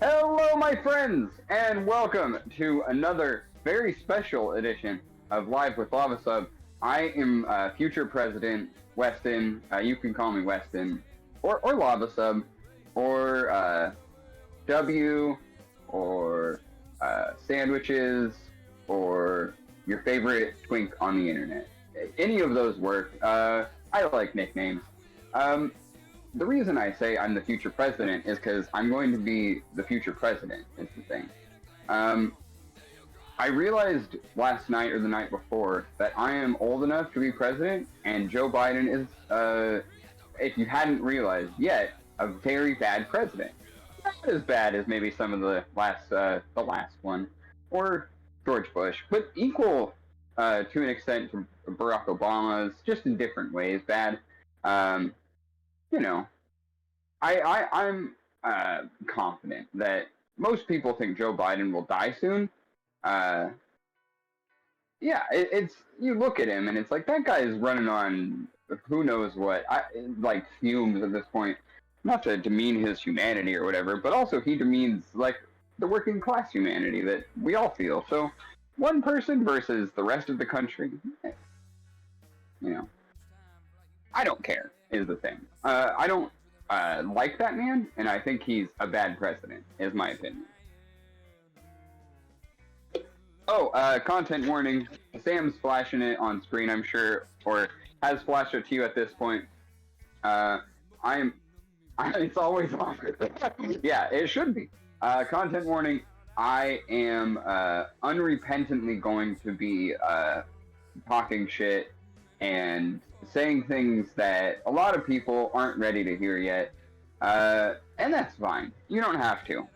Hello, my friends, and welcome to another very special edition of Live with Lava Sub. I am future President Weston. You can call me Weston, or Lava Sub, or W, or sandwiches, or your favorite twink on the internet. Any of those work. I like nicknames. The reason I say I'm the future president is because I'm going to be the future president, is the thing. I realized last night or the night before that I am old enough to be president, and Joe Biden is, if you hadn't realized yet, a very bad president. Not as bad as maybe some of the last one, or George Bush, but equal to an extent to Barack Obama's, just in different ways bad. You know, I'm confident that most people think Joe Biden will die soon. Uh, yeah, it's you look at him and it's like that guy is running on who knows what, like fumes at this point. Not to demean his humanity or whatever, but also he demeans like the working class humanity that we all feel. So one person versus the rest of the country, you know, I don't care is the thing. I don't like that man, and I think he's a bad president, is my opinion. Oh, content warning. Sam's flashing it on screen, I'm sure, or has flashed it to you at this point. It's always on. Yeah, it should be. Content warning. I am unrepentantly going to be talking shit and saying things that a lot of people aren't ready to hear yet. And that's fine. You don't have to.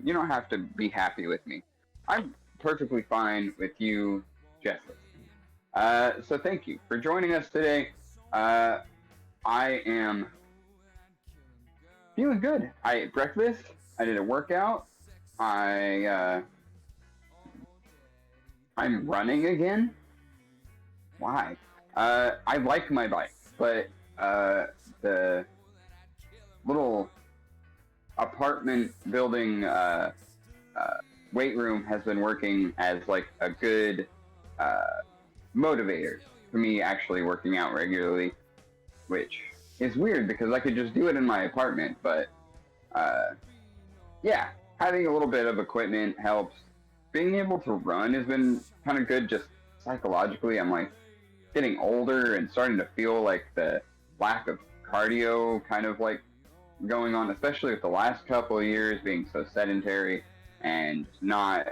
You don't have to be happy with me. I'm perfectly fine with you just listening. So thank you for joining us today. I am feeling good. I ate breakfast. I did a workout. I'm running again. Why? I like my bike, but the little apartment building weight room has been working as like a good motivator for me actually working out regularly, which is weird because I could just do it in my apartment, but yeah, having a little bit of equipment helps. Being able to run has been kind of good just psychologically. I'm like getting older and starting to feel like the lack of cardio kind of like going on, especially with the last couple of years being so sedentary and not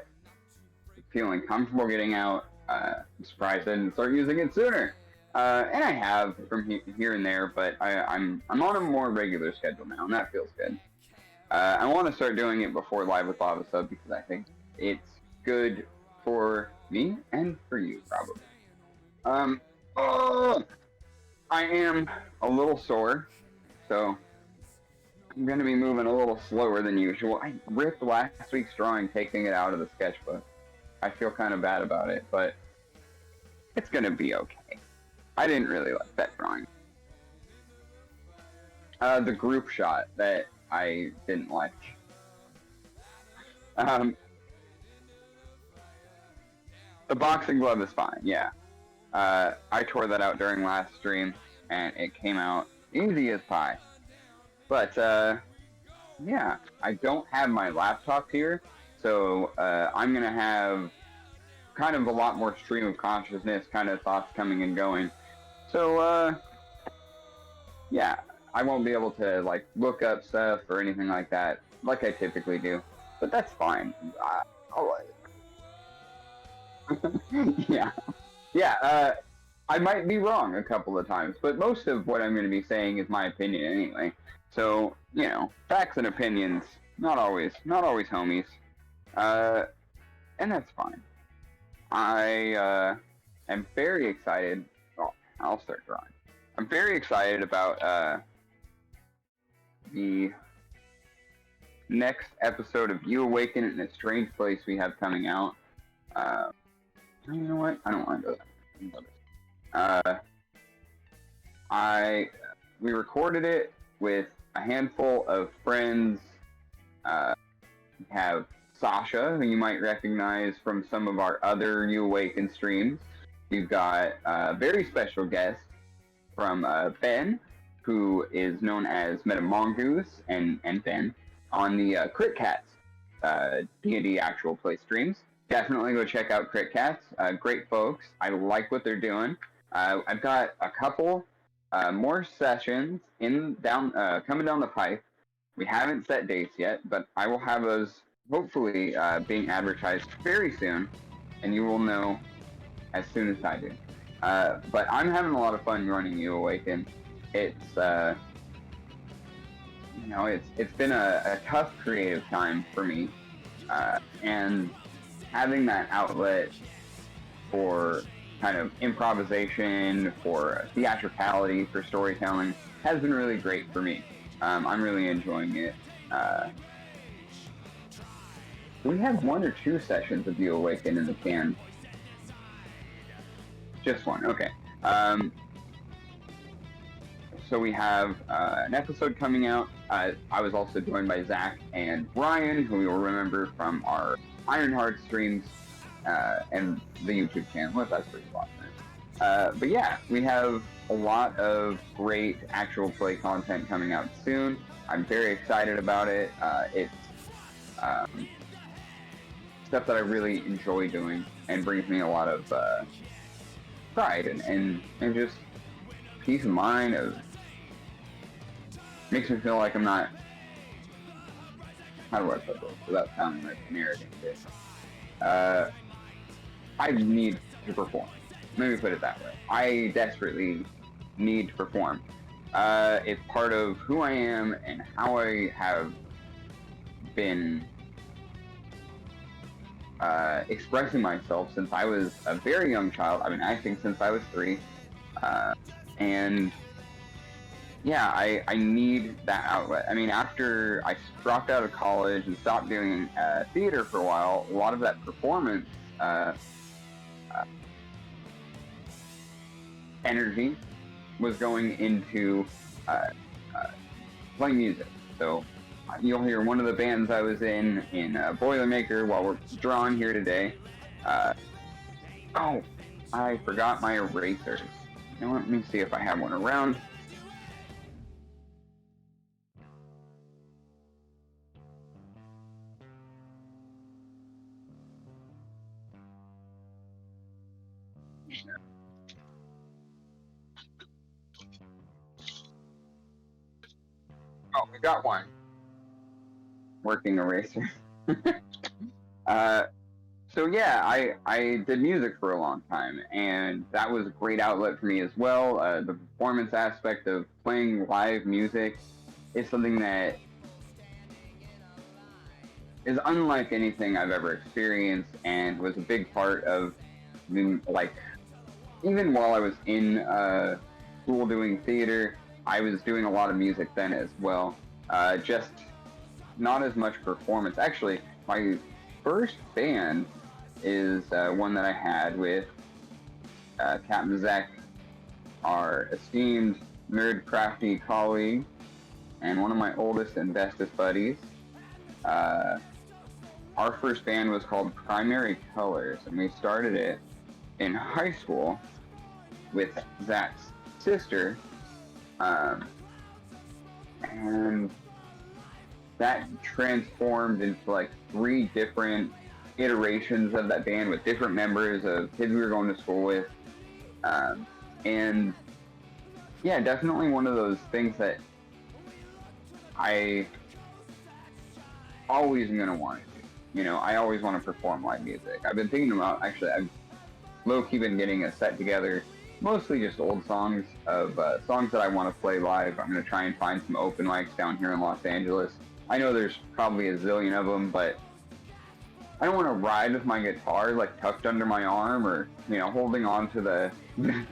feeling comfortable getting out. I'm surprised I didn't start using it sooner. And I have from here and there, but I'm on a more regular schedule now, and that feels good. I want to start doing it before Live with Lava Sub because I think it's good for me and for you, probably. I am a little sore, so I'm going to be moving a little slower than usual. I ripped last week's drawing taking it out of the sketchbook. I feel kind of bad about it, but it's going to be okay. I didn't really like that drawing. The group shot that I didn't like. The boxing glove is fine, yeah. I tore that out during last stream, and it came out easy as pie. But, yeah, I don't have my laptop here, so I'm going to have kind of a lot more stream of consciousness kind of thoughts coming and going. So, yeah, I won't be able to, like, look up stuff or anything like that, like I typically do. But that's fine. Yeah. Yeah, I might be wrong a couple of times, but most of what I'm going to be saying is my opinion anyway. So, you know, facts and opinions, not always homies. And that's fine. I am very excited. Oh, I'll start drawing. I'm very excited about the next episode of You Awaken in a Strange Place we have coming out. You know what? I don't want to go there. We recorded it with a handful of friends We have Sasha, who you might recognize from some of our other You Awaken streams. You've got a very special guest from Ben, who is known as Metamongoose and Ben on the Crit Cats D&D actual play streams. Definitely go check out Crit Cats. Great folks. I like what they're doing. I've got a couple more sessions coming down the pipe. We haven't set dates yet, but I will have those hopefully being advertised very soon, and you will know as soon as I do. But I'm having a lot of fun running You Awaken. It's it's been a tough creative time for me, and having that outlet for kind of improvisation, for theatricality, for storytelling has been really great for me. I'm really enjoying it. We have 1 or 2 sessions of You Awaken in the can. Just 1, okay. So we have an episode coming out. I was also joined by Zach and Ryan, who you will remember from our Ironheart streams and the YouTube channel. That's pretty awesome. But yeah, we have a lot of great actual play content coming out soon. I'm very excited about it. It's stuff that I really enjoy doing and brings me a lot of pride and just peace of mind. Makes me feel like I'm not. How do I put this without sounding like an arrogant bitch? I need to perform. Let me put it that way. I desperately need to perform. It's part of who I am and how I have been expressing myself since I was a very young child. I've been acting since I was 3. And yeah, I need that outlet. I mean, after I dropped out of college and stopped doing theater for a while, a lot of that performance energy was going into playing music. So you'll hear one of the bands I was in Boilermaker while we're drawing here today. Oh, I forgot my erasers. You know what, let me see if I have one around. Oh, we got one. Working eraser. So yeah, I did music for a long time, and that was a great outlet for me as well. The performance aspect of playing live music is something that is unlike anything I've ever experienced, and was a big part of, like, even while I was in school doing theater, I was doing a lot of music then as well. Just not as much performance. Actually, my first band is one that I had with Captain Zach, our esteemed Nerdcrafty colleague, and one of my oldest and bestest buddies. Our first band was called Primary Colors, and we started it in high school with Zach's sister, and that transformed into like 3 different iterations of that band with different members of kids we were going to school with, and yeah, definitely one of those things that I always am going to want to do. You know, I always want to perform live music. I've been thinking about, actually, I've low-key been getting a set together, mostly just old songs of songs that I want to play live. I'm going to try and find some open mics down here in Los Angeles. I know there's probably a zillion of them, but I don't want to ride with my guitar like tucked under my arm, or, you know, holding on to the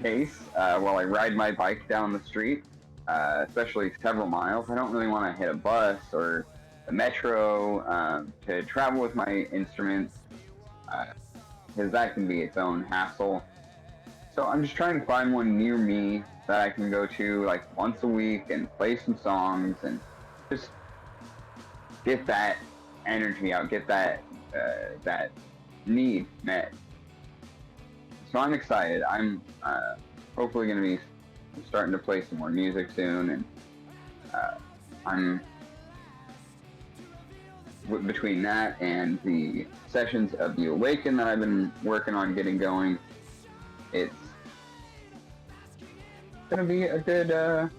case while I ride my bike down the street, especially several miles. I don't really want to hit a bus or a metro to travel with my instruments, because that can be its own hassle. So I'm just trying to find one near me that I can go to like once a week and play some songs and just get that energy out, get that that need met. So I'm excited. I'm hopefully going to be starting to play some more music soon, and I'm between that and the sessions of the Awaken that I've been working on getting going. It's gonna be a good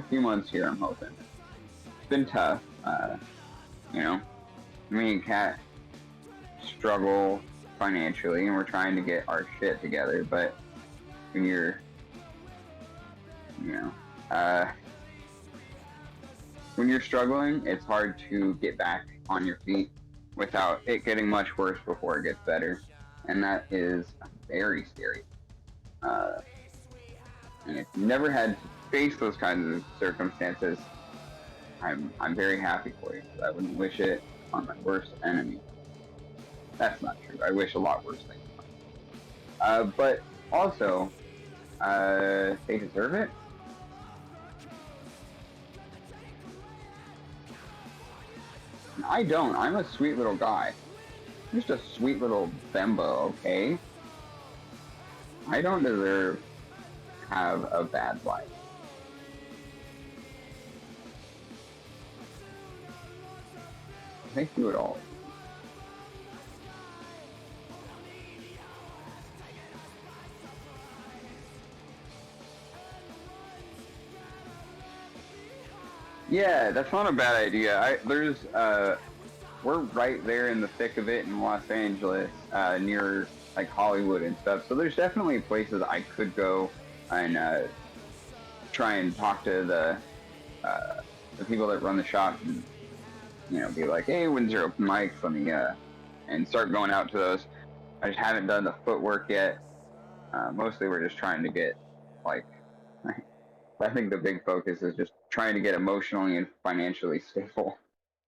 few months here, I'm hoping. It's been tough, you know. Me and Kat struggle financially, and we're trying to get our shit together. But when you're, when you're struggling, it's hard to get back on your feet without it getting much worse before it gets better, and that is very scary. And if you never had to face those kinds of circumstances, I'm very happy for you. I wouldn't wish it on my worst enemy. That's not true. I wish a lot worse things. But also, they deserve it. I don't. I'm a sweet little guy. I'm just a sweet little bembo, okay? I don't deserve to have a bad life. Thank you at all. Yeah, that's not a bad idea. We're right there in the thick of it in Los Angeles, near like Hollywood and stuff. So there's definitely places I could go and try and talk to the people that run the shop, and be like, hey, when's your open mics? Let me and start going out to those. I just haven't done the footwork yet. Mostly we're just trying to get like. I think the big focus is just trying to get emotionally and financially stable,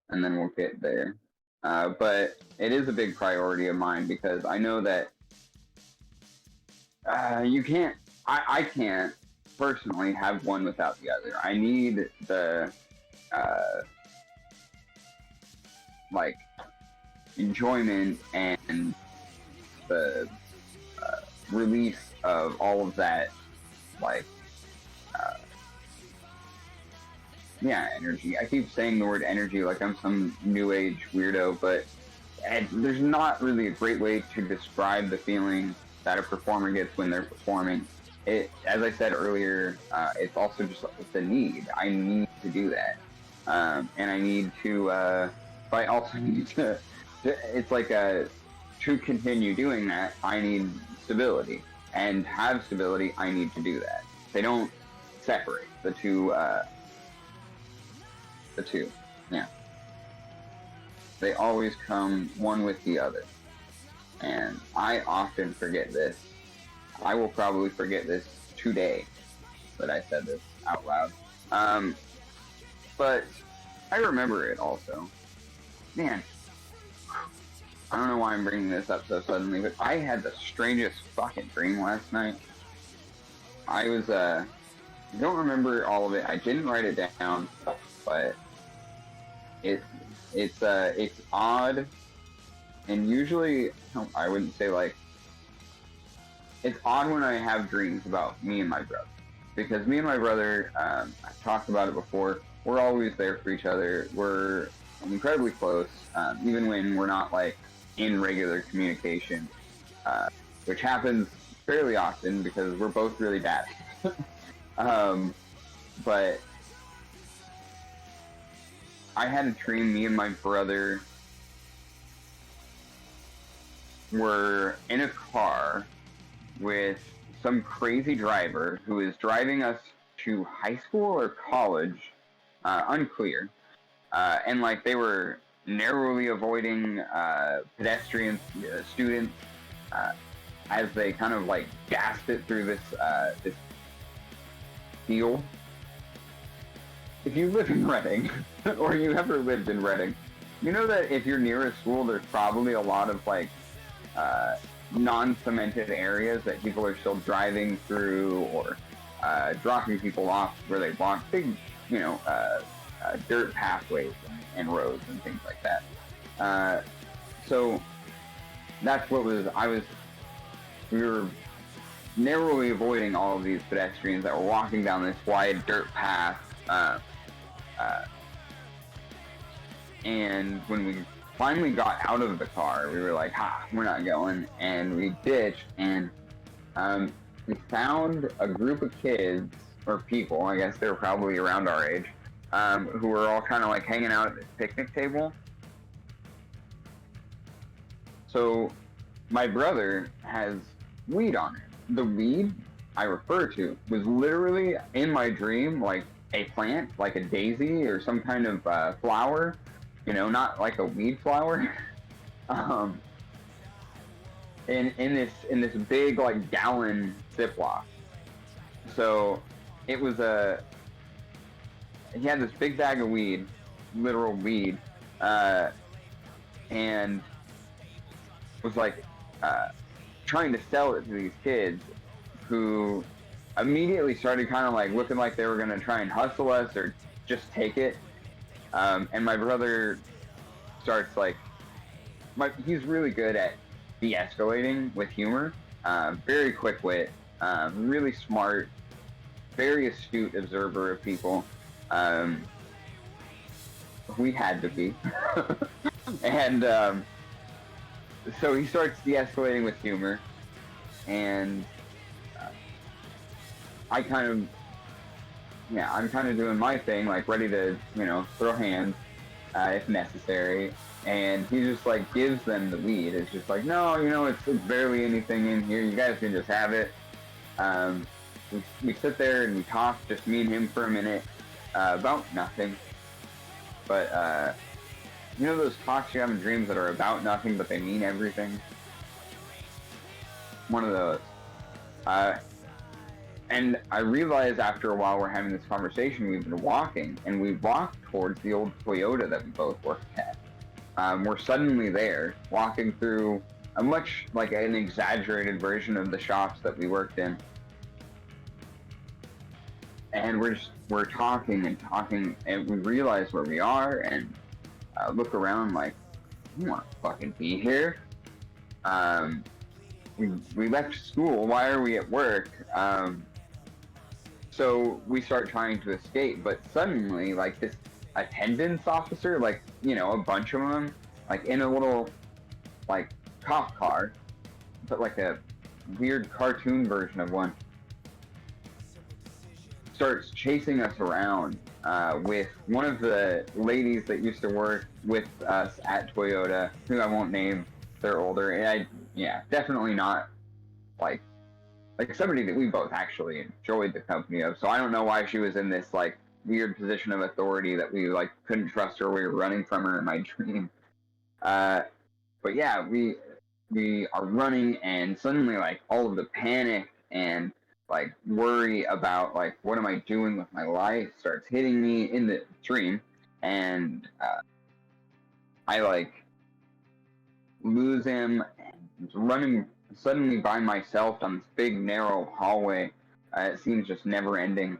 and then we'll get there. But it is a big priority of mine because I know that you can't, I can't personally have one without the other. I need the, like, enjoyment and the release of all of that, like, energy. I keep saying the word energy like I'm some new age weirdo, but there's not really a great way to describe the feeling that a performer gets when they're performing. As I said earlier, it's also just it's a need. I need to do that, and I need to. I also need to. It's like to continue doing that. I need stability, and have stability. I need to do that. They don't separate the two. Yeah. They always come one with the other. And I often forget this. I will probably forget this today that I said this out loud. But I remember it also. Man, I don't know why I'm bringing this up so suddenly, but I had the strangest fucking dream last night. I was, I don't remember all of it. I didn't write it down, but it's odd, and usually I wouldn't say like it's odd when I have dreams about me and my brother, because me and my brother, I've talked about it before. We're always there for each other. We're incredibly close, even when we're not like in regular communication, which happens fairly often because we're both really bad. But I had a dream me and my brother were in a car with some crazy driver who is driving us to high school or college, unclear. And like they were narrowly avoiding pedestrian students as they kind of like gassed it through this field. If you live in Reading, or you ever lived in Reading, you know that if you're near a school, there's probably a lot of like non-cemented areas that people are still driving through or dropping people off where they want. Big, dirt pathways and roads and things like that. So that's what we were narrowly avoiding all of these pedestrians that were walking down this wide dirt path. And when we finally got out of the car, we were like, we're not going. And we ditched, and we found a group of kids, or people, I guess they were probably around our age, who were all kind of like hanging out at this picnic table. So my brother has weed on it. The weed I refer to was literally in my dream like a plant, like a daisy or some kind of flower, not like a weed flower. in this big like gallon Ziploc. So it was he had this big bag of weed, literal weed, and was like trying to sell it to these kids who immediately started kind of like looking like they were going to try and hustle us or just take it. And my brother starts like, he's really good at de-escalating with humor, very quick wit, really smart, very astute observer of people. We had to be. And so he starts de-escalating with humor, and I'm kind of doing my thing, like ready to, throw hands if necessary. And he just like gives them the weed. It's just like, no, it's barely anything in here. You guys can just have it. We sit there and we talk, just me and him for a minute, about nothing. But those talks you have in dreams that are about nothing, but they mean everything? One of those. And I realized after a while we're having this conversation, we've been walking, and we walked towards the old Toyota that we both worked at. We're suddenly there, walking through a much like an exaggerated version of the shops that we worked in. And we're talking, and we realize where we are, and look around like, we don't want to fucking be here. We left school. Why are we at work? So we start trying to escape, but suddenly, like, this attendance officer, like, a bunch of them, like, in a little, like, cop car, but like a weird cartoon version of one, starts chasing us around with one of the ladies that used to work with us at Toyota, who I won't name. They're older, and definitely not like somebody that we both actually enjoyed the company of. So I don't know why she was in this like weird position of authority that we like couldn't trust her. We were running from her in my dream. But yeah, we are running, and suddenly like all of the panic and like worry about like what am I doing with my life starts hitting me in the dream, and I like lose him and running suddenly by myself on this big narrow hallway. It seems just never ending,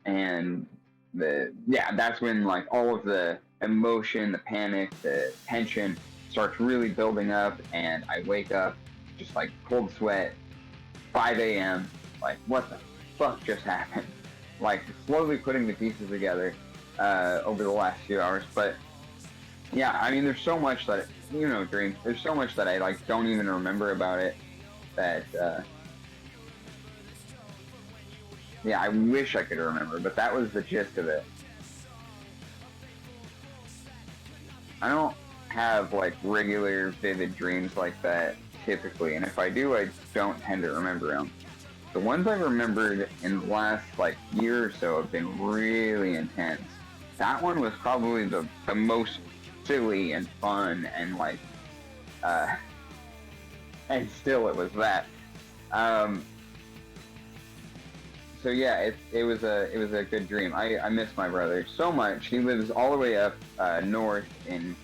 and that's when like all of the emotion, the panic, the tension starts really building up, and I wake up just like cold sweat, 5 a.m. like what the fuck just happened? Like slowly putting the pieces together over the last few hours. But yeah, I mean, there's so much that dreams. There's so much that I like don't even remember about it. That I wish I could remember, but that was the gist of it. I don't have like regular vivid dreams like that typically, and if I do, I don't tend to remember them. The ones I remembered in the last like year or so have been really intense. That one was probably the most silly and fun, and like and still it was that. So yeah, it was a good dream. I miss my brother so much. He lives all the way up north in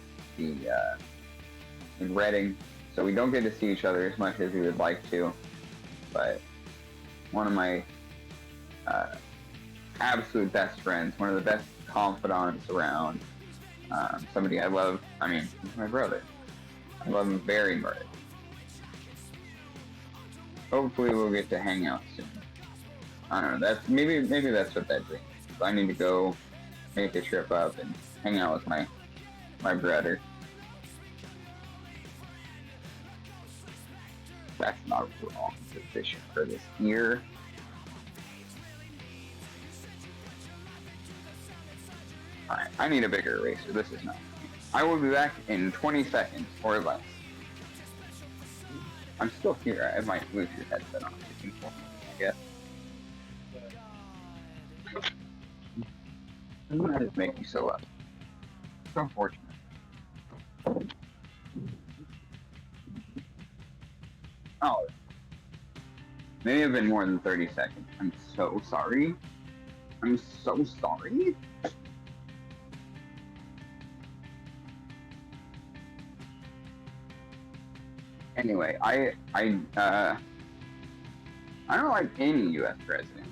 Reading, so we don't get to see each other as much as we would like to. But one of my absolute best friends, one of the best confidants around. Somebody I love. I mean, he's my brother. I love him very much. Hopefully, we'll get to hang out soon. I don't know. That's maybe that's what that dream is. I need to go make a trip up and hang out with my brother. That's not a wrong position for this year. Alright, I need a bigger eraser. This is not. I will be back in 20 seconds or less. I'm still here. I might lose your headset on. I guess. Doesn't that just make you so up? So unfortunate. Oh. May have been more than 30 seconds. I'm so sorry. I'm so sorry. Anyway, I don't like any U.S. presidents,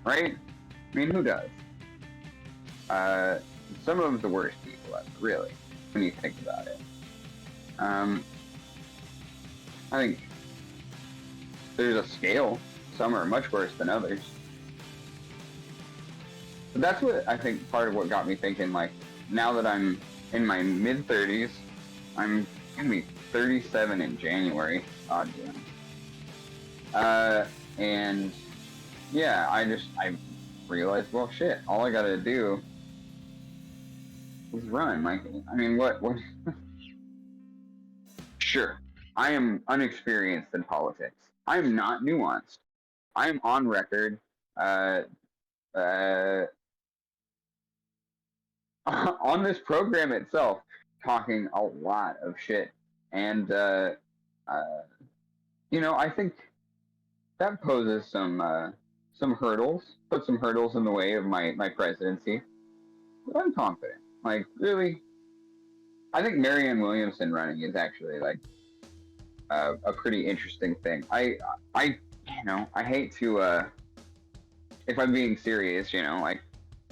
right? I mean, who does? Some of the worst people ever, really, when you think about it. I think there's a scale. Some are much worse than others. But that's what I think part of what got me thinking, like, now that I'm in my mid-30s, I'm gonna be 37 in January, odd and yeah, I realized, well, shit, all I gotta do is run. Like, I mean, what? Sure, I am unexperienced in politics. I am not nuanced. I am on record, uh, on this program itself, talking a lot of shit, and I think that poses some hurdles, put some hurdles in the way of my presidency. But I'm confident. Like, really, I think Marianne Williamson running is actually like a pretty interesting thing. I hate to, if I'm being serious, like,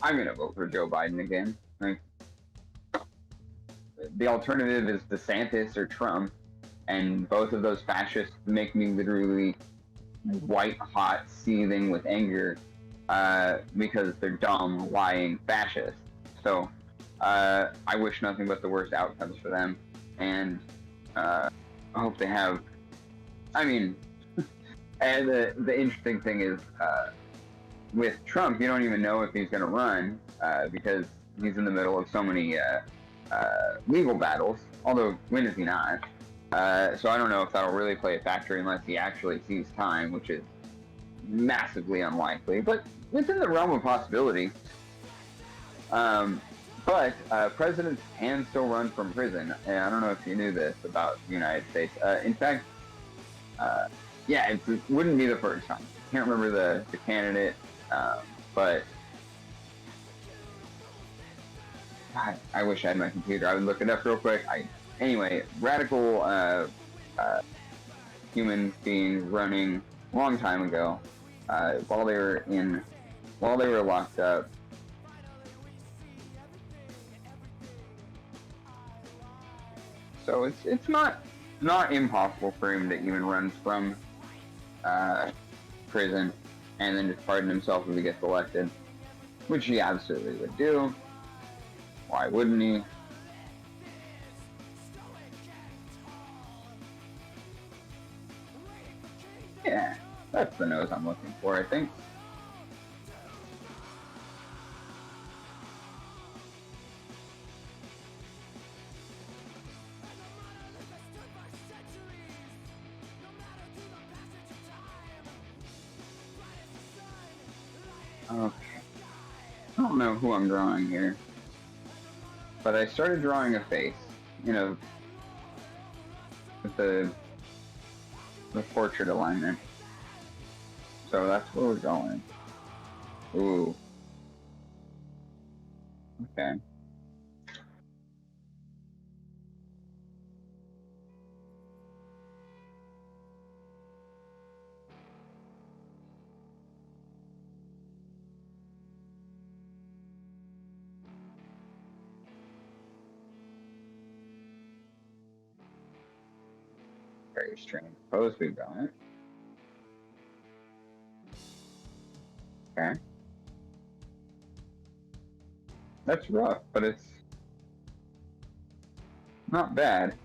I'm gonna vote for Joe Biden again. Like, the alternative is DeSantis or Trump, and both of those fascists make me literally white hot, seething with anger, because they're dumb, lying fascists. So I wish nothing but the worst outcomes for them, and I hope they have. I mean, and the interesting thing is, with Trump, you don't even know if he's going to run, because he's in the middle of so many legal battles. Although, when is he not? So I don't know if that'll really play a factor unless he actually sees time, which is massively unlikely, but within the realm of possibility. But presidents can still run from prison, and I don't know if you knew this about the United States. In fact, yeah, it wouldn't be the first time. I can't remember the candidate, but God, I wish I had my computer. I would look it up real quick. Anyway, radical human being running a long time ago, while they were locked up. So it's not impossible for him to even run from prison and then just pardon himself if he gets elected, which he absolutely would do. Why wouldn't he? Yeah, that's the nose I'm looking for, I think. Okay. I don't know who I'm drawing here, but I started drawing a face, with the portrait alignment. So that's where we're going. Ooh. Okay. military stream. Suppose we don't. Okay. That's rough, but it's not bad.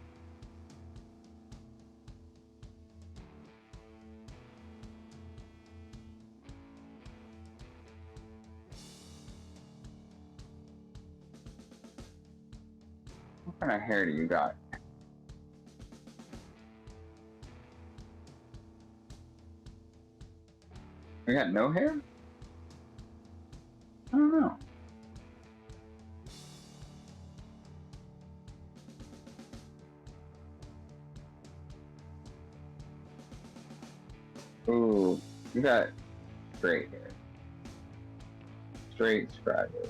What kind of hair do you got? You got no hair? I don't know. Ooh, you got straight hair. Straight scraggly.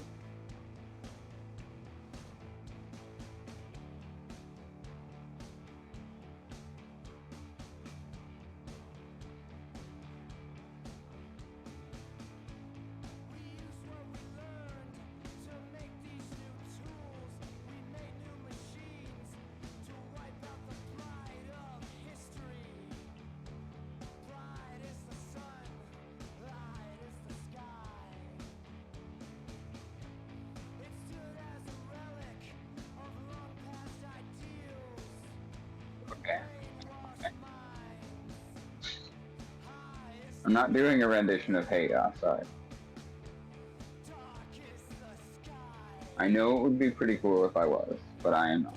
I'm not doing a rendition of Hey Outside. I know it would be pretty cool if I was, but I am not.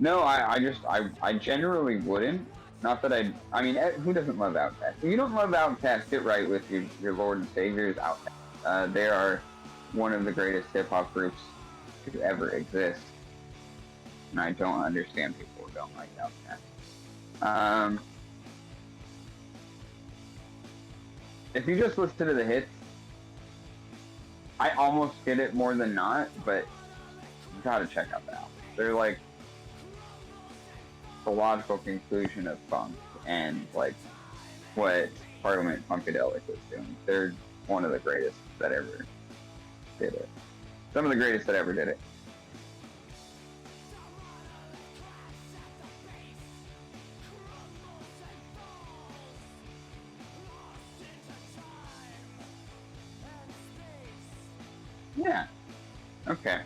No, I generally wouldn't. Not that I mean, who doesn't love Outkast? If you don't love Outkast, get right with your Lord and Savior's Outkast. They are one of the greatest hip-hop groups to ever exist. And I don't understand people who don't like Outkast. If you just listen to the hits, I almost get it more than not, but you gotta check out the album. They're like the logical conclusion of funk and like what Parliament Funkadelic was doing. They're one of the greatest that ever did it. Some of the greatest that ever did it. Yeah. Okay.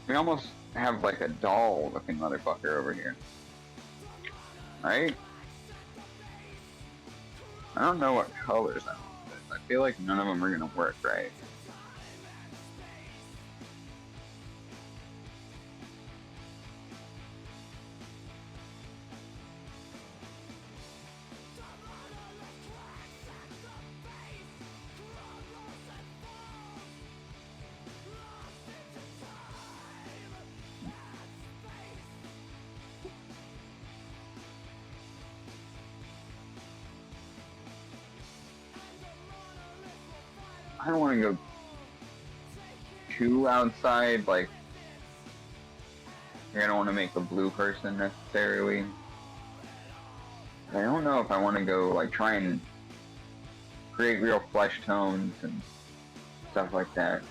We almost have like a doll looking motherfucker over here. Right? I don't know what colors I want this. I feel like none of them are gonna work right. I don't want to go too outside, like, I don't want to make a blue person necessarily. I don't know if I want to go, like, try and create real flesh tones and stuff like that.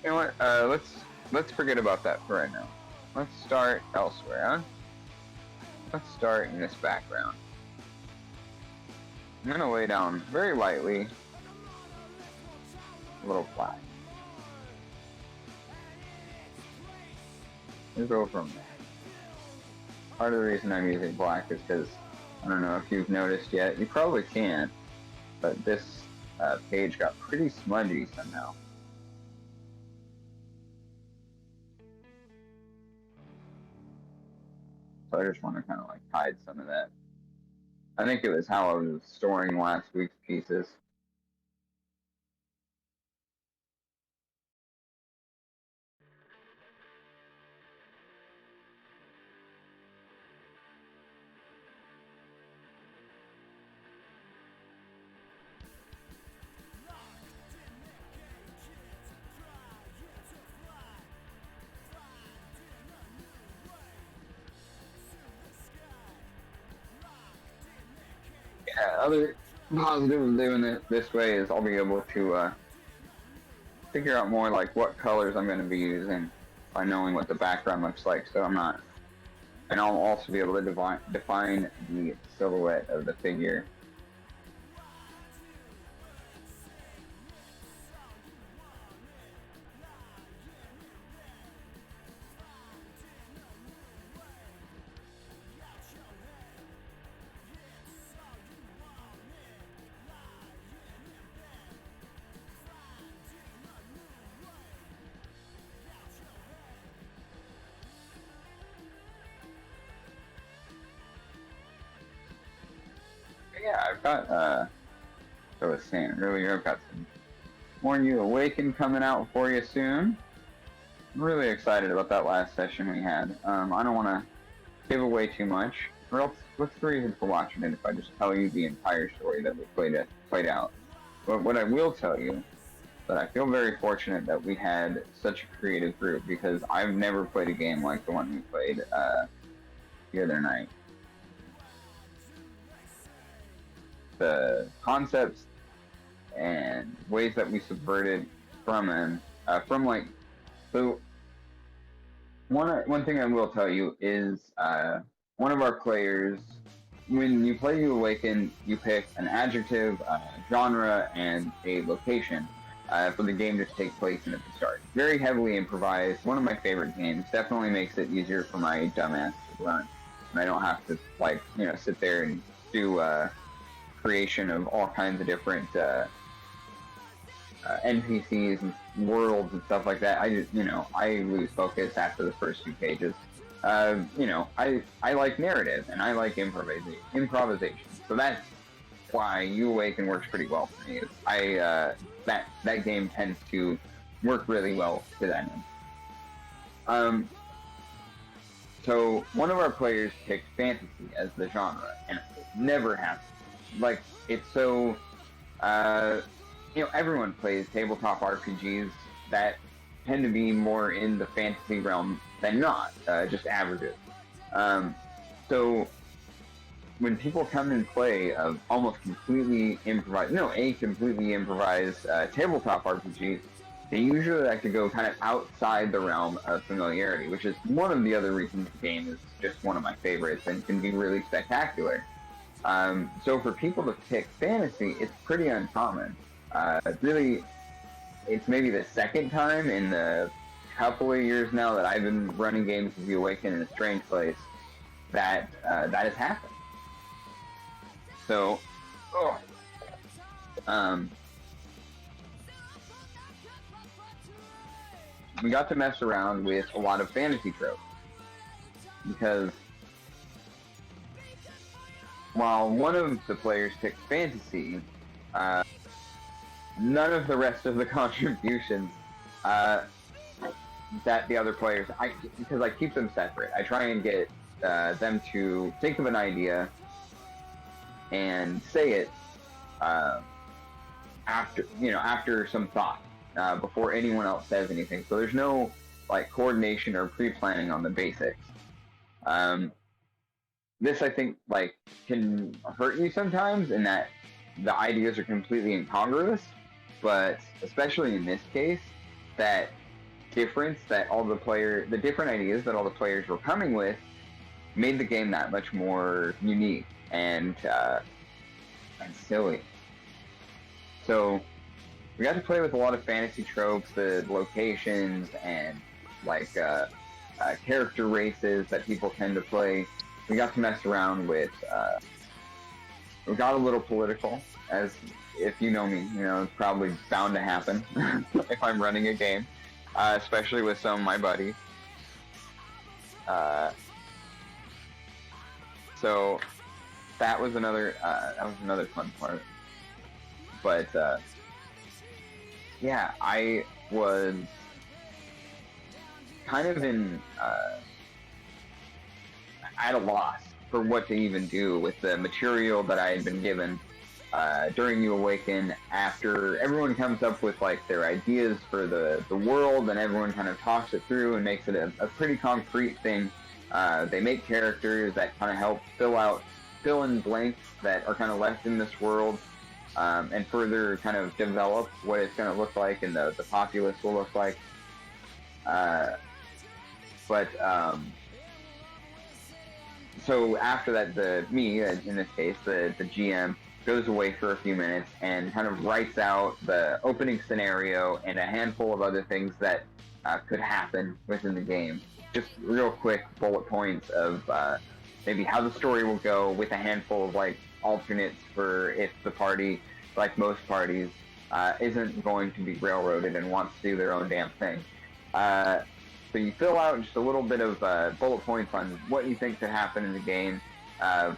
You know what, let's forget about that for right now. Let's start elsewhere, huh? Let's start in this background. I'm gonna lay down very lightly, a little black. We'll go from there. Part of the reason I'm using black is because, I don't know if you've noticed yet, you probably can't, but this page got pretty smudgy somehow. So I just want to kind of like hide some of that. I think it was how I was storing last week's pieces. Yeah, positive of doing it this way is I'll be able to figure out more like what colors I'm going to be using by knowing what the background looks like, so I'm not. And I'll also be able to define the silhouette of the figure. Yeah, I've got, I was saying earlier, I've got some more You Awaken coming out for you soon. I'm really excited about that last session we had. I don't want to give away too much, or else what's the reason for watching it if I just tell you the entire story that we played out? But what I will tell you, that I feel very fortunate that we had such a creative group, because I've never played a game like the one we played the other night. The concepts and ways that we subverted from him, so one thing I will tell you is one of our players, when you play You Awaken, you pick an adjective, genre, and a location for the game to take place in at the start. Very heavily improvised, one of my favorite games, definitely makes it easier for my dumbass to run. And I don't have to, sit there and do creation of all kinds of different NPCs and worlds and stuff like that. I just, I lose focus after the first few pages. I like narrative and I like improvisation. So that's why You Awaken works pretty well for me. That game tends to work really well to that end. So one of our players picked fantasy as the genre, and it never happens. Like, it's so, everyone plays tabletop RPGs that tend to be more in the fantasy realm than not, just averages. So when people come and play a completely improvised tabletop RPG, they usually like to go kind of outside the realm of familiarity, which is one of the other reasons the game is just one of my favorites and can be really spectacular. So for people to pick fantasy, it's pretty uncommon. Really, it's maybe the second time in the couple of years now that I've been running games with You Awaken in a strange place that that has happened. So, we got to mess around with a lot of fantasy tropes, because while one of the players picked fantasy, none of the rest of the contributions that the other players, because I keep them separate. I try and get them to think of an idea and say it after some thought, before anyone else says anything. So there's no coordination or pre-planning on the basics. This, I think, can hurt you sometimes in that the ideas are completely incongruous, but especially in this case, that difference that the different ideas that all the players were coming with made the game that much more unique and silly. So we got to play with a lot of fantasy tropes, the locations, and character races that people tend to play. We got to mess around with, we got a little political, as if you know me, it's probably bound to happen if I'm running a game, especially with some of my buddies. So that was another fun part. But yeah, I was kind of at a loss for what to even do with the material that I had been given during You Awaken. After everyone comes up with their ideas for the world, and everyone kind of talks it through and makes it a pretty concrete thing. They make characters that kind of help fill in blanks that are kind of left in this world. and further kind of develop what it's going to look like and the populace will look like. But so after that, me in this case, the GM goes away for a few minutes and kind of writes out the opening scenario and a handful of other things that could happen within the game. Just real quick bullet points of maybe how the story will go, with a handful of like alternates for if the party, like most parties, isn't going to be railroaded and wants to do their own damn thing. So you fill out just a little bit of bullet points on what you think could happen in the game,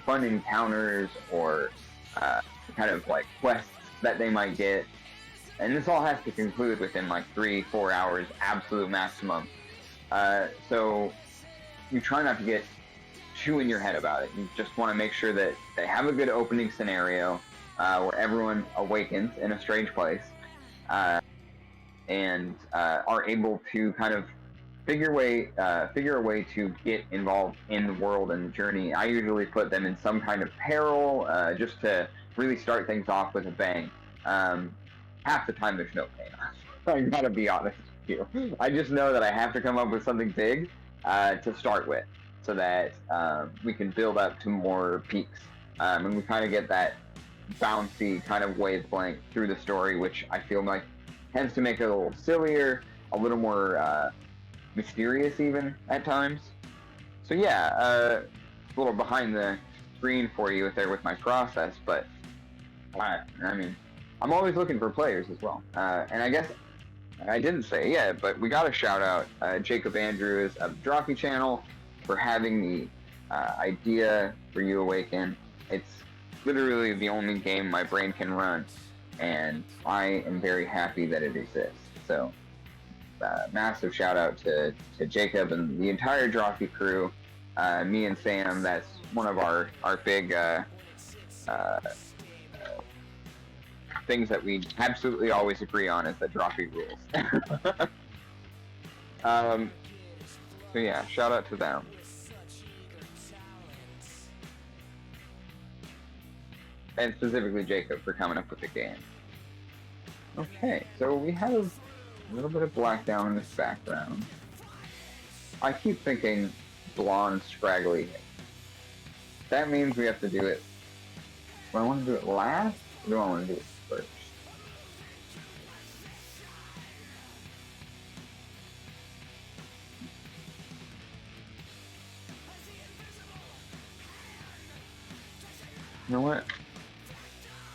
fun encounters or kind of like quests that they might get. And this all has to conclude within like 3-4 hours, absolute maximum. So you try not to get too in your head about it. You just want to make sure that they have a good opening scenario where everyone awakens in a strange place and are able to kind of figure a way to get involved in the world and the journey. I usually put them in some kind of peril just to really start things off with a bang. Half the time there's no payoff. I gotta be honest with you. I just know that I have to come up with something big to start with, so that we can build up to more peaks, and we kind of get that bouncy kind of wavelength through the story, which I feel like tends to make it a little sillier, a little more mysterious even at times. So yeah, a little behind the screen for you there with my process, but I mean, I'm always looking for players as well. And I guess I didn't say yet, but we got to shout out Jacob Andrews of the Dropy channel for having the idea for You Awaken. It's literally the only game my brain can run, and I am very happy that it exists. So massive shout out to Jacob and the entire Dropy crew. Me and Sam, that's one of our big things that we absolutely always agree on, is that Dropy rules. So yeah, shout out to them. And specifically Jacob for coming up with the game. Okay, so we have a little bit of black down in this background. I keep thinking blonde, scraggly hair. That means we have to do it. Do I want to do it last, or do I want to do it first? You know what?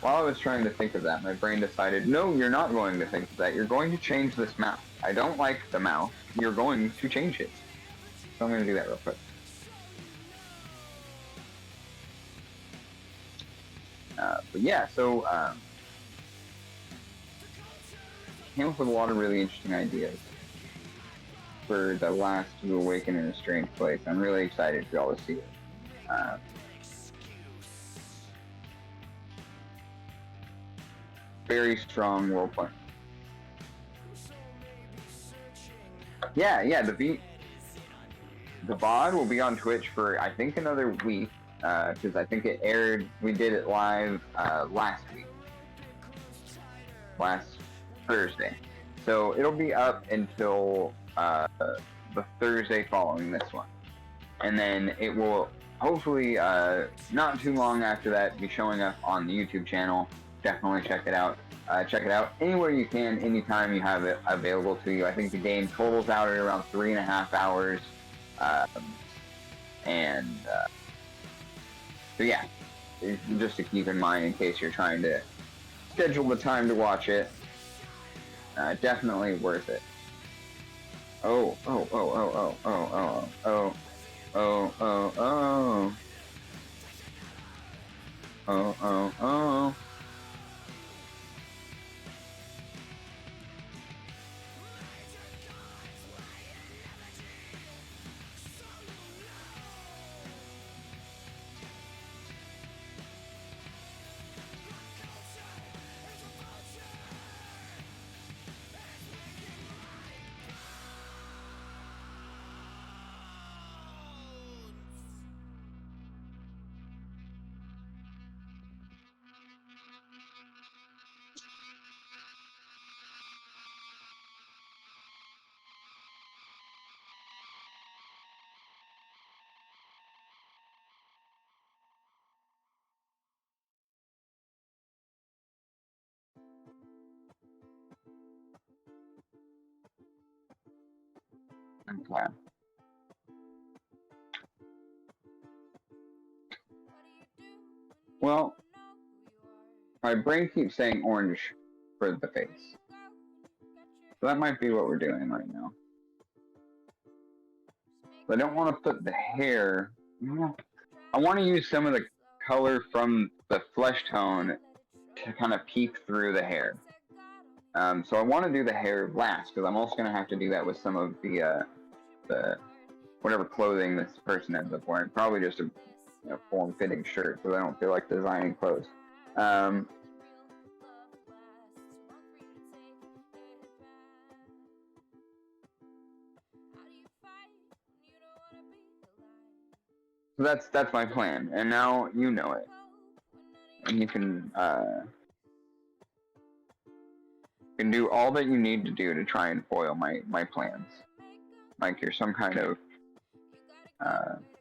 While I was trying to think of that, my brain decided, no, you're not going to think of that. You're going to change this mouth. I don't like the mouth. You're going to change it. So I'm going to do that real quick. But yeah, so came up with a lot of really interesting ideas for the last to awaken in a strange place. I'm really excited for y'all to see it. Very strong roleplay. Yeah, the VOD will be on Twitch for I think another week, because I think it aired. We did it live last week, last Thursday. So it'll be up until the Thursday following this one, and then it will hopefully not too long after that be showing up on the YouTube channel. Definitely check it out. Check it out anywhere you can, anytime you have it available to you. I think the game totals out at around 3.5 hours. So yeah, just to keep in mind in case you're trying to schedule the time to watch it. Definitely worth it. Oh. Yeah. Well, my brain keeps saying orange for the face. So that might be what we're doing right now. But I don't want to put the hair... I want to use some of the color from the flesh tone to kind of peek through the hair. So I want to do the hair last, because I'm also going to have to do that with some of the whatever clothing this person ends up wearing. Probably just a form-fitting shirt, so I don't feel like designing clothes. So that's my plan, and now you know it, and you can do all that you need to do to try and foil my plans. Like you're some kind of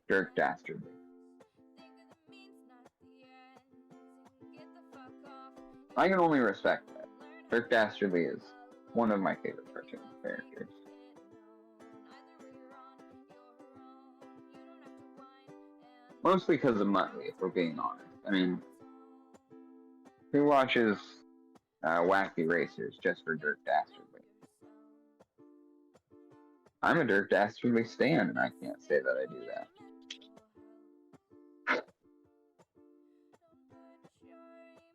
Dirk Dastardly. I can only respect that. Dirk Dastardly is one of my favorite cartoon characters. Mostly because of Muttley, if we're being honest. I mean, who watches Wacky Racers just for Dirk Dastardly? I'm a Dirk Dastardly stan, and I can't say that I do that.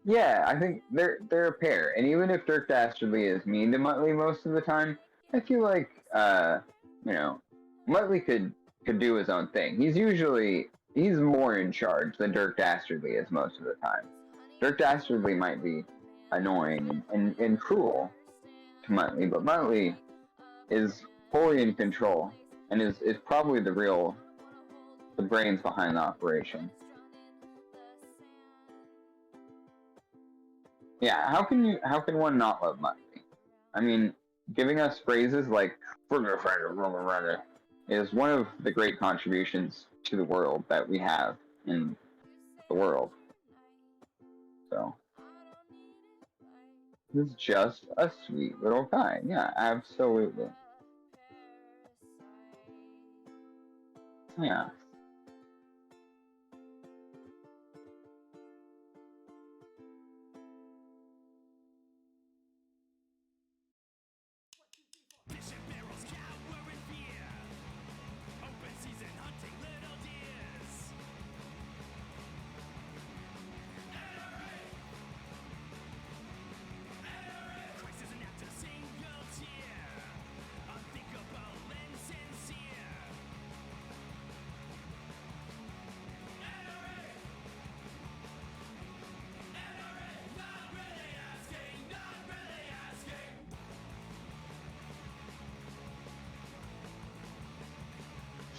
Yeah, I think they're a pair, and even if Dirk Dastardly is mean to Muttley most of the time, I feel like Muttley could do his own thing. He's more in charge than Dirk Dastardly is most of the time. Dirk Dastardly might be annoying and cruel to Muttley, but Muttley is fully in control and is probably the brains behind the operation. Yeah, how can one not love Muttley? I mean, giving us phrases like is one of the great contributions to the world that we have in the world. So, he's just a sweet little guy. Yeah, absolutely. Yeah.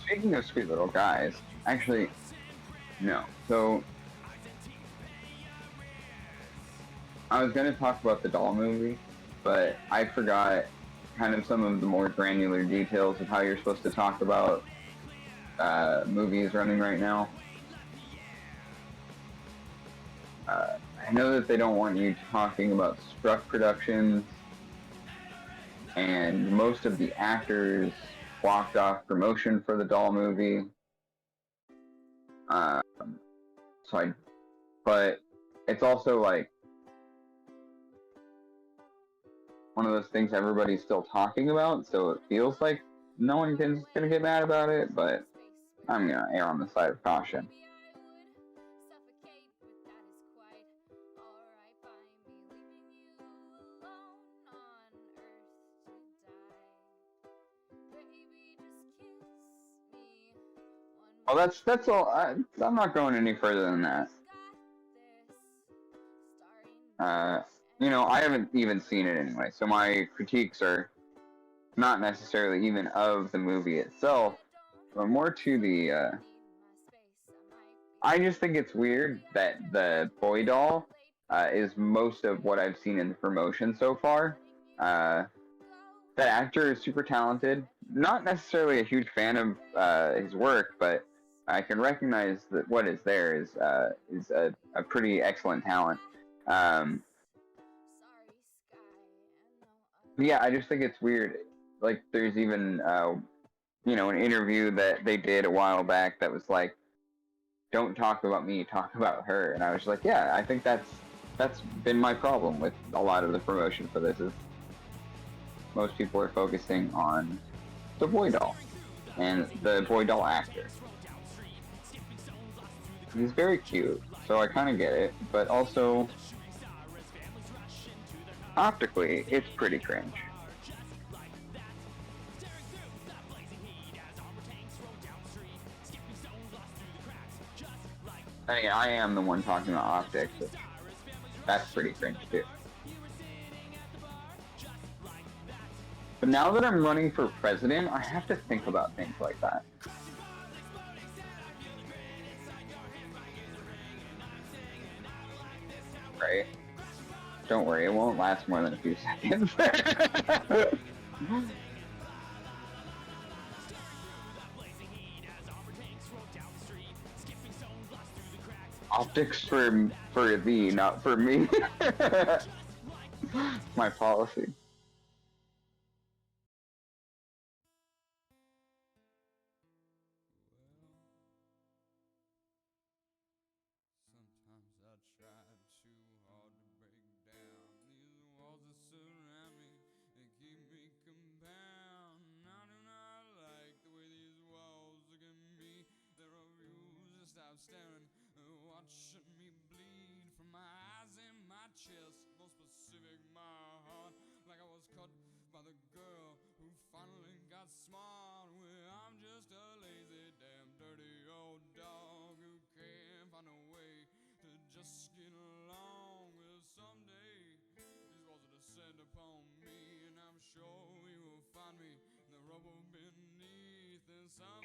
Speaking of sweet little guys, actually, no. So, I was going to talk about the doll movie, but I forgot kind of some of the more granular details of how you're supposed to talk about movies running right now. I know that they don't want you talking about Struck Productions, and most of the actors walked off promotion for the doll movie. But it's also like one of those things everybody's still talking about, so it feels like no one is gonna get mad about it, but I'm gonna err on the side of caution. Well, that's all. I'm not going any further than that. I haven't even seen it anyway, so my critiques are not necessarily even of the movie itself, but more to the, I just think it's weird that the boy doll is most of what I've seen in the promotion so far. That actor is super talented. Not necessarily a huge fan of his work, but I can recognize that what is there is a pretty excellent talent. Yeah, I just think it's weird. Like, there's even an interview that they did a while back that was like, "Don't talk about me, talk about her," and I was like, "Yeah, I think that's been my problem with a lot of the promotion for this is most people are focusing on the boy doll and the boy doll actor. He's very cute, so I kind of get it, but also optically, it's pretty cringe. I mean, I am the one talking about optics, but that's pretty cringe too. But now that I'm running for president, I have to think about things like that. Right? Don't worry, it won't last more than a few seconds. Optics for thee, not for me. My policy.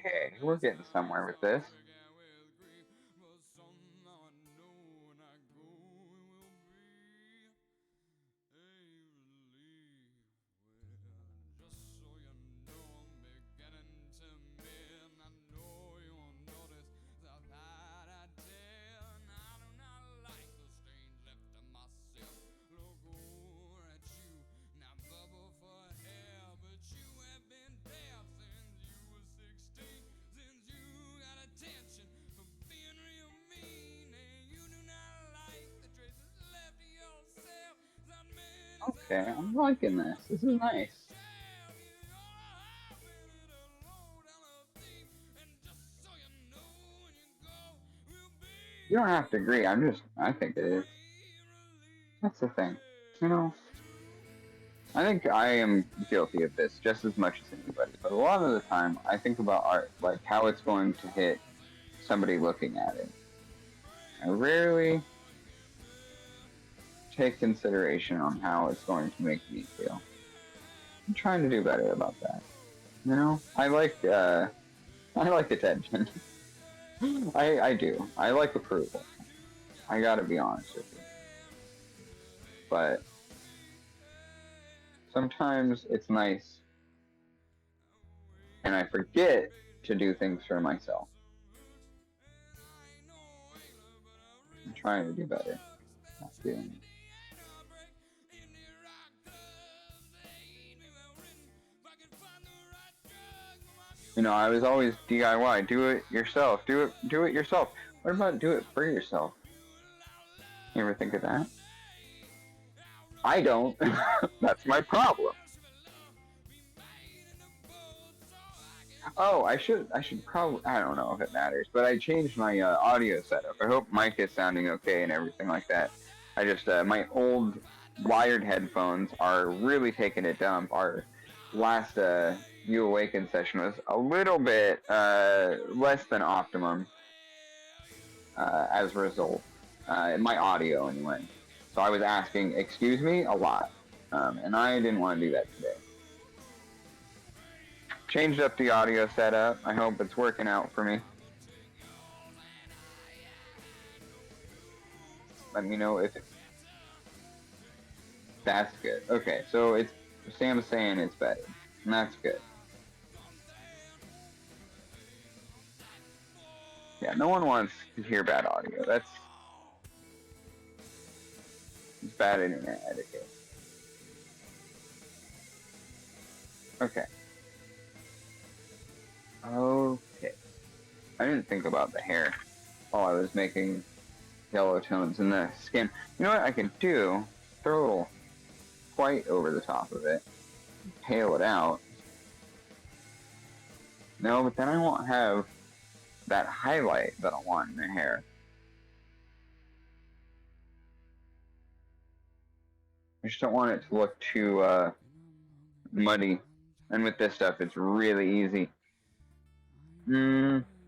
Okay, we're getting somewhere with this. Okay, I'm liking this. This is nice. You don't have to agree. I think it is. That's the thing. I think I am guilty of this just as much as anybody. But a lot of the time, I think about art, like how it's going to hit somebody looking at it. I rarely take consideration on how it's going to make me feel. I'm trying to do better about that. I like attention. I do. I like approval. I gotta be honest with you. But sometimes it's nice, and I forget to do things for myself. I'm trying to do better. Not doing it. I was always DIY. Do it yourself. Do it yourself. What about do it for yourself? You ever think of that? I don't. That's my problem. Oh, I should probably, I don't know if it matters, but I changed my audio setup. I hope mic is sounding okay and everything like that. I just, my old wired headphones are really taking a dump. Our last You Awaken session was a little bit less than optimum as a result. My audio, anyway. So I was asking, excuse me, a lot. And I didn't want to do that today. Changed up the audio setup. I hope it's working out for me. Let me know if that's good. Okay, so Sam's saying it's better, and that's good. Yeah, no one wants to hear bad audio. It's bad internet etiquette. Okay. I didn't think about the hair while I was making yellow tones in the skin. You know what I can do? Throw a little white over the top of it. Pale it out. No, but then I won't have that highlight that I want in the hair. I just don't want it to look too muddy. And with this stuff, it's really easy.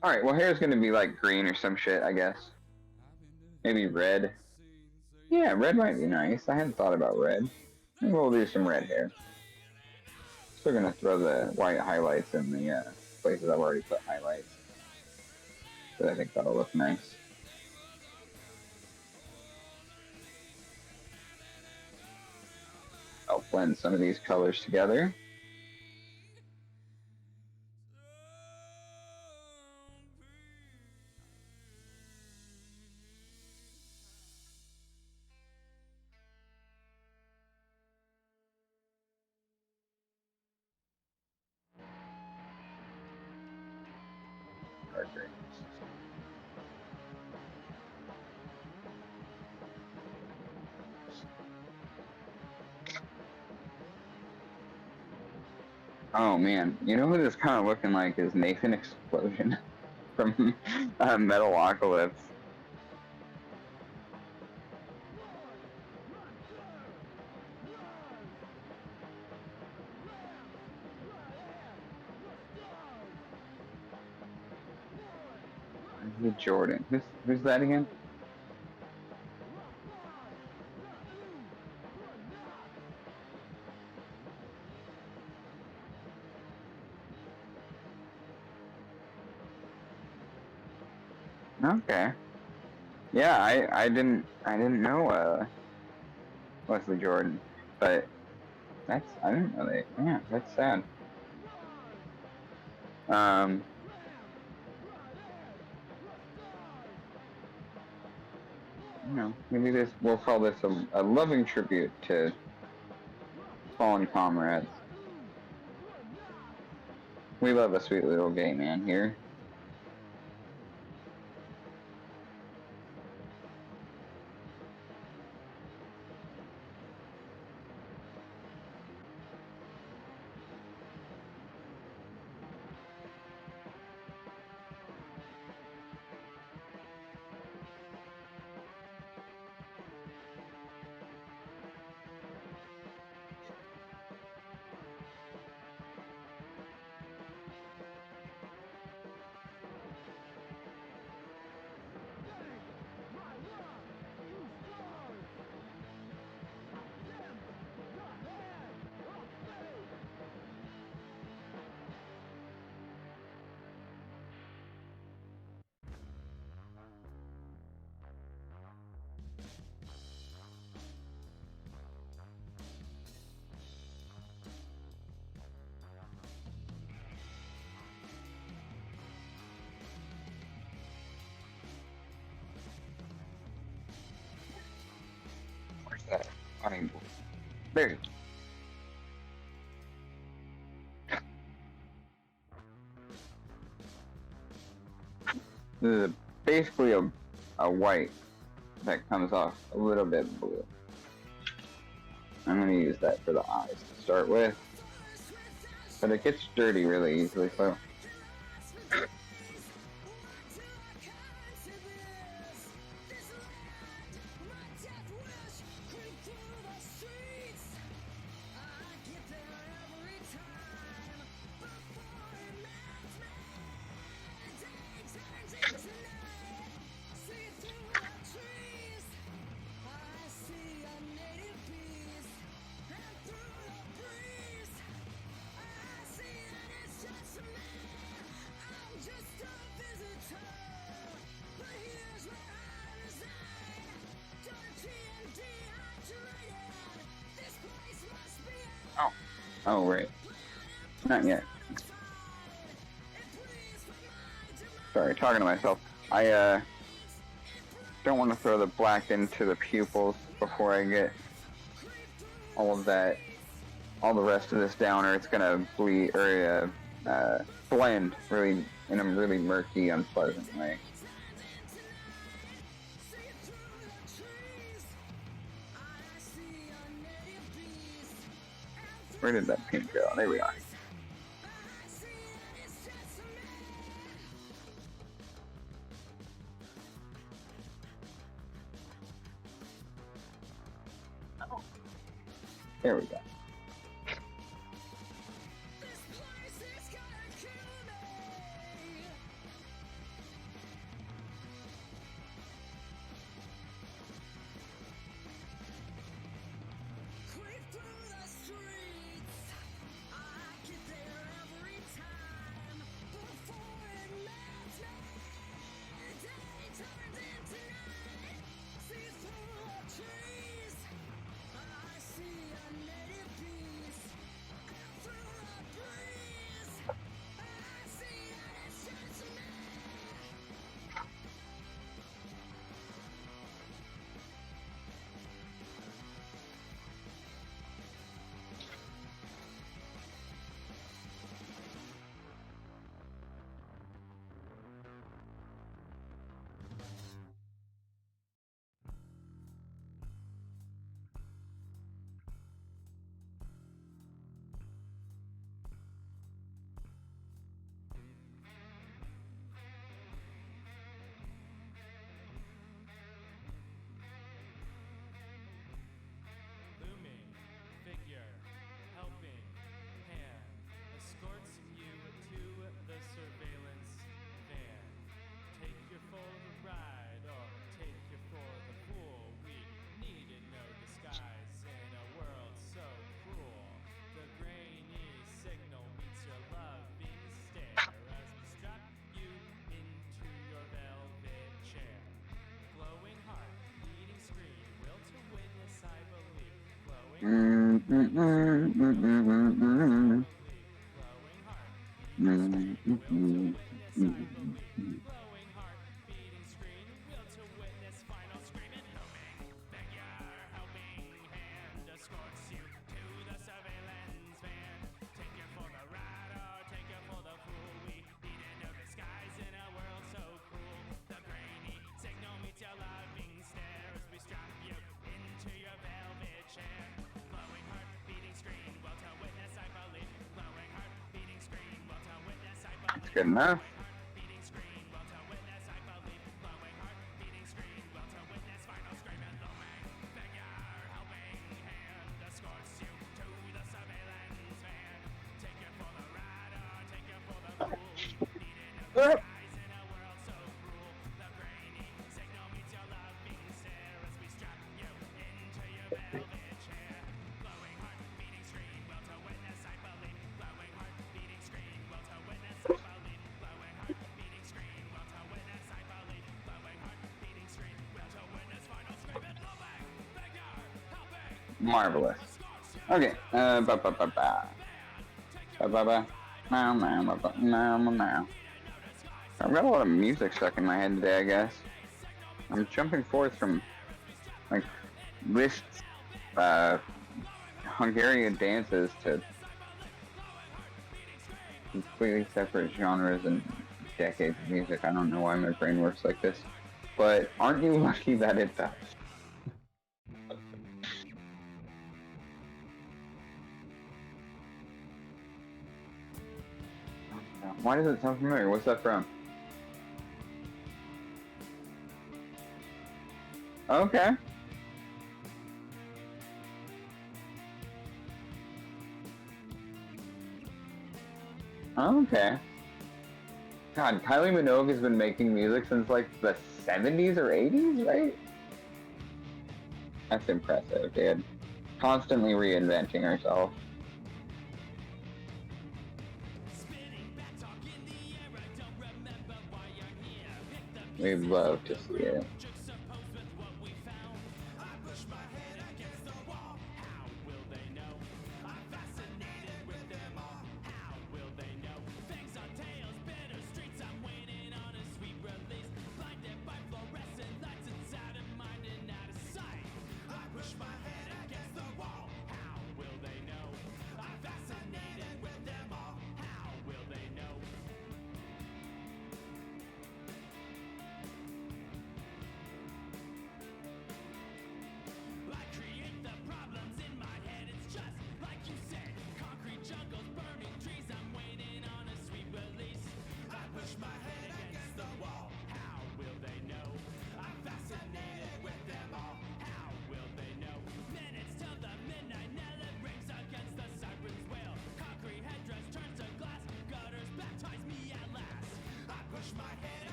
Alright, well, hair's gonna be like green or some shit, I guess. Maybe red. Yeah, red might be nice. I hadn't thought about red. Maybe we'll do some red hair. Still gonna throw the white highlights in the places I've already put highlights. But I think that'll look nice. I'll blend some of these colors together. Oh man, you know who this kind of looking like is Nathan Explosion from Metalocalypse. Who's Jordan? Who's that again? Okay. Yeah, I didn't know Wesley Jordan, but I didn't know that. Yeah, that's sad. You know, maybe we'll call this a loving tribute to fallen comrades. We love a sweet little gay man here. There you go. This is basically a white that comes off a little bit blue. I'm going to use that for the eyes to start with. But it gets dirty really easily, so... Oh, right. Not yet. Sorry, talking to myself. I, don't want to throw the black into the pupils before I get all of that, all the rest of this down, or it's gonna bleed, or, blend really in a really murky, unpleasant way. Where did that pink go? There we are. There we go. That's good enough. Marvelous. Okay. I've got a lot of music stuck in my head today, I guess. I'm jumping forth from, like, lists, Hungarian dances to completely separate genres and decades of music. I don't know why my brain works like this. But aren't you lucky that it does? Why does it sound familiar? What's that from? Okay. Okay. God, Kylie Minogue has been making music since like the 70s or 80s, right? That's impressive, dude. Constantly reinventing herself. We'd love to see it.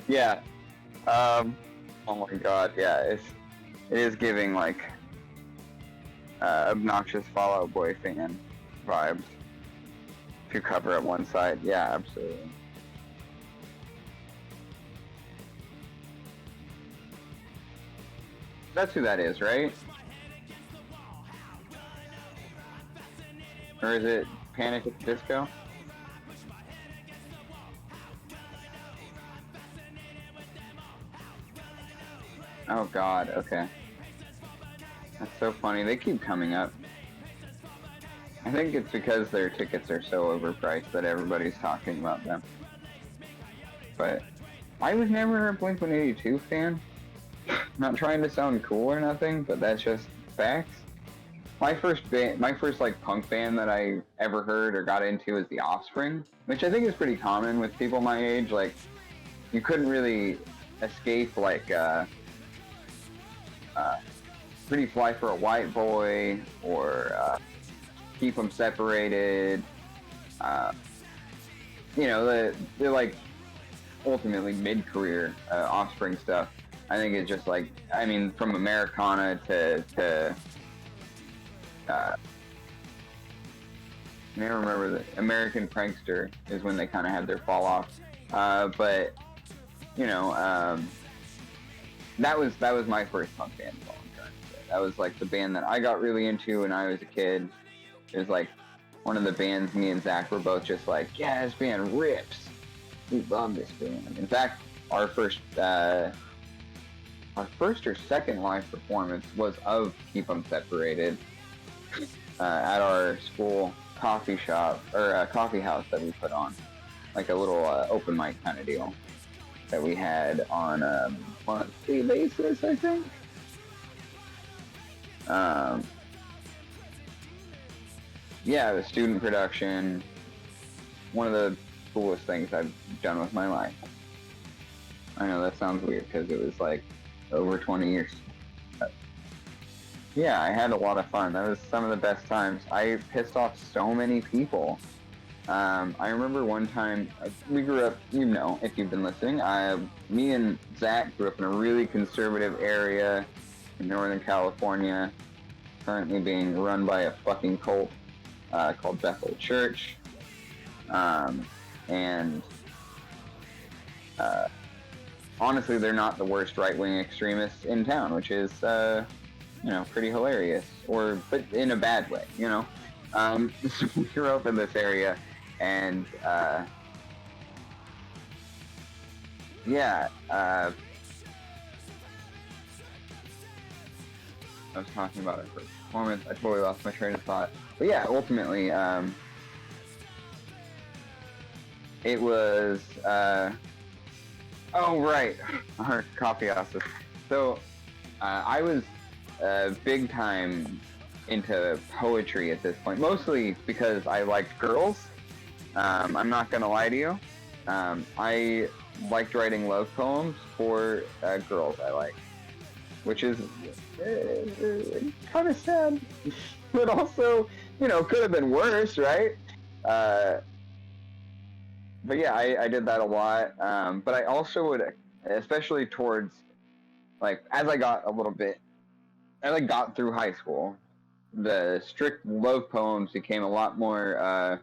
Yeah. Oh my god, yeah, it is giving like obnoxious Fall Out Boy fan vibes to cover up one side. Yeah, absolutely. That's who that is, right? Or is it Panic at the Disco? Oh god, okay. That's so funny. They keep coming up. I think it's because their tickets are so overpriced that everybody's talking about them. But I was never a Blink-182 fan. Not trying to sound cool or nothing, but that's just facts. My first like punk band that I ever heard or got into is The Offspring, which I think is pretty common with people my age. Like, you couldn't really escape like Pretty Fly for a White Boy or Keep 'Em Separated. You know, they're like ultimately mid-career Offspring stuff. I think it's just like, I mean, from Americana to I never remember the American Prankster is when they kind of had their fall off. But you know, that was my first punk band. That was like the band that I got really into when I was a kid. It was like one of the bands me and Zach were both just like, yeah, this band rips. We love this band. In fact, our first or second live performance was of Keep 'Em Separated at our school coffee shop or coffee house that we put on, like a little open mic kind of deal that we had on a monthly basis, I think. Yeah, it was student production. One of the coolest things I've done with my life. I know that sounds weird because it was like over 20 years. But yeah, I had a lot of fun. That was some of the best times. I pissed off so many people. I remember one time, we grew up, you know, if you've been listening, me and Zach grew up in a really conservative area in Northern California, currently being run by a fucking cult called Bethel Church. Honestly, they're not the worst right-wing extremists in town, which is, you know, pretty hilarious, but in a bad way, you know. So we grew up in this area, and yeah, I was talking about our first performance. I totally lost my train of thought. But yeah, ultimately, it was, oh, right, our coffee houses. So, I was big time into poetry at this point, mostly because I liked girls. I'm not gonna lie to you. I liked writing love poems for girls I liked, which is kind of sad, but also, you know, could have been worse, right? But yeah, I did that a lot. But I also would, especially towards, like, as I got got through high school, the strict love poems became a lot more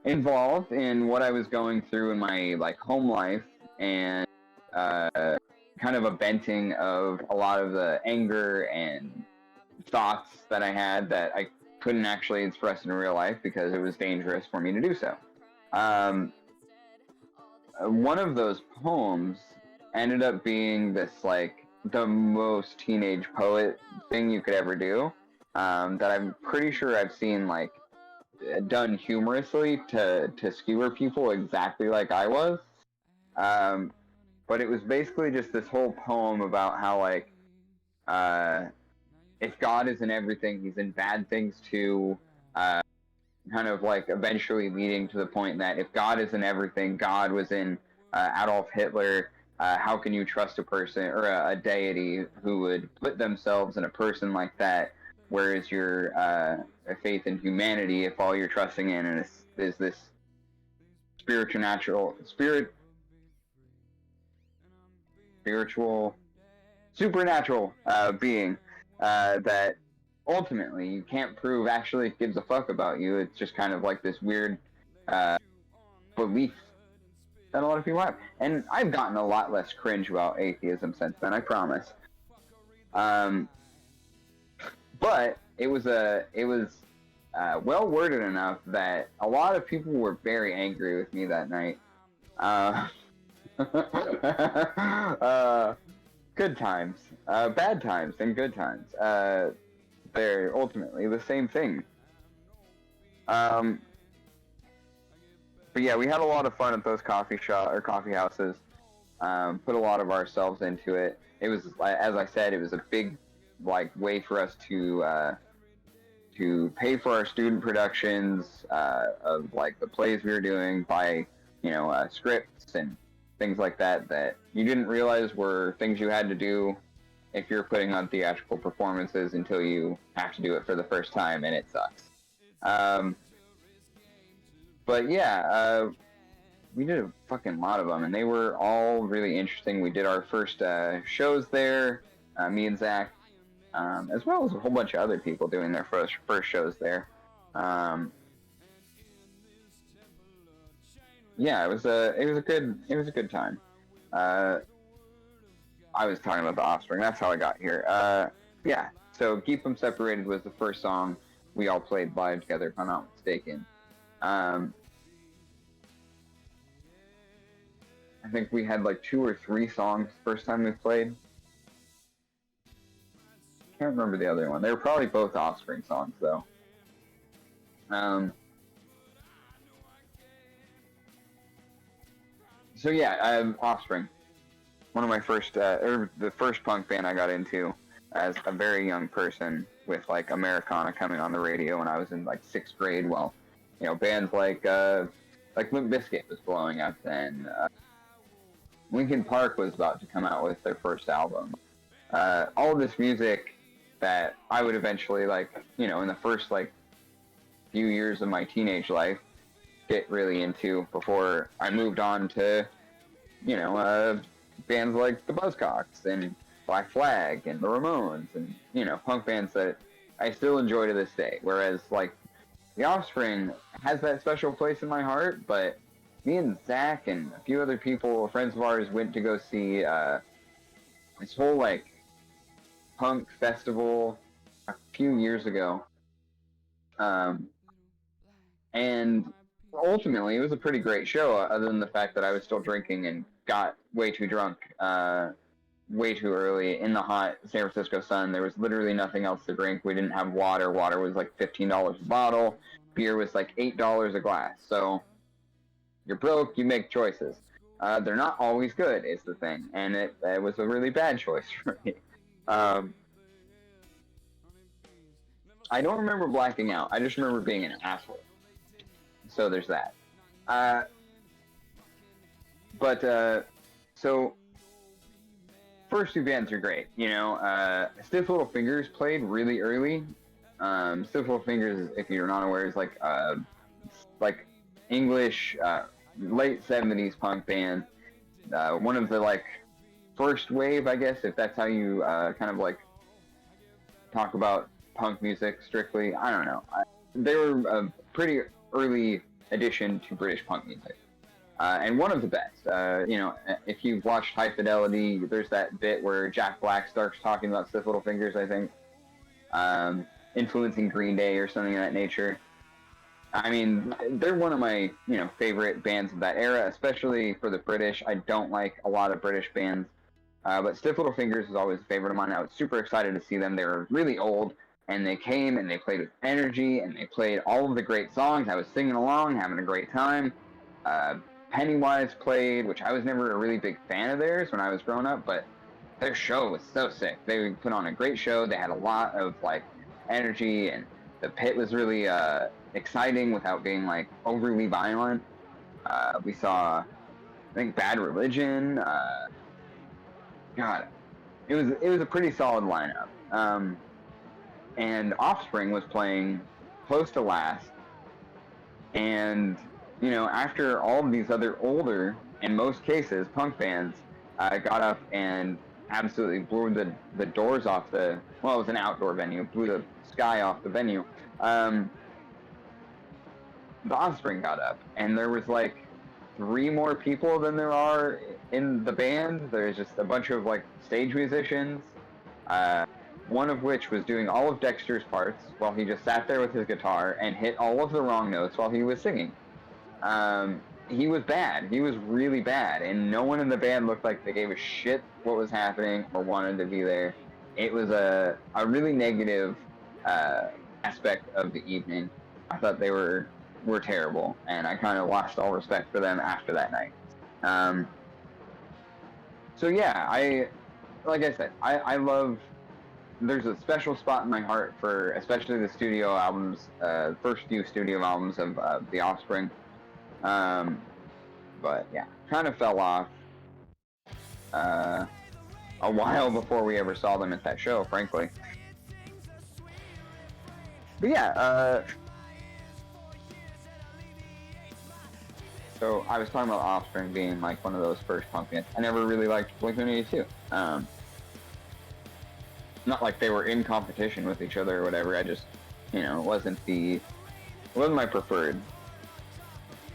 involved in what I was going through in my, like, home life, and kind of a venting of a lot of the anger and thoughts that I had that I couldn't actually express in real life because it was dangerous for me to do so. One of those poems ended up being this, like, the most teenage poet thing you could ever do, that I'm pretty sure I've seen, like, done humorously to skewer people exactly like I was. But it was basically just this whole poem about how, like, if God is in everything, he's in bad things too. Kind of like eventually leading to the point that if God is in everything, God was in Adolf Hitler. How can you trust a person or a deity who would put themselves in a person like that? Where is your faith in humanity if all you're trusting in is this spiritual, supernatural being that ultimately you can't prove actually gives a fuck about you. It's just kind of like this weird belief that a lot of people have. And I've gotten a lot less cringe about atheism since then, I promise. But it was well worded enough that a lot of people were very angry with me that night. Good times, bad times, and good times. They're ultimately the same thing. But yeah, we had a lot of fun at those coffee houses. Put a lot of ourselves into it. It was, as I said, it was a big way for us to pay for our student productions of the plays we were doing, by scripts and things like that you didn't realize were things you had to do if you're putting on theatrical performances until you have to do it for the first time, and it sucks. But yeah, we did a fucking lot of them, and they were all really interesting. We did our first shows there, me and Zach, as well as a whole bunch of other people doing their first shows there. Yeah, it was a good time. I was talking about The Offspring. That's how I got here. Yeah. So Keep 'Em Separated was the first song we all played live together, if I'm not mistaken. I think we had 2 or 3 songs the first time we played. Can't remember the other one. They were probably both Offspring songs, though. So yeah, Offspring. One of my first, or the first punk band I got into as a very young person, with Americana coming on the radio when I was in 6th grade. Well, bands like Limp Bizkit was blowing up then. Linkin Park was about to come out with their first album. All of this music that I would eventually in the first few years of my teenage life get really into, before I moved on to bands like the Buzzcocks and Black Flag and the Ramones, and punk bands that I still enjoy to this day. Whereas The Offspring has that special place in my heart, but me and Zach and a few other people, friends of ours, went to go see this whole punk festival a few years ago, and ultimately it was a pretty great show, other than the fact that I was still drinking and got way too drunk way too early in the hot San Francisco sun. There was literally nothing else to drink. We didn't have water. Water was $15 a bottle. Beer was $8 a glass. So you're broke, you make choices. They're not always good, is the thing, and it was a really bad choice for me. I don't remember blacking out. I just remember being an asshole. So there's that. So first 2 bands are great. Stiff Little Fingers played really early. Stiff Little Fingers, if you're not aware, is English late 70s punk band. One of the first wave, I guess, if that's how you kind of talk about punk music strictly. I don't know. They were a pretty early addition to British punk music. And one of the best. If you've watched High Fidelity, there's that bit where Jack Black starts talking about Stiff Little Fingers, I think, influencing Green Day or something of that nature. I mean, they're one of my, favorite bands of that era, especially for the British. I don't like a lot of British bands, but Stiff Little Fingers is always a favorite of mine. I was super excited to see them. They were really old, and they came and they played with energy, and they played all of the great songs. I was singing along, having a great time. Pennywise played, which I was never a really big fan of theirs when I was growing up, but their show was so sick. They put on a great show. They had a lot of energy, and the pit was really exciting without being overly violent. We saw, I think, Bad Religion. God, it was a pretty solid lineup. And Offspring was playing close to last, and you know, after all of these other older, in most cases, punk bands got up and absolutely blew the doors off the, well, it was an outdoor venue, blew the sky off the venue. The Offspring got up, and there was like 3 more people than there are in the band. There's just a bunch of like stage musicians, one of which was doing all of Dexter's parts while he just sat there with his guitar and hit all of the wrong notes while he was singing. He was bad. He was really bad, and no one in the band looked like they gave a shit what was happening or wanted to be there. It was a really negative aspect of the evening. I thought they were terrible, and I kind of lost all respect for them after that night. So yeah, like I said, I love. There's a special spot in my heart for especially the studio albums, first few studio albums of The Offspring. But yeah, kind of fell off a while before we ever saw them at that show, frankly. But yeah, so I was talking about Offspring being like one of those first punk bands. I never really liked Blink-182. Not like they were in competition with each other or whatever. I just, you know, it wasn't my preferred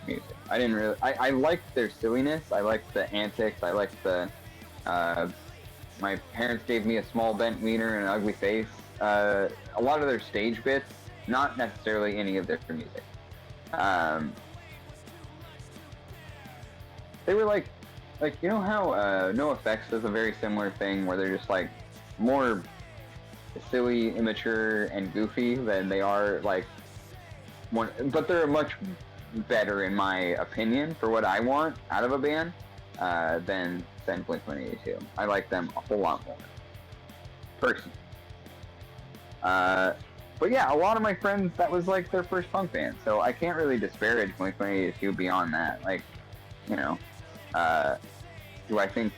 music. I didn't really. I liked their silliness. I liked the antics. I liked the. My parents gave me a small bent wiener and an ugly face. A lot of their stage bits, not necessarily any of their music. They were like you know how NoFX does a very similar thing where they're just like more silly, immature, and goofy than they are like one, but they're much better in my opinion for what I want out of a band than Blink-182. I like them a whole lot more personally. But yeah, a lot of my friends, that was like their first punk band, so I can't really disparage Blink-182 beyond that. Like, you know, do I think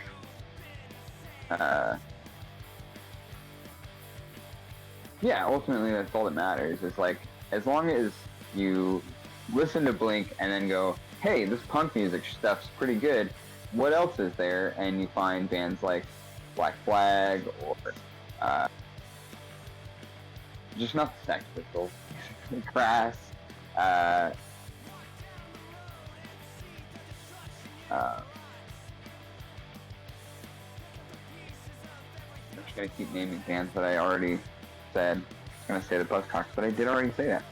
yeah, ultimately that's all that matters. Is like, as long as you listen to Blink and then go, hey, this punk music stuff's pretty good, what else is there? And you find bands like Black Flag or just not the Sex Pistols, Crass, I'm just gonna keep naming bands that I already said. I'm gonna say the Buzzcocks, but I did already say that.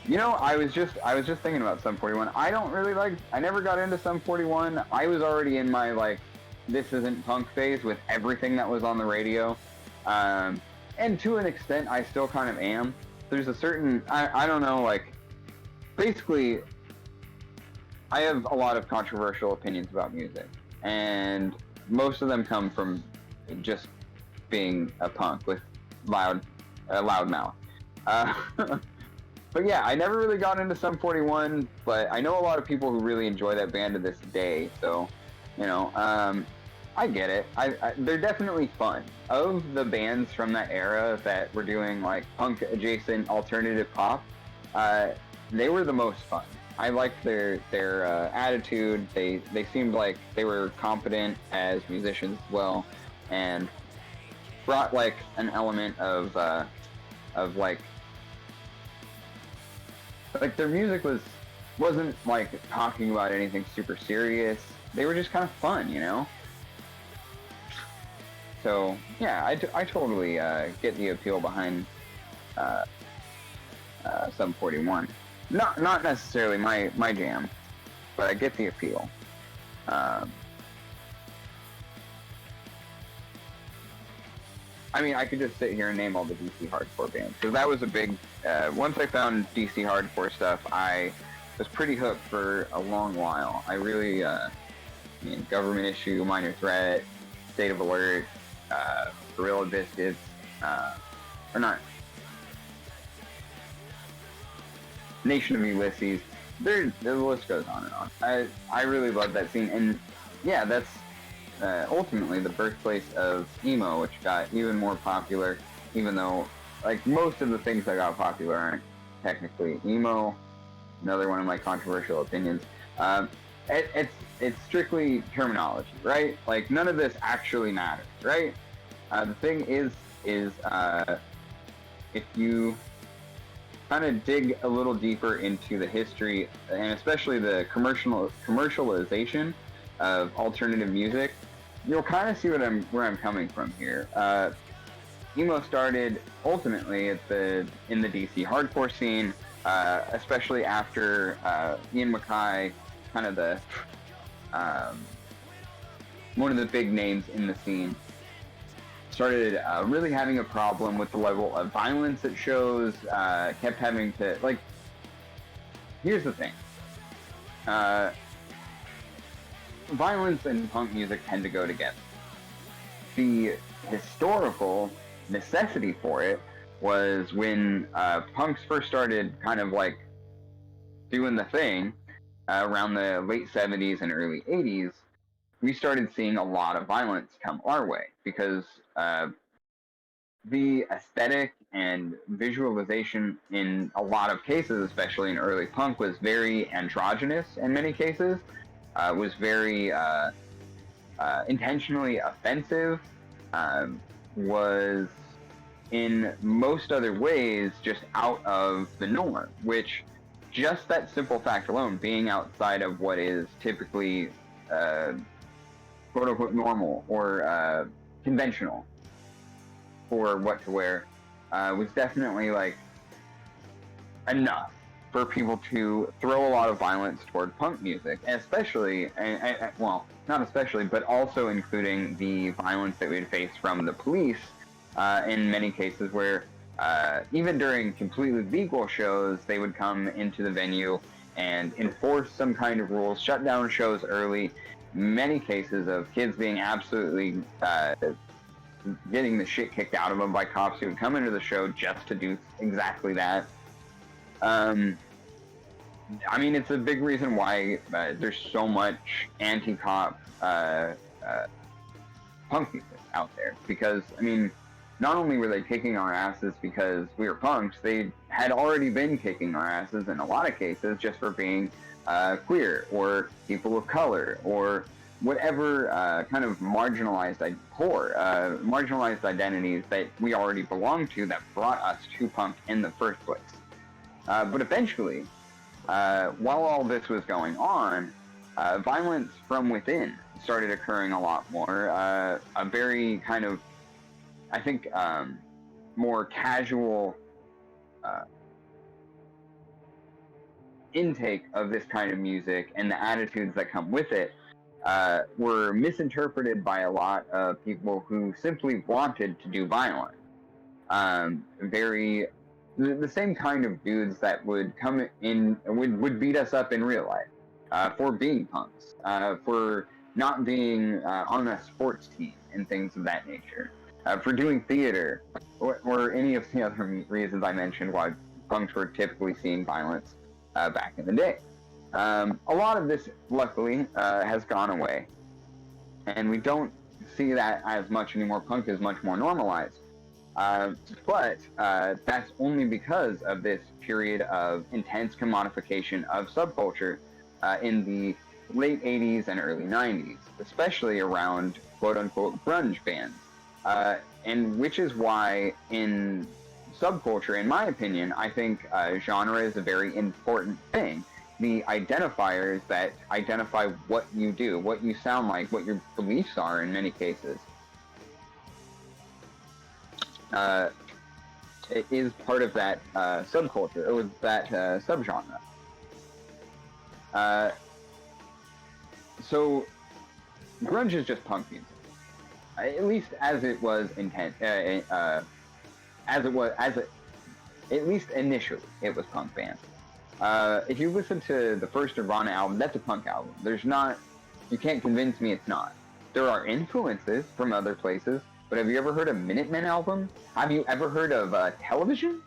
You know, I was just thinking about Sum 41. I never got into Sum 41. I was already in my like, this isn't punk phase with everything that was on the radio. And to an extent, I still kind of am. There's a certain, I don't know, like, basically, I have a lot of controversial opinions about music, and most of them come from just being a punk with loud mouth. But yeah, I never really got into Sum 41, but I know a lot of people who really enjoy that band to this day, so, you know, I get it. They're definitely fun. Of the bands from that era that were doing, like, punk-adjacent alternative pop, they were the most fun. I liked their attitude. They seemed like they were competent as musicians as well, and brought, like, an element of like their music wasn't like talking about anything super serious. They were just kind of fun, you know? So yeah, I totally get the appeal behind Sum 41. Not necessarily my jam, but I get the appeal. I mean, I could just sit here and name all the DC hardcore bands, because that was a big. Once I found DC hardcore stuff, I was pretty hooked for a long while. I really, Government Issue, Minor Threat, State of Alert, Gorilla Biscuits, or not, Nation of Ulysses. The list goes on and on. I really love that scene, and yeah, that's ultimately the birthplace of emo, which got even more popular, even though like most of the things that got popular aren't technically emo. Another one of my controversial opinions. It's strictly terminology, right? Like none of this actually matters, right? The thing is if you kind of dig a little deeper into the history and especially the commercialization of alternative music, you'll kind of see where I'm coming from here. Emo started ultimately in the DC hardcore scene, especially after Ian MacKaye, kind of the one of the big names in the scene, started really having a problem with the level of violence it shows. Kept having to, like, here's the thing. Violence and punk music tend to go together. The historical necessity for it was when punks first started kind of like doing the thing around the late 70s and early 80s. We started seeing a lot of violence come our way because the aesthetic and visualization in a lot of cases, especially in early punk, was very androgynous in many cases, was very intentionally offensive, was in most other ways just out of the norm, which just that simple fact alone, being outside of what is typically quote-unquote normal or conventional for what to wear, was definitely like enough for people to throw a lot of violence toward punk music, and especially, well, not especially, but also including the violence that we'd face from the police in many cases where even during completely legal shows, they would come into the venue and enforce some kind of rules, shut down shows early. Many cases of kids being absolutely getting the shit kicked out of them by cops who would come into the show just to do exactly that. I mean, it's a big reason why there's so much anti-cop punk music out there. Because, I mean, not only were they kicking our asses because we were punks, they had already been kicking our asses in a lot of cases just for being queer or people of color or whatever kind of marginalized identities that we already belonged to that brought us to punk in the first place. But eventually, while all this was going on, violence from within started occurring a lot more. A very kind of, I think, more casual intake of this kind of music and the attitudes that come with it were misinterpreted by a lot of people who simply wanted to do violence. The same kind of dudes that would come in would beat us up in real life for being punks, for not being on a sports team and things of that nature, for doing theater, or any of the other reasons I mentioned why punks were typically seeing violence back in the day. A lot of this, luckily, has gone away, and we don't see that as much anymore. Punk is much more normalized. But that's only because of this period of intense commodification of subculture in the late 80s and early 90s, especially around quote-unquote grunge bands. And which is why in subculture, in my opinion, I think genre is a very important thing. The identifiers that identify what you do, what you sound like, what your beliefs are in many cases. It is part of that subculture, or that subgenre. So, grunge is just punk music, at least as it was at least initially, it was punk band. If you listen to the first Nirvana album, that's a punk album. You can't convince me it's not. There are influences from other places. But have you ever heard a Minutemen album? Have you ever heard of Television?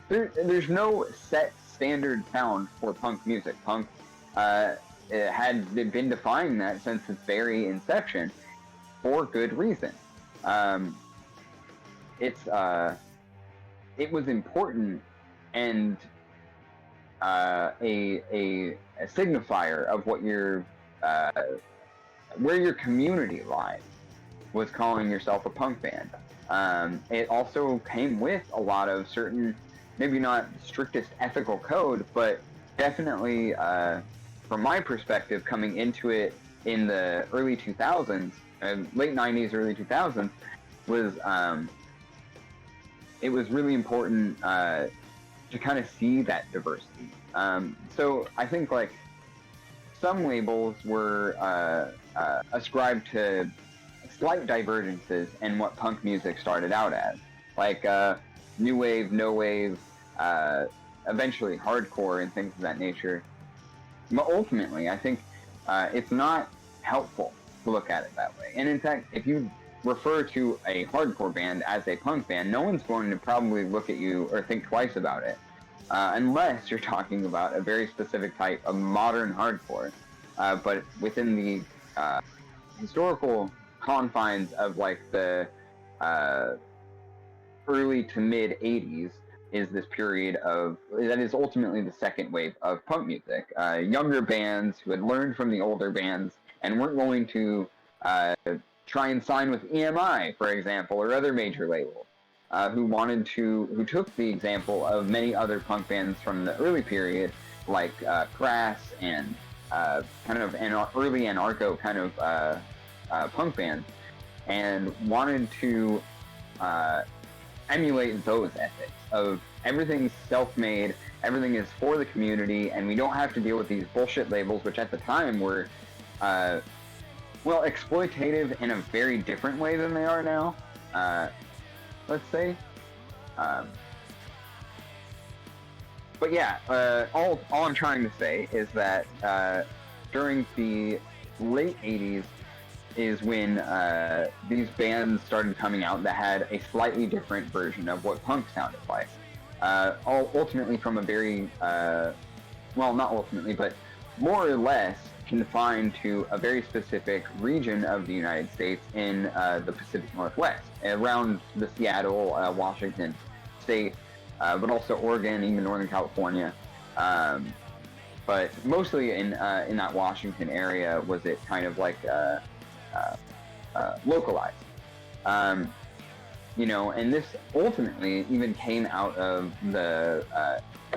There's no set standard sound for punk music. Punk had been defining that since its very inception. for good reason. It was important and a signifier of what your where your community lies, was calling yourself a punk band. It also came with a lot of certain, maybe not strictest ethical code, but definitely, from my perspective, coming into it in the early 2000s, late 90s, early 2000s, was it was really important to kind of see that diversity. So I think like some labels were ascribed to slight divergences in what punk music started out as, like new wave, no wave, eventually hardcore and things of that nature. But ultimately, I think it's not helpful to look at it that way. And in fact, if you refer to a hardcore band as a punk band, no one's going to probably look at you or think twice about it, unless you're talking about a very specific type of modern hardcore. But within the historical confines of like the early to mid 80s is this period of, that is ultimately the second wave of punk music. Younger bands who had learned from the older bands and weren't going to try and sign with EMI, for example, or other major labels, who took the example of many other punk bands from the early period, like Crass and kind of an early anarcho kind of punk bands, and wanted to emulate those ethics of everything's self-made, everything is for the community, and we don't have to deal with these bullshit labels, which at the time were, well, exploitative in a very different way than they are now, let's say. But yeah, all I'm trying to say is that during the late 80s is when these bands started coming out that had a slightly different version of what punk sounded like. Ultimately from a very, well, not ultimately, but more or less confined to a very specific region of the United States in the Pacific Northwest, around the Seattle, Washington state, but also Oregon, even Northern California. But mostly in that Washington area was it kind of like localized. You know, and this ultimately even came out of the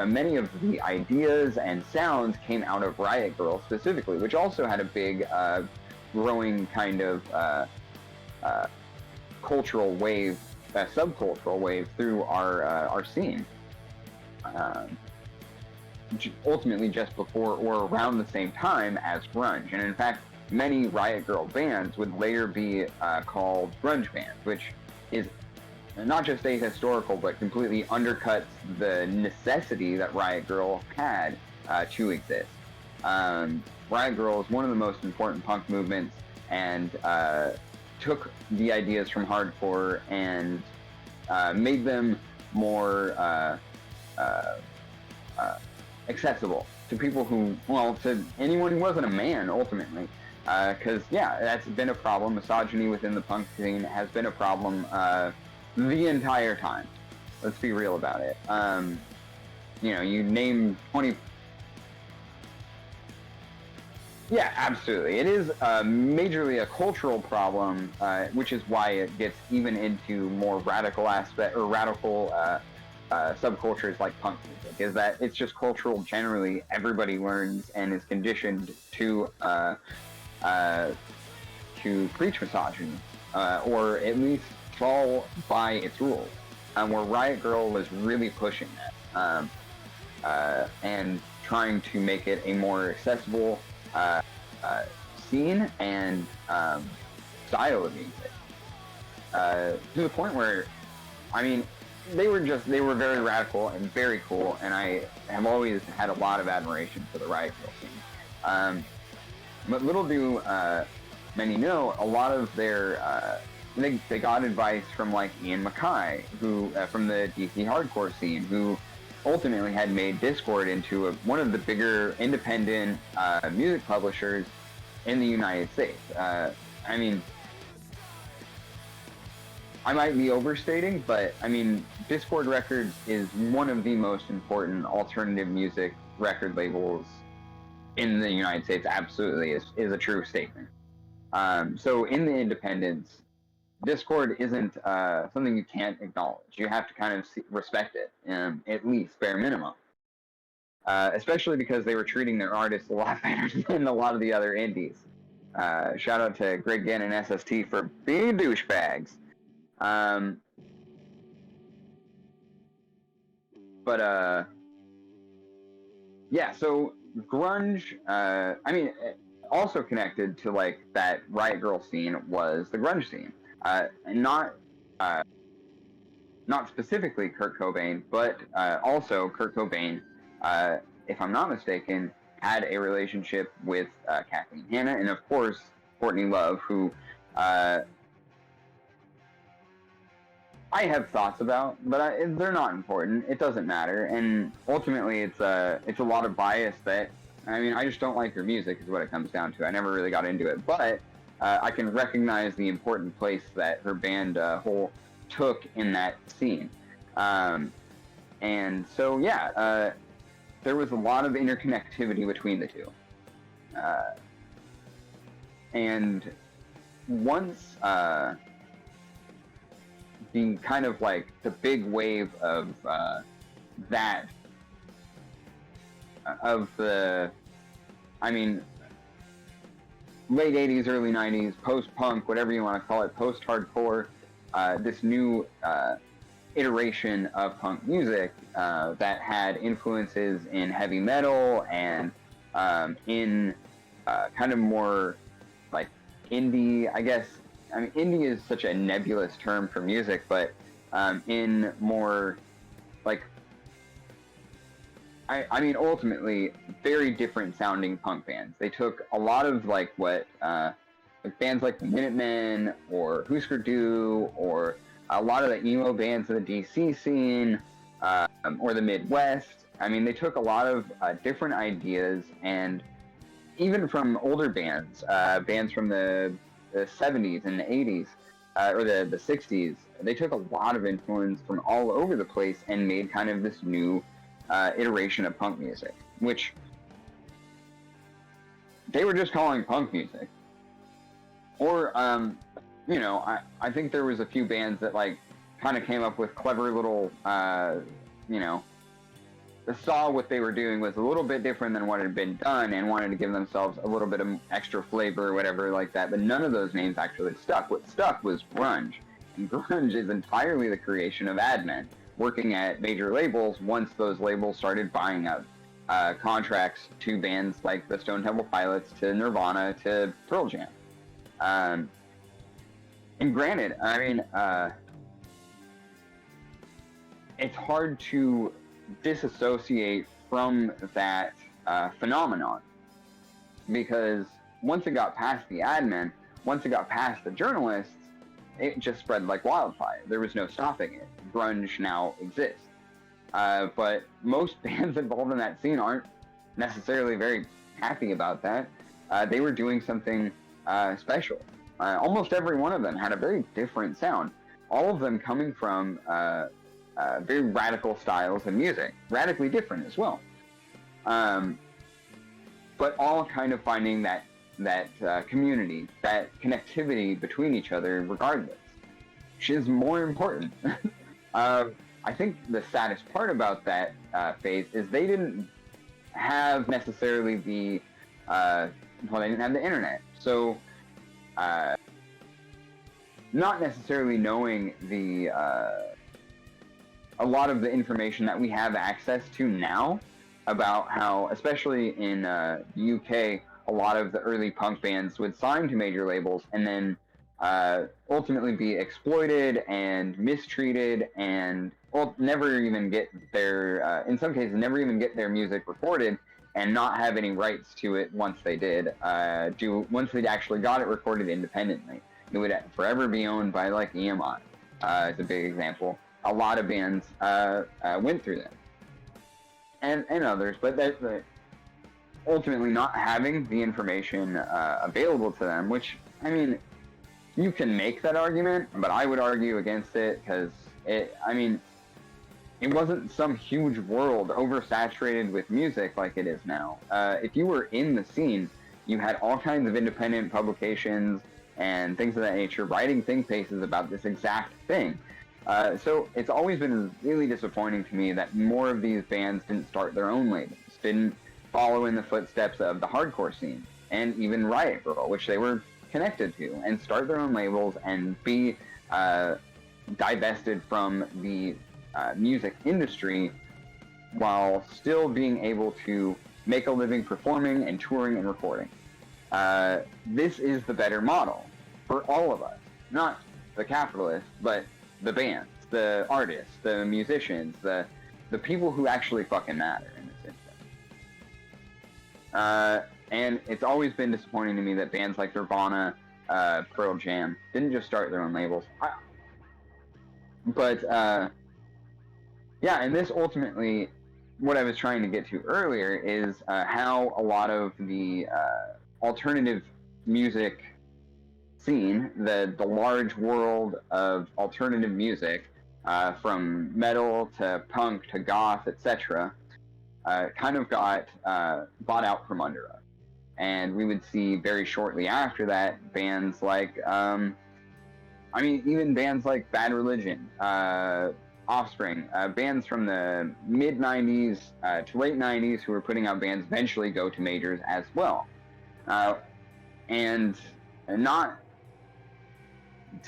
many of the ideas and sounds came out of Riot Grrrl specifically, which also had a big growing kind of cultural wave, subcultural wave through our scene. Ultimately just before or around the same time as grunge. And in fact, many Riot Grrrl bands would later be called grunge bands, which is not just ahistorical, but completely undercuts the necessity that Riot Grrrl had to exist. Riot Grrrl is one of the most important punk movements and took the ideas from hardcore and made them more accessible to people who, well, to anyone who wasn't a man, ultimately. Because, yeah, that's been a problem. Misogyny within the punk scene has been a problem the entire time. Let's be real about it. You know, you name 20... Yeah, absolutely. It is majorly a cultural problem, which is why it gets even into more radical aspect, or radical subcultures like punk music, is that it's just cultural generally. Everybody learns and is conditioned to preach misogyny, or at least fall by its rules. Where Riot Grrrl was really pushing that, and trying to make it a more accessible scene and style of music, to the point where, I mean, they were very radical and very cool, and I have always had a lot of admiration for the Riot Grrrl scene. But little do many know, a lot of their they got advice from like Ian MacKaye, who from the DC hardcore scene, who ultimately had made Discord into one of the bigger independent music publishers in the United States. I mean, I might be overstating, but I mean, Discord Records is one of the most important alternative music record labels in the United States. Absolutely is a true statement. So in the independents, Discord isn't something you can't acknowledge. You have to kind of respect it, at least bare minimum. Especially because they were treating their artists a lot better than a lot of the other indies. Shout out to Greg Gann and SST for being douchebags. Yeah, so grunge, I mean, also connected to like that Riot Grrrl scene was the grunge scene. Not specifically Kurt Cobain, but also Kurt Cobain, if I'm not mistaken, had a relationship with Kathleen Hanna, and of course Courtney Love, who I have thoughts about, but they're not important. It doesn't matter, and ultimately, it's a lot of bias that, I mean, I just don't like her music is what it comes down to. I never really got into it, but I can recognize the important place that her band whole took in that scene, and so yeah, there was a lot of interconnectivity between the two, and once being kind of like the big wave of that, of the, I mean, late 80s, early 90s, post-punk, whatever you want to call it, post-hardcore, this new iteration of punk music that had influences in heavy metal and in kind of more like indie, I guess. I mean, indie is such a nebulous term for music, but in more like, I mean, ultimately, very different sounding punk bands. They took a lot of like what like bands like the Minutemen or Husker Du or a lot of the emo bands of the DC scene or the Midwest. I mean, they took a lot of different ideas, and even from older bands, bands from the 70s and the 80s, or the 60s, they took a lot of influence from all over the place and made kind of this new iteration of punk music, which they were just calling punk music. Or, you know, I think there was a few bands that like kind of came up with clever little, you know, saw what they were doing was a little bit different than what had been done and wanted to give themselves a little bit of extra flavor or whatever like that, but none of those names actually stuck. What stuck was grunge, and grunge is entirely the creation of ad men working at major labels once those labels started buying up contracts to bands like the Stone Temple Pilots, to Nirvana, to Pearl Jam. And granted, I mean, it's hard to disassociate from that phenomenon, because once it got past the admin, once it got past the journalists, it just spread like wildfire. There was no stopping it. Grunge now exists. But most bands involved in that scene aren't necessarily very happy about that. They were doing something special. Almost every one of them had a very different sound. All of them coming from very radical styles of music, radically different as well. But all kind of finding that community, that connectivity between each other regardless, which is more important. I think the saddest part about that phase is they didn't have necessarily the, well, they didn't have the internet. So, not necessarily knowing the, a lot of the information that we have access to now about how, especially in the UK, a lot of the early punk bands would sign to major labels and then ultimately be exploited and mistreated and never even get their, in some cases, never even get their music recorded and not have any rights to it once they did. Once they actually got it recorded independently, it would forever be owned by like EMI, as a big example. A lot of bands went through that, and others, but that's ultimately not having the information available to them, which, I mean, you can make that argument, but I would argue against it because it wasn't some huge world oversaturated with music like it is now. If you were in the scene, you had all kinds of independent publications and things of that nature writing think pieces about this exact thing. So it's always been really disappointing to me that more of these bands didn't start their own labels, didn't follow in the footsteps of the hardcore scene, and even Riot Grrrl, which they were connected to, and start their own labels and be divested from the music industry while still being able to make a living performing and touring and recording. This is the better model for all of us, not the capitalists, but the bands, the artists, the musicians, the people who actually fucking matter in this instance. And it's always been disappointing to me that bands like Nirvana, Pearl Jam didn't just start their own labels. Yeah, and this ultimately, what I was trying to get to earlier is how a lot of the alternative music scene, the large world of alternative music, from metal to punk to goth, etc., kind of got bought out from under us. And we would see very shortly after that bands like, even bands like Bad Religion, Offspring, bands from the mid-90s to late 90s who were putting out bands eventually go to majors as well. And not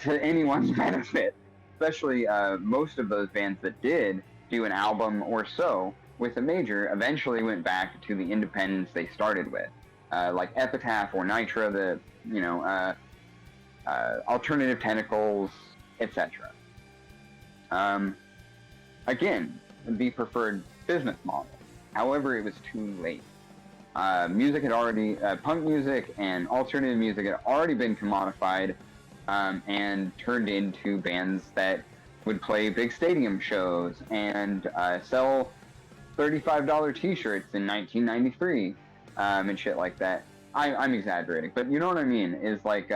to anyone's benefit, especially most of those bands that did do an album or so with a major eventually went back to the independents they started with, like Epitaph or Nitra, the Alternative Tentacles, etc. Again, the preferred business model. However, it was too late. Music had already, punk music and alternative music had already been commodified and turned into bands that would play big stadium shows and sell $35 t-shirts in 1993 and shit like that. I'm exaggerating, but you know what I mean, is like,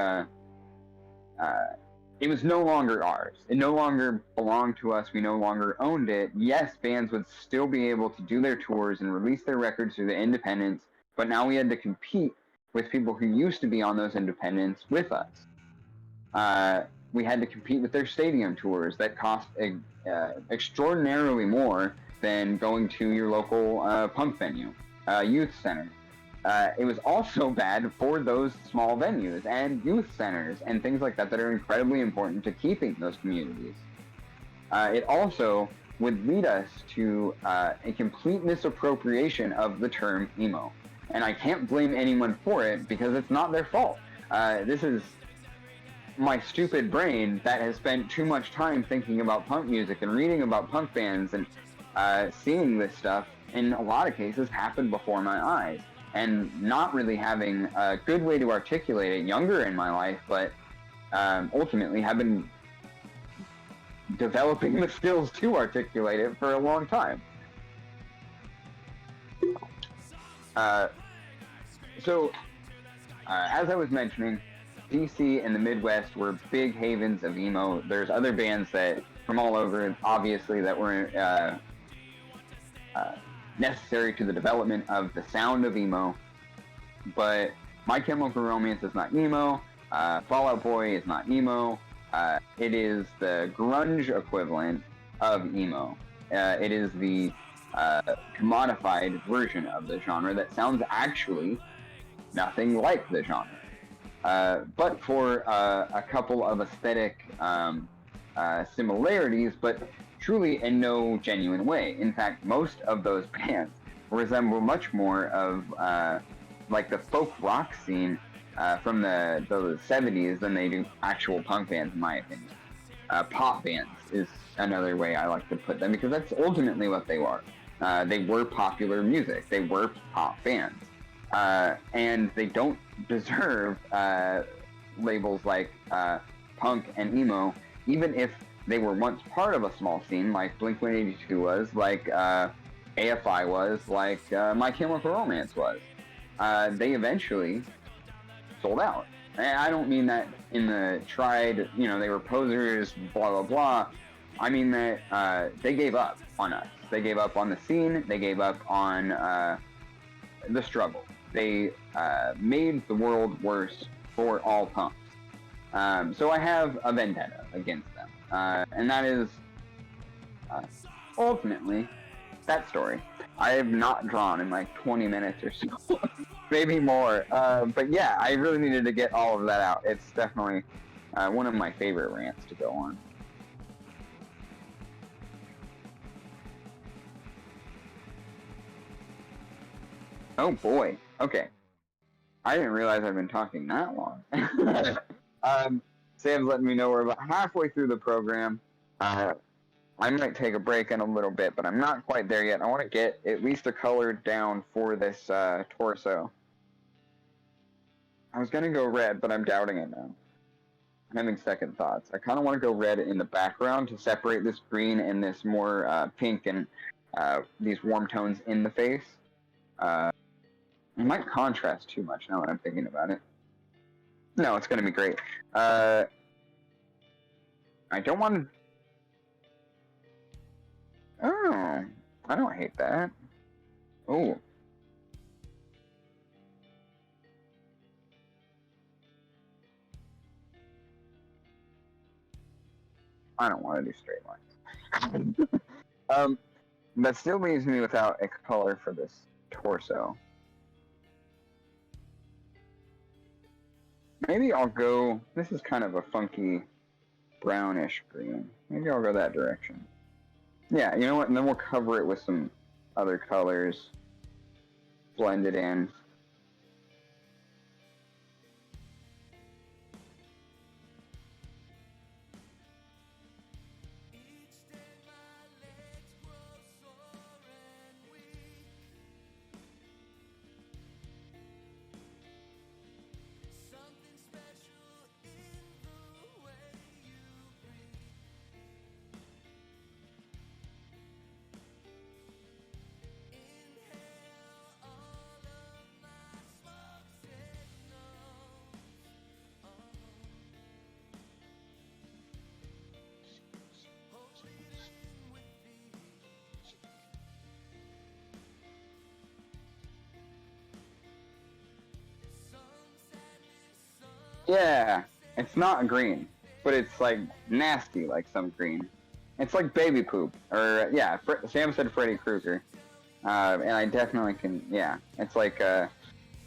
it was no longer ours. It no longer belonged to us. We no longer owned it. Yes, bands would still be able to do their tours and release their records through the independents, but now we had to compete with people who used to be on those independents with us. We had to compete with their stadium tours that cost extraordinarily more than going to your local punk venue, youth center. It was also bad for those small venues and youth centers and things like that that are incredibly important to keeping those communities. It also would lead us to a complete misappropriation of the term emo. And I can't blame anyone for it because it's not their fault. This is my stupid brain that has spent too much time thinking about punk music and reading about punk bands and seeing this stuff, in a lot of cases, happen before my eyes. And not really having a good way to articulate it younger in my life, but ultimately have been developing the skills to articulate it for a long time. So, as I was mentioning, DC and the Midwest were big havens of emo. There's other bands that from all over, obviously, that were necessary to the development of the sound of emo, but My Chemical Romance is not emo, Fall Out Boy is not emo, it is the grunge equivalent of emo. It is the commodified version of the genre that sounds actually nothing like the genre. But for a couple of aesthetic similarities, but truly in no genuine way. In fact, most of those bands resemble much more of like the folk rock scene from the 70s than they do actual punk bands, in my opinion. Pop bands is another way I like to put them, because that's ultimately what they were. They were popular music. They were pop bands. And they don't deserve labels like punk and emo, even if they were once part of a small scene, like Blink-182 was, like AFI was, like My Chemical Romance was. They eventually sold out. And I don't mean that in the tried, they were posers, blah, blah, blah. I mean that they gave up on us. They gave up on the scene. They gave up on the struggle. They made the world worse for all punks. So I have a vendetta against them. And that is ultimately that story. I have not drawn in like 20 minutes or so. Maybe more. But yeah, I really needed to get all of that out. It's definitely one of my favorite rants to go on. Oh boy. Okay. I didn't realize I've been talking that long. Sam's letting me know we're about halfway through the program. I might take a break in a little bit, but I'm not quite there yet. I want to get at least a color down for this torso. I was going to go red, but I'm doubting it now. I'm having second thoughts. I kind of want to go red in the background to separate this green and this more pink and these warm tones in the face. It might contrast too much now that I'm thinking about it. No, it's going to be great. I don't want to... Oh, I don't hate that. Oh. I don't want to do straight lines. That still leaves me without a color for this torso. Maybe I'll go... This is kind of a funky brownish green. Maybe I'll go that direction. Yeah, you know what? And then we'll cover it with some other colors. Blend it in. Yeah, it's not green, but it's like nasty like some green. It's like baby poop, or yeah, Sam said Freddy Krueger, and I definitely can, yeah. It's like,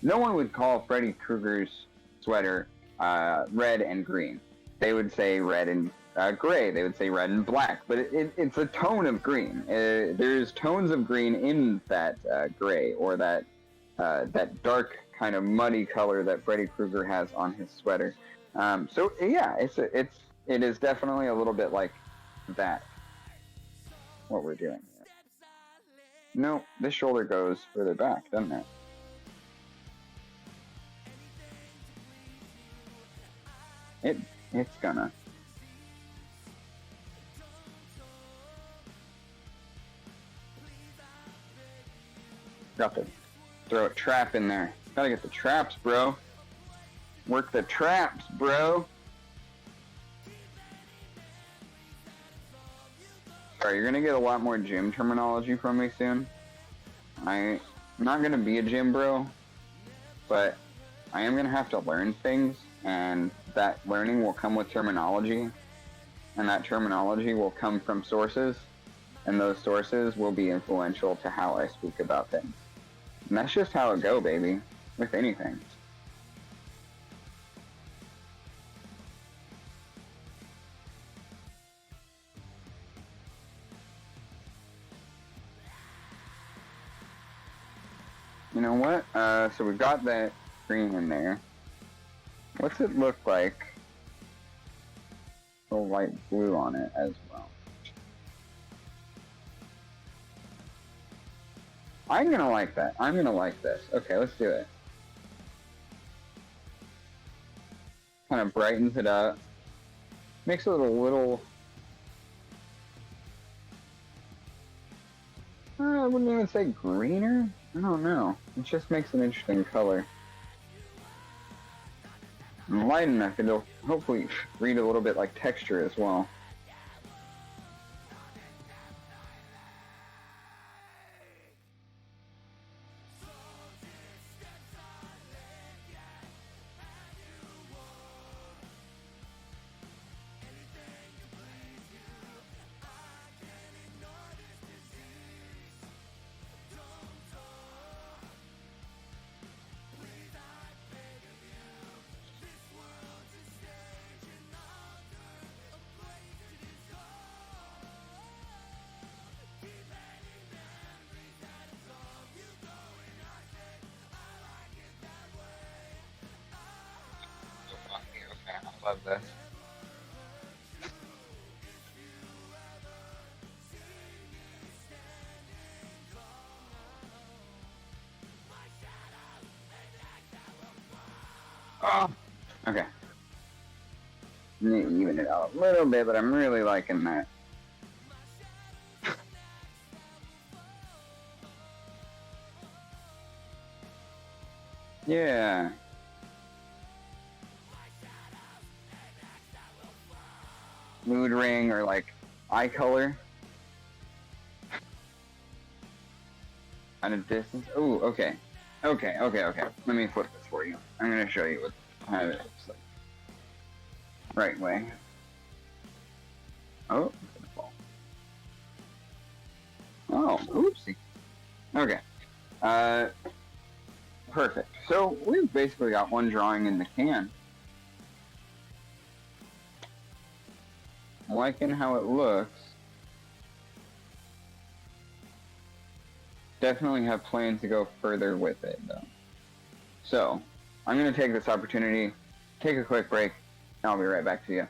no one would call Freddy Krueger's sweater red and green. They would say red and gray, they would say red and black, but it's a tone of green. There's tones of green in that gray, or that dark kind of muddy color that Freddy Krueger has on his sweater. So yeah, it is definitely a little bit like that. What we're doing here. No, this shoulder goes further back, doesn't it? It's gonna. Got to throw a trap in there. Gotta get the traps, bro. Work the traps, bro. Sorry, you're gonna get a lot more gym terminology from me soon. I'm not gonna be a gym bro, but I am gonna have to learn things, and that learning will come with terminology, and that terminology will come from sources, and those sources will be influential to how I speak about things. And that's just how it go, baby. With anything. You know what? So we've got that green in there. What's it look like? A light blue on it as well. I'm gonna like that. I'm gonna like this. Okay, let's do it. Kind of brightens it up. Makes it a little... I wouldn't even say greener. I don't know. It just makes an interesting color. light enough, it'll hopefully read a little bit like texture as well. I love this. Oh, okay. Need to even it out a little bit, but I'm really liking that. Yeah. Mood ring or like eye color. At a distance. Ooh, okay. Okay. Let me flip this for you. I'm gonna show you what how it looks like. Right way. Oh, it's gonna fall. Oh, oopsie. Okay. Perfect. So we've basically got one drawing in the can. I'm liking how it looks. Definitely have plans to go further with it though. So I'm gonna take this opportunity, take a quick break, and I'll be right back to you.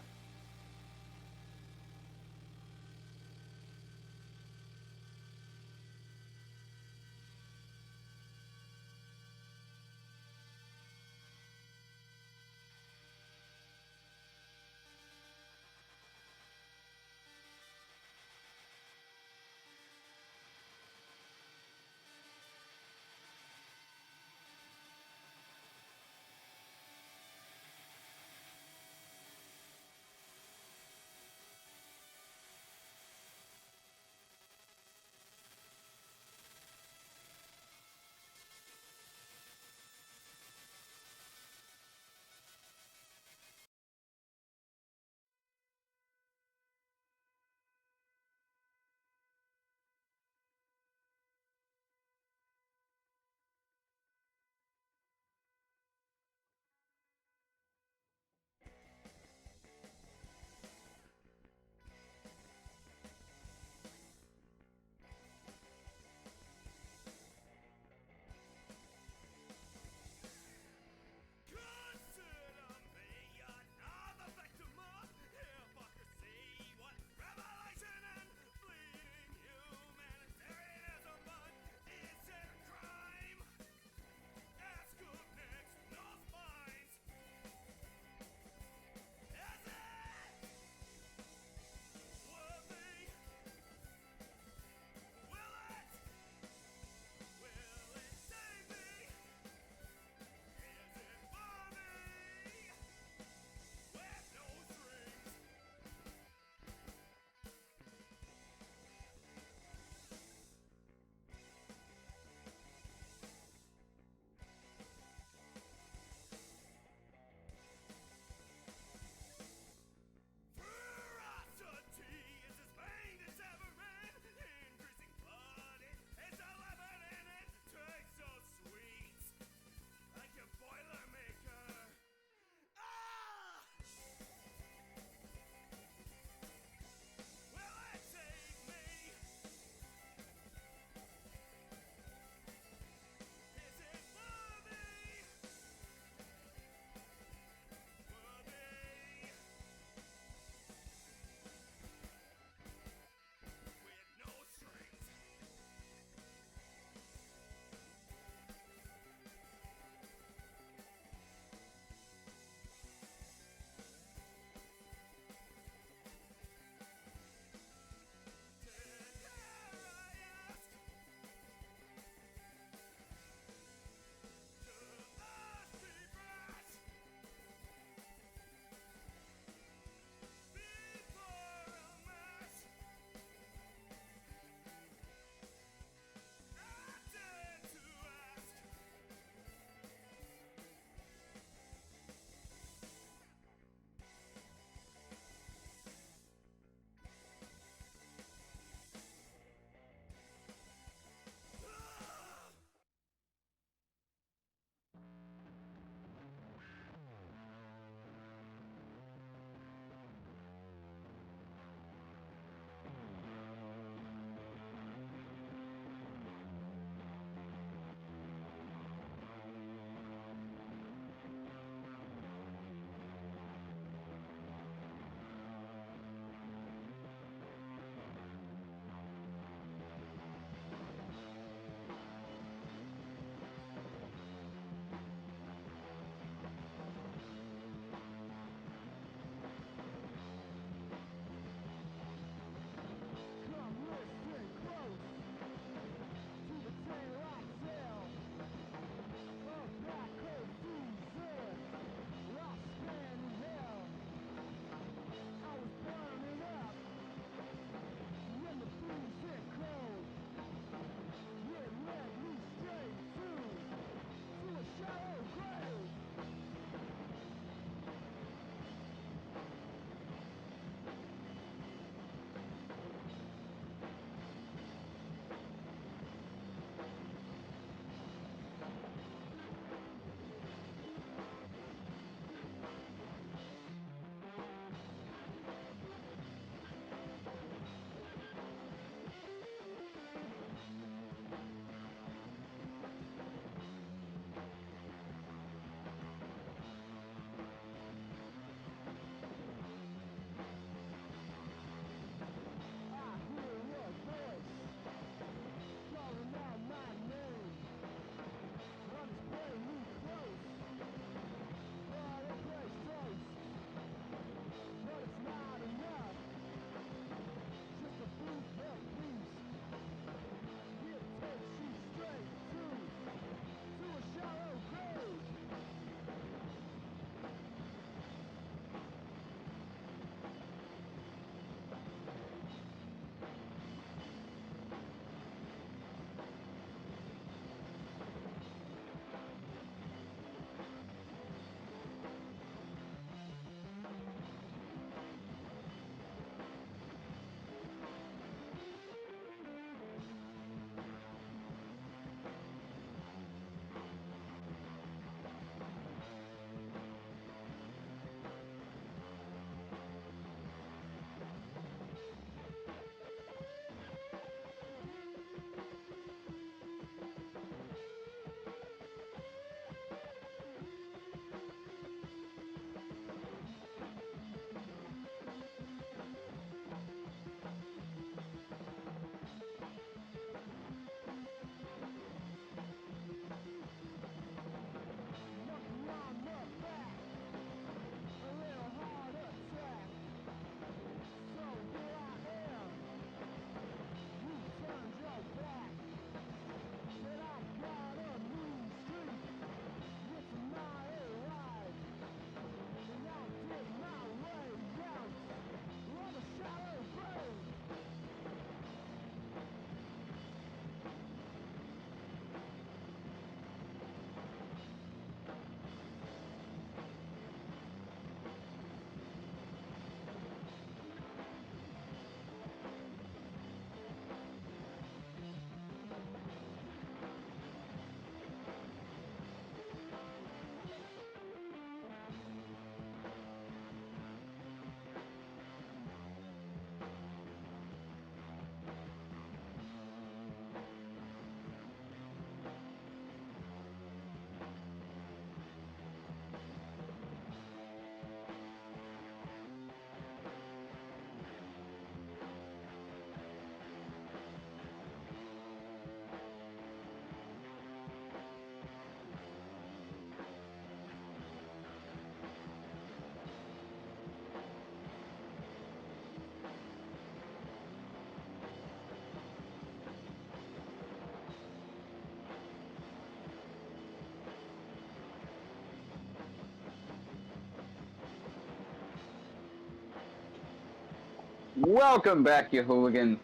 Welcome back, you hooligans.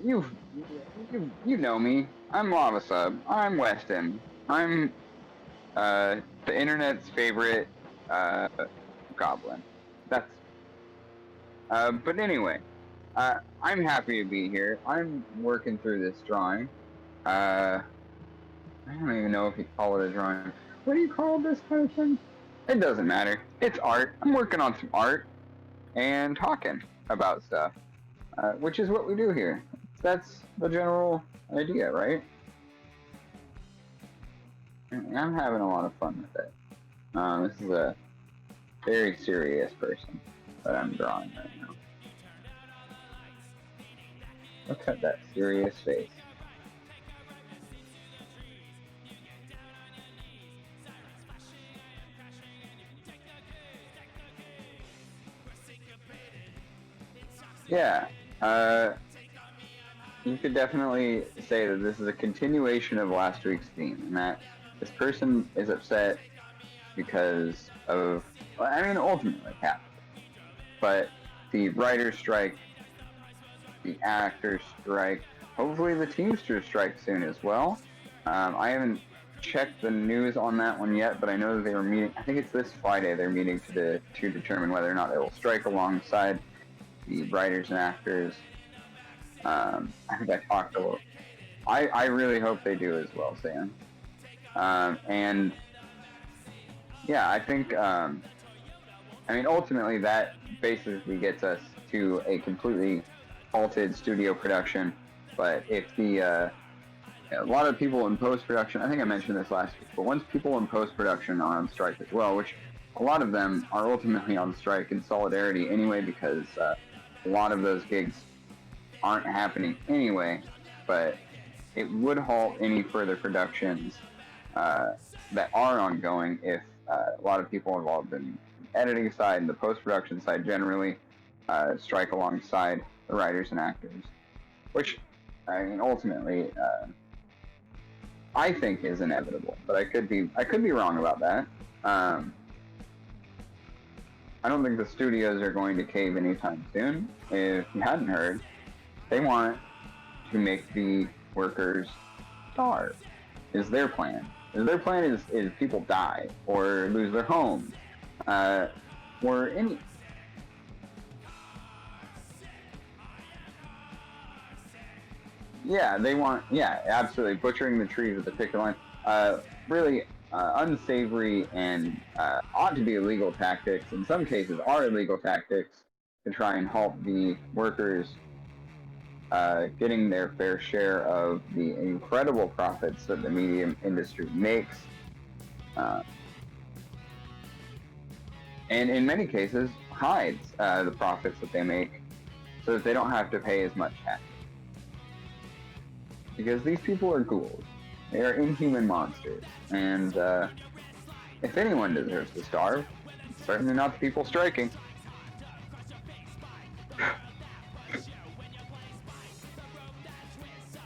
You know me. I'm Lava Sub. I'm Weston. I'm the internet's favorite goblin. That's but anyway, I'm happy to be here. I'm working through this drawing. I don't even know if you call it a drawing. What do you call this kind of thing? It doesn't matter. It's art. I'm working on some art and talking about stuff, which is what we do here. That's the general idea, right? I'm having a lot of fun with it. This is a very serious person that I'm drawing right now. Look at that serious face. Yeah, you could definitely say that this is a continuation of last week's theme, and that this person is upset because of, I mean, ultimately happened. But the writer's strike, the actor's strike, hopefully the Teamsters strike soon as well. I haven't checked the news on that one yet, but I know that they were meeting, I think it's this Friday, they're meeting to determine whether or not they will strike alongside the writers and actors. I think I talked a little. I really hope they do as well, Sam. And yeah, I think. I mean, ultimately, that basically gets us to a completely halted studio production. But if a lot of people in post-production, I think I mentioned this last week, but once people in post-production are on strike as well, which a lot of them are ultimately on strike in solidarity anyway, because a lot of those gigs aren't happening anyway, but it would halt any further productions that are ongoing if a lot of people involved in the editing side and the post-production side generally strike alongside the writers and actors, which, I mean, ultimately, I think is inevitable, but I could be wrong about that. I don't think the studios are going to cave anytime soon. If you hadn't heard, they want to make the workers starve. Is their plan? Their plan is people die or lose their homes, or any. Yeah, they want. Yeah, absolutely butchering the trees with the picket line. Really unsavory and ought to be illegal tactics. In some cases, are illegal tactics to try and halt the workers getting their fair share of the incredible profits that the media industry makes. And in many cases, hides the profits that they make so that they don't have to pay as much tax. Because these people are ghouls. They are inhuman monsters. And if anyone deserves to starve, it's certainly not the people striking.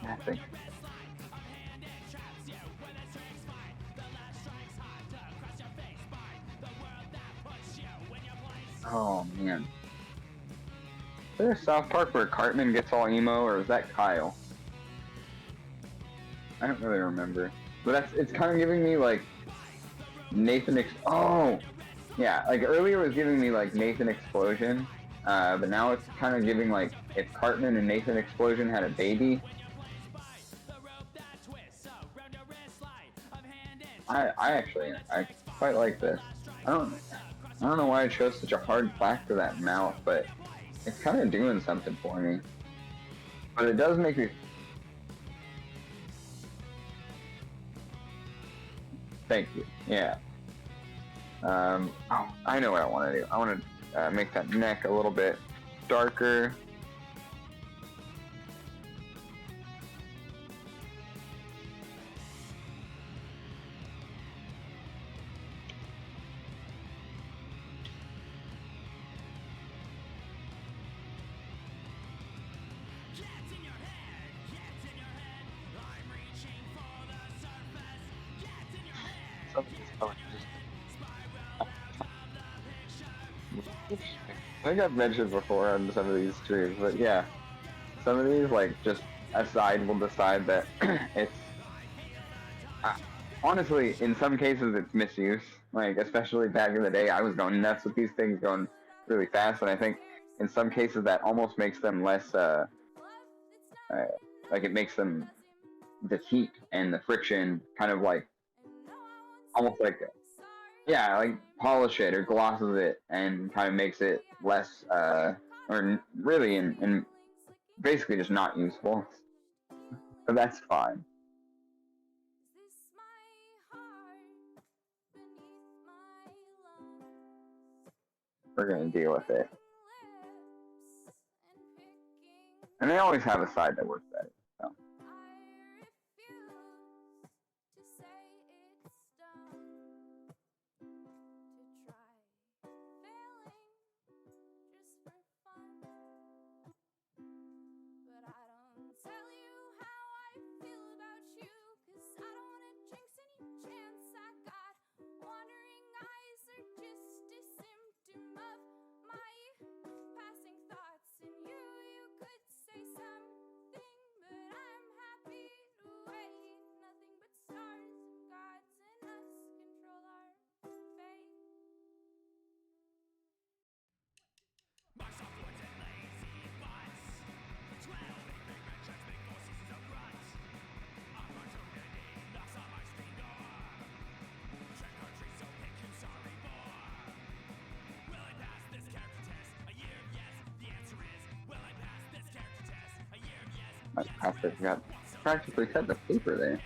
Nothing. Oh man. Is there a South Park where Cartman gets all emo, or is that Kyle? I don't really remember. But it's kind of giving me like Nathan oh! Yeah, like earlier it was giving me like Nathan Explosion, but now it's kind of giving like if Cartman and Nathan Explosion had a baby. I quite like this. I don't know why I chose such a hard plaque for that mouth, but it's kind of doing something for me. But it does make me. Thank you. Yeah. Oh, I know what I want to do. I want to make that neck a little bit darker. think I've mentioned before on some of these streams, but yeah, some of these, like, just a side will decide that it's uh, honestly, in some cases, it's misuse. Like, especially back in the day, I was going nuts with these things going really fast, and I think in some cases that almost makes them less, like, it makes them, the heat and the friction kind of like, almost like, yeah, like polish it or glosses it and kind of makes it less, or really, in basically just not useful. But that's fine. We're gonna deal with it. And they always have a side that works better. So. I forgot. Practically cut the paper there.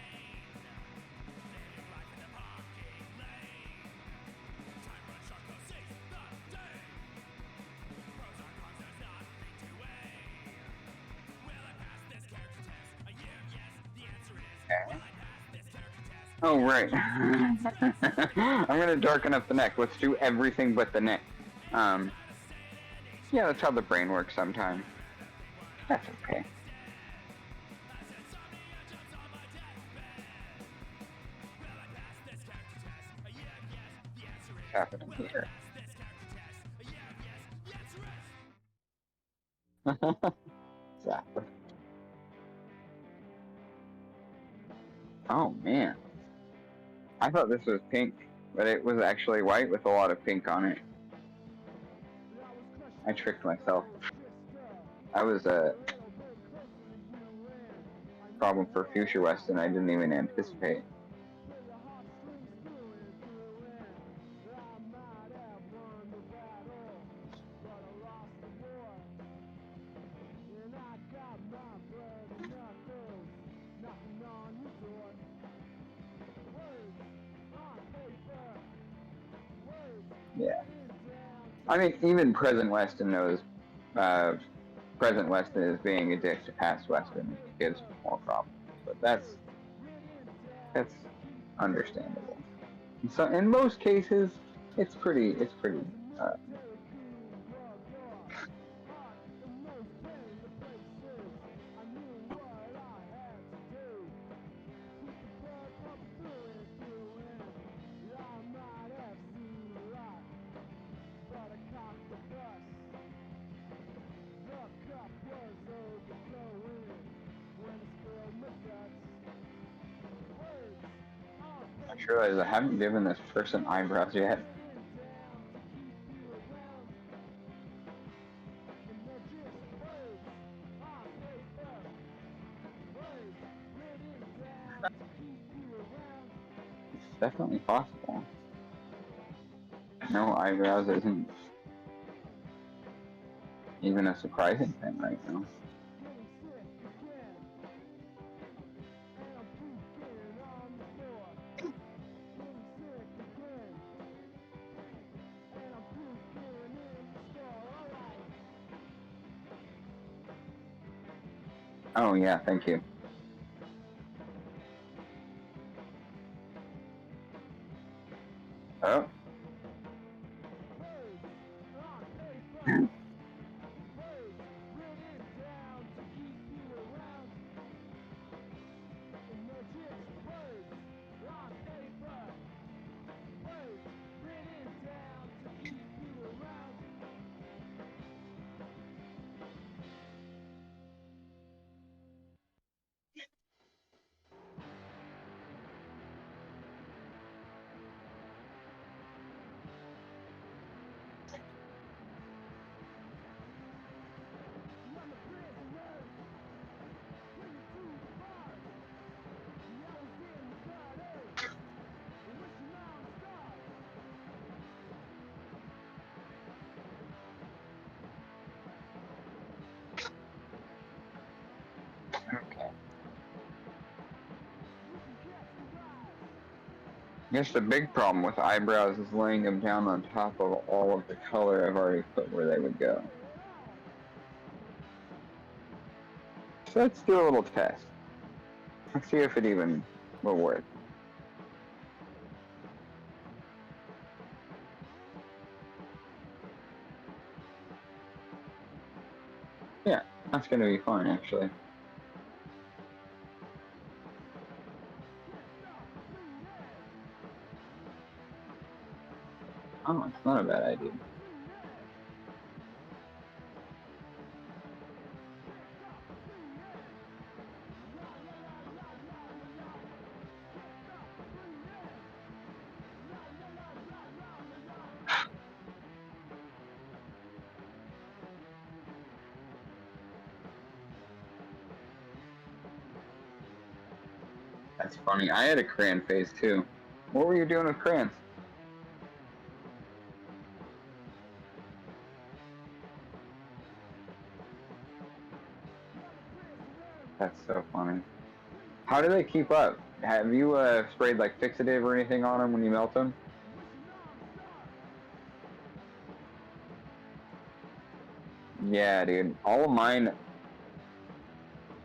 Okay. Oh, right. I'm gonna darken up the neck. Let's do everything but the neck. Yeah, that's how the brain works sometimes. That's okay. What's happening here? Exactly. Oh, man. I thought this was pink, but it was actually white with a lot of pink on it. I tricked myself. I was a problem for future Weston I didn't even anticipate. Yeah. I mean, even present Weston knows present Weston is being a dick to past Weston, which gives more problems. But that's understandable. So in most cases, it's pretty. I just realized I haven't given this person eyebrows yet. It's definitely possible. No eyebrows isn't even a surprising thing right now. Oh yeah, thank you. Oh. I guess the big problem with eyebrows is laying them down on top of all of the color I've already put where they would go. So let's do a little test. Let's see if it even will work. Yeah, that's gonna be fine actually. Oh, it's not a bad idea. That's funny. I had a crayon phase too. What were you doing with crayons? That's so funny. How do they keep up? Have you sprayed like fixative or anything on them when you melt them? Yeah, dude. All of mine.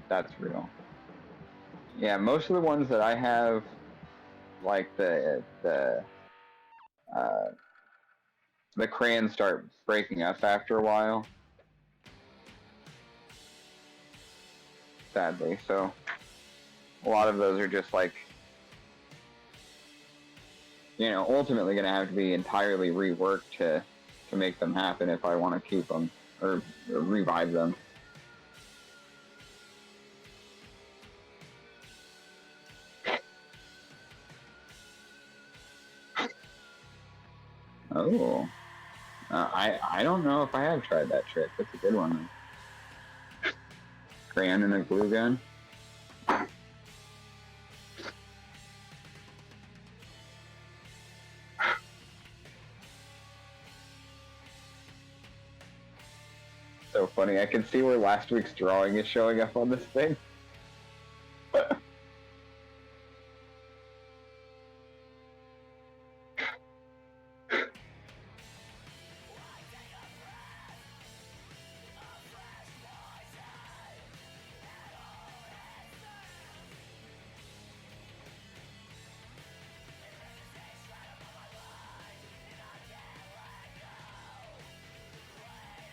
That's real. Yeah, most of the ones that I have, like the crayons start breaking up after a while. Sadly, so a lot of those are just like, you know, ultimately going to have to be entirely reworked to make them happen if I want to keep them or revive them. Oh, I don't know if I have tried that trick. That's a good one. Crayon and a glue gun. So funny. I can see where last week's drawing is showing up on this thing.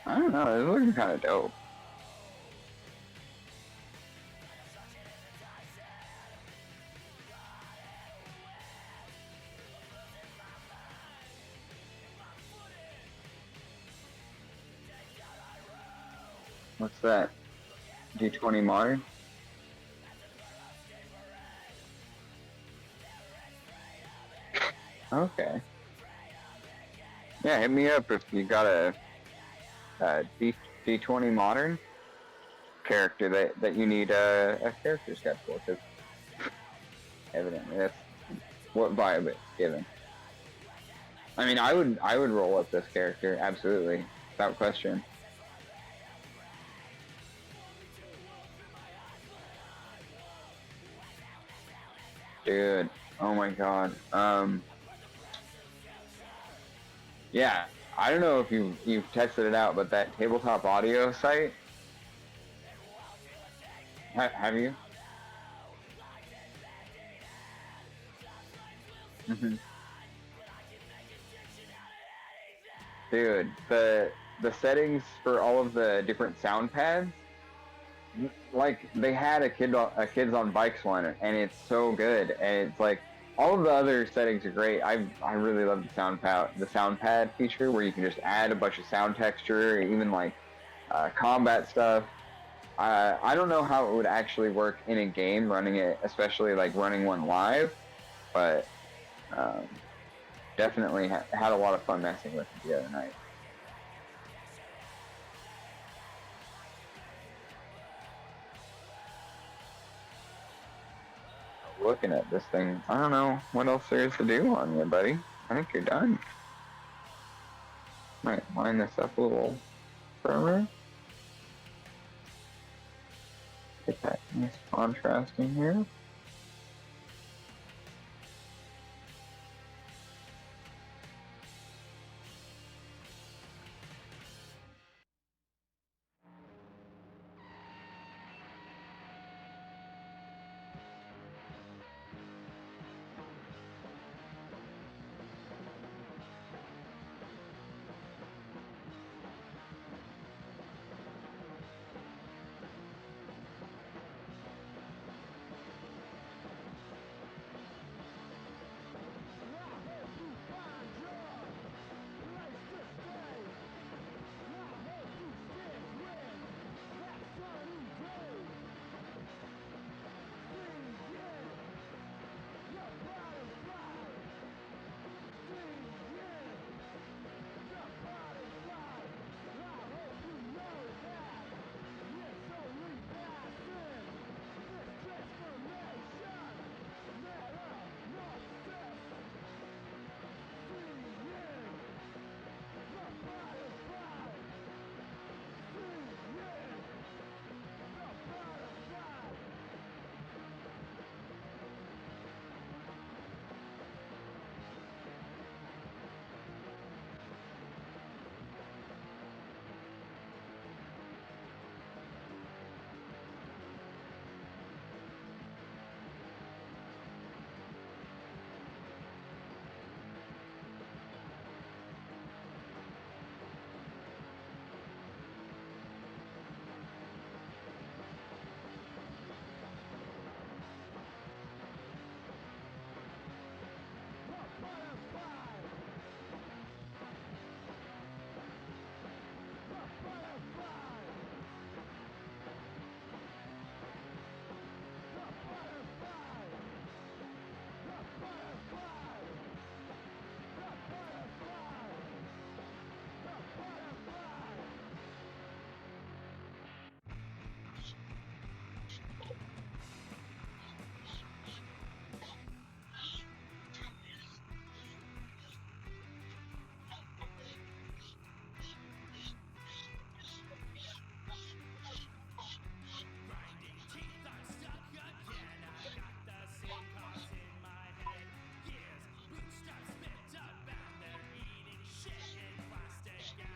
I don't know. It's looking kind of dope. What's that? G20 Modern? Okay. Yeah, hit me up if you got a D20 Modern character that you need a character sketch for, because evidently that's what vibe it's given. I mean, I would roll up this character, absolutely, without question. Dude, oh my god. Yeah, I don't know if you've tested it out, but that tabletop audio site, have you? Mm-hmm. Dude, the settings for all of the different sound pads, like they had a kids on bikes one, and it's so good, and it's like all of the other settings are great. I really love the sound pad feature where you can just add a bunch of sound texture, even like combat stuff. I don't know how it would actually work in a game running it, especially like running one live, but um, definitely had a lot of fun messing with it the other night. Looking at this thing, I don't know what else there is to do on you, buddy. I think you're done. Might line this up a little firmer. Get that nice contrast in here.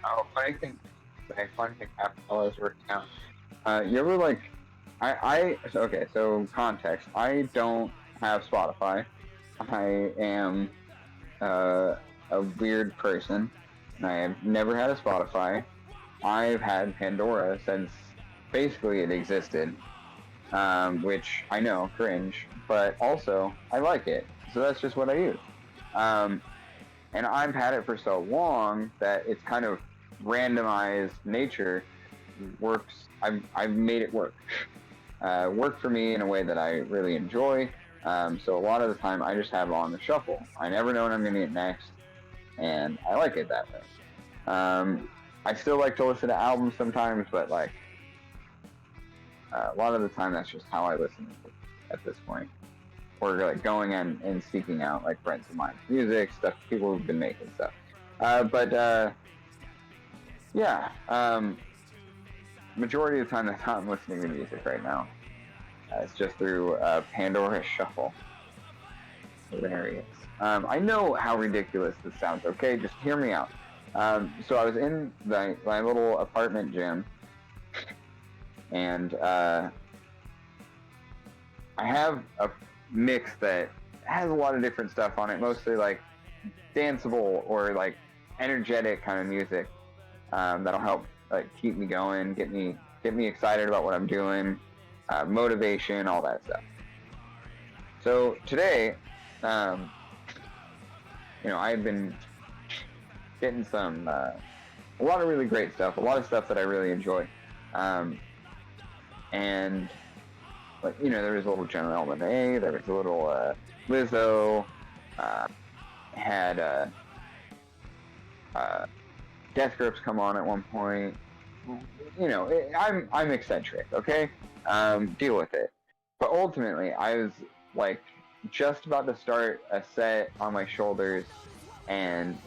Oh, funny thing happened while I was working out. You ever like, okay, so context. I don't have Spotify. I am a weird person. I have never had a Spotify. I've had Pandora since basically it existed, which I know, cringe, but also I like it. So that's just what I use. And I've had it for so long that it's kind of randomized nature works. I've made it work. Work for me in a way that I really enjoy. So a lot of the time I just have it on the shuffle. I never know when I'm going to get next, and I like it that way. I still like to listen to albums sometimes, but like a lot of the time that's just how I listen at this point. Or like going and seeking out like friends of mine, music stuff, people who've been making stuff. Yeah. Majority of the time that's how I'm listening to music right now. It's just through Pandora's Shuffle. There he is. I know how ridiculous this sounds. Okay, just hear me out. So I was in my little apartment gym, and I have a mix that has a lot of different stuff on it, mostly like danceable or like energetic kind of music that'll help like keep me going, get me excited about what I'm doing, motivation, all that stuff. So today, I've been getting some a lot of really great stuff, a lot of stuff that I really enjoy, and like there was a little General Monáe, there was a little Lizzo, had Death Grips come on at one point. I'm eccentric, okay? Deal with it. But ultimately, I was like just about to start a set on my shoulders, and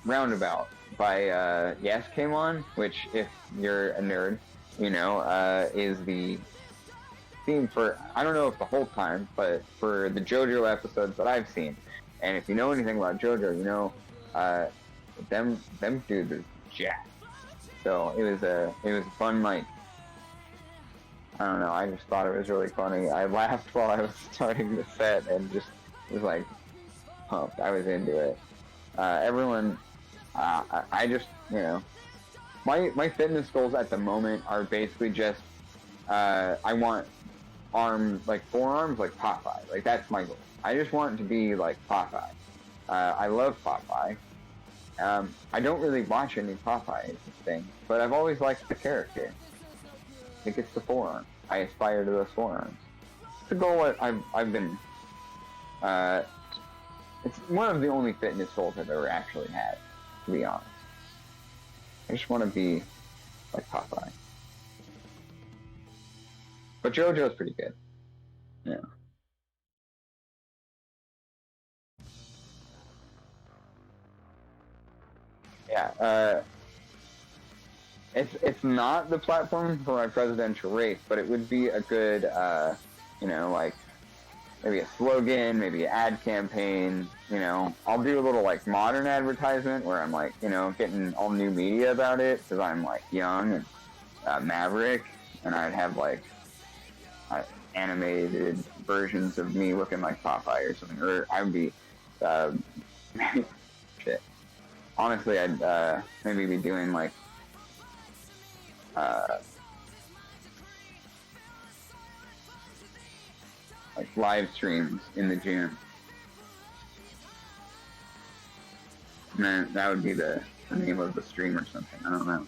Roundabout by Yes came on, which if you're a nerd, is the theme for, I don't know if the whole time, but for the JoJo episodes that I've seen. And if you know anything about JoJo, them dudes are jacked. So it was a fun night. I don't know, I just thought it was really funny. I laughed while I was starting the set and just was like pumped. I was into it. Everyone, I just, my fitness goals at the moment are basically just, I want forearms like Popeye. Like that's my goal. I just want to be like Popeye. I love Popeye. I don't really watch any Popeye things, but I've always liked the character. I think it's the forearm. I aspire to those forearms. It's a goal I've been. It's one of the only fitness goals I've ever actually had, to be honest. I just want to be like Popeye. But JoJo's pretty good. Yeah. Yeah. It's not the platform for my presidential race, but it would be a good, like maybe a slogan, maybe an ad campaign. I'll do a little like modern advertisement where I'm like, getting all new media about it because I'm like young and maverick, and I'd have like animated versions of me looking like Popeye or something, or I'd be shit. Honestly, I'd maybe be doing like live streams in the gym. And then that would be the name of the stream or something. I don't know.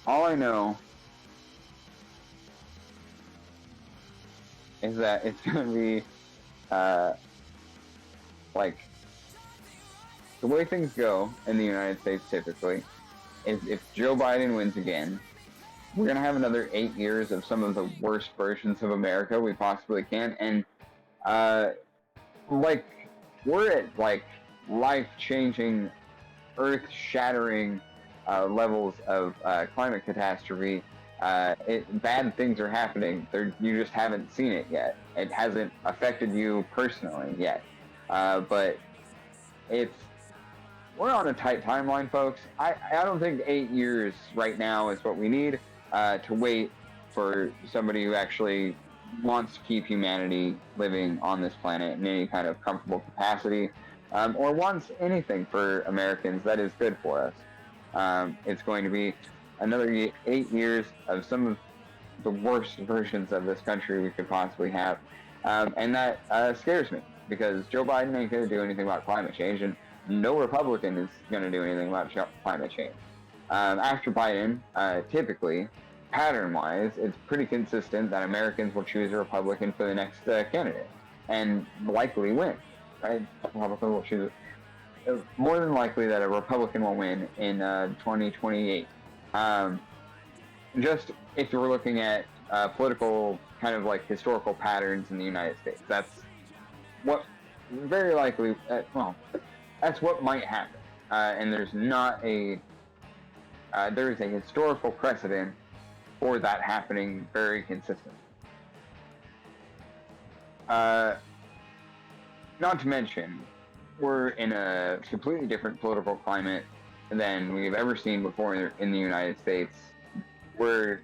All I know is that it's gonna be like the way things go in the United States typically is if Joe Biden wins again, we're gonna have another 8 years of some of the worst versions of America we possibly can, and we're at like life-changing, earth-shattering levels of climate catastrophe, Bad things are happening. You just haven't seen it yet. It hasn't affected you personally yet. But we're on a tight timeline, folks. I don't think 8 years right now is what we need to wait for somebody who actually wants to keep humanity living on this planet in any kind of comfortable capacity, or wants anything for Americans that is good for us. It's going to be another 8 years of some of the worst versions of this country we could possibly have. And that scares me, because Joe Biden ain't going to do anything about climate change, and no Republican is going to do anything about climate change. After Biden, typically, pattern-wise, it's pretty consistent that Americans will choose a Republican for the next candidate, and likely win, right? Republican will choose. More than likely that a Republican will win in 2028. Just if you're looking at political kind of like historical patterns in the United States, that's what very likely, that's what might happen. And there's not there is a historical precedent for that happening very consistently. Not to mention, we're in a completely different political climate than we've ever seen before in the United States, where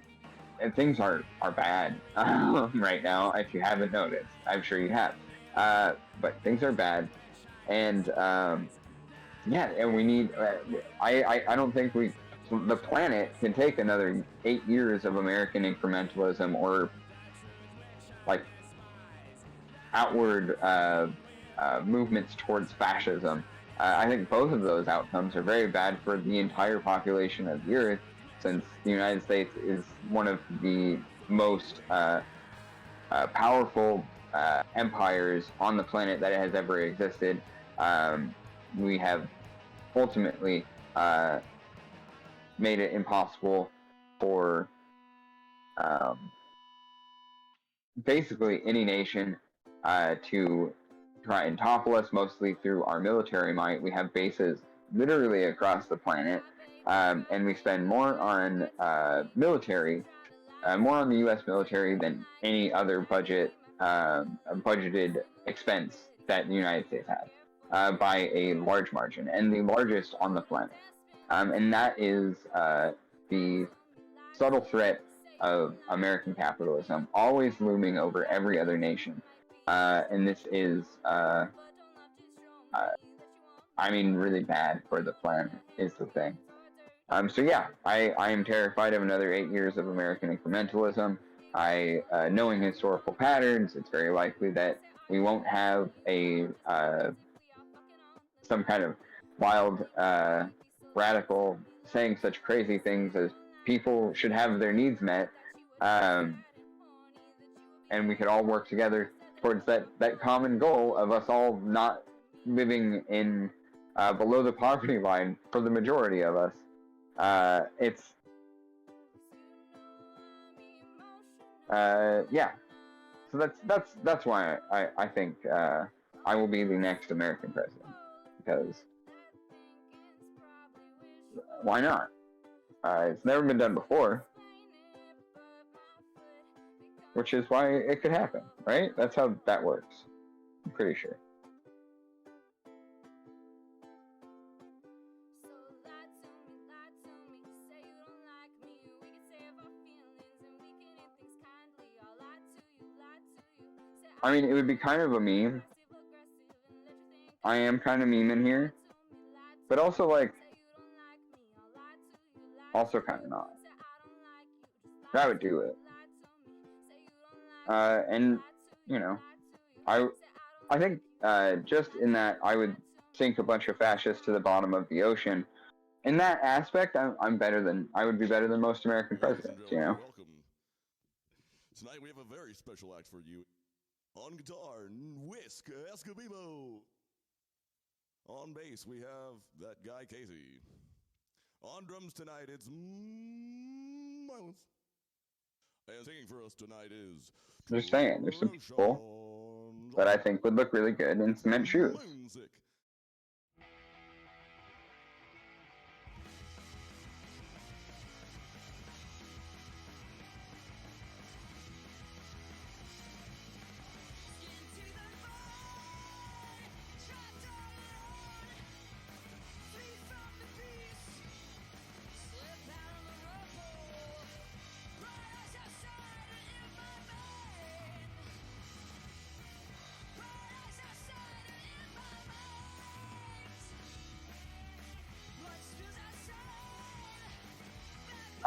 things are bad right now. If you haven't noticed, I'm sure you have. But things are bad, and and we need. I don't think the planet can take another 8 years of American incrementalism or like outward movements towards fascism. I think both of those outcomes are very bad for the entire population of the Earth, since the United States is one of the most powerful empires on the planet that has ever existed. We have ultimately made it impossible for basically any nation to try and topple us, mostly through our military might. We have bases literally across the planet, and we spend more on military, more on the U.S. military than any other budgeted expense that the United States has, by a large margin, and the largest on the planet. And that is the subtle threat of American capitalism, always looming over every other nation. And this is, really bad for the planet, is the thing. So yeah, I am terrified of another 8 years of American incrementalism. Knowing historical patterns, it's very likely that we won't have some kind of wild, radical saying such crazy things as people should have their needs met, and we could all work together towards that common goal of us all not living in below the poverty line for the majority of us. So that's why I think I will be the next American president, because why not? It's never been done before, which is why it could happen, right? That's how that works. I'm pretty sure. I mean, it would be kind of a meme. I am kind of memeing here, but also also kind of not. I would do it. And I think just in that I would sink a bunch of fascists to the bottom of the ocean. In that aspect, I would be better than most American presidents. Welcome. Tonight we have a very special act for you. On guitar, Whisk Escobibo. On bass, we have that guy Casey. On drums tonight, it's Miles. And singing for us tonight is... Just saying, there's some people that I think would look really good in cement shoes. Music.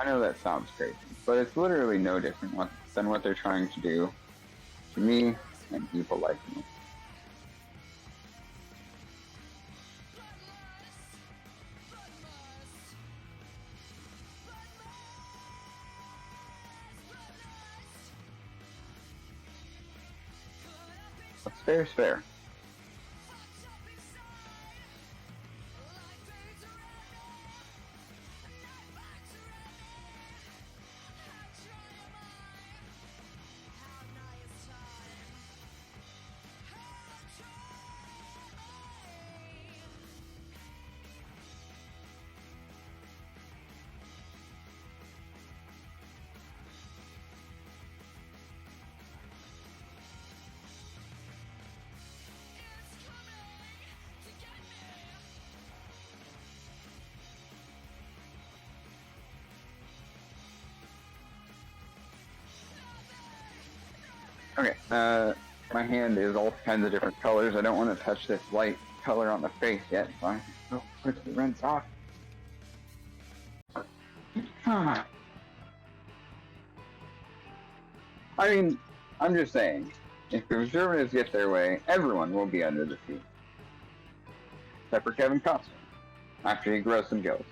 I know that sounds crazy, but it's literally no different than what they're trying to do to me and people like me. What's fair is fair. Okay, my hand is all kinds of different colors. I don't want to touch this light color on the face yet, so I quickly rinse off. I mean, I'm just saying, if the conservatives get their way, everyone will be under the sea. Except for Kevin Costner, after he grows some gills.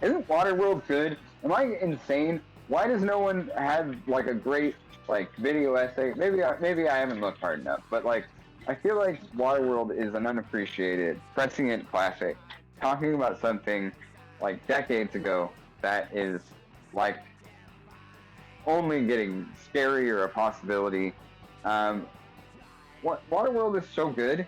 Isn't Waterworld good? Am I insane? Why does no one have, like, a great, like, video essay? Maybe I haven't looked hard enough, but, like, I feel like Waterworld is an unappreciated, prescient classic, talking about something, like, decades ago that is, like, only getting scarier a possibility. Waterworld is so good.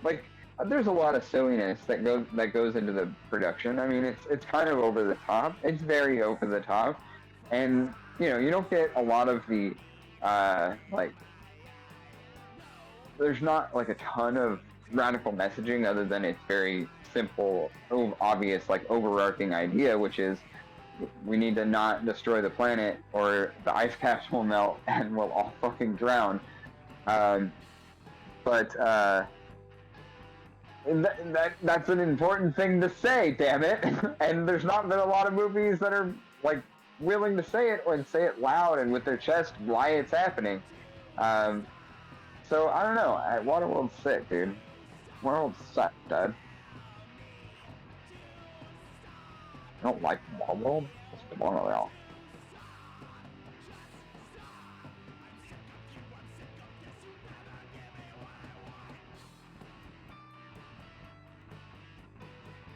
Like, there's a lot of silliness that goes into the production. I mean, it's kind of over the top. It's very over the top, and you know, you don't get a lot of the like. There's not like a ton of radical messaging other than it's very simple, obvious, like overarching idea, which is we need to not destroy the planet or the ice caps will melt and we'll all fucking drown. But that's an important thing to say, damn it. And there's not been a lot of movies that are like willing to say it and say it loud and with their chest why it's happening. So I don't know. Waterworld's sick, dude. Waterworld's sick, Dad. I don't like Waterworld. What's going on with y'all?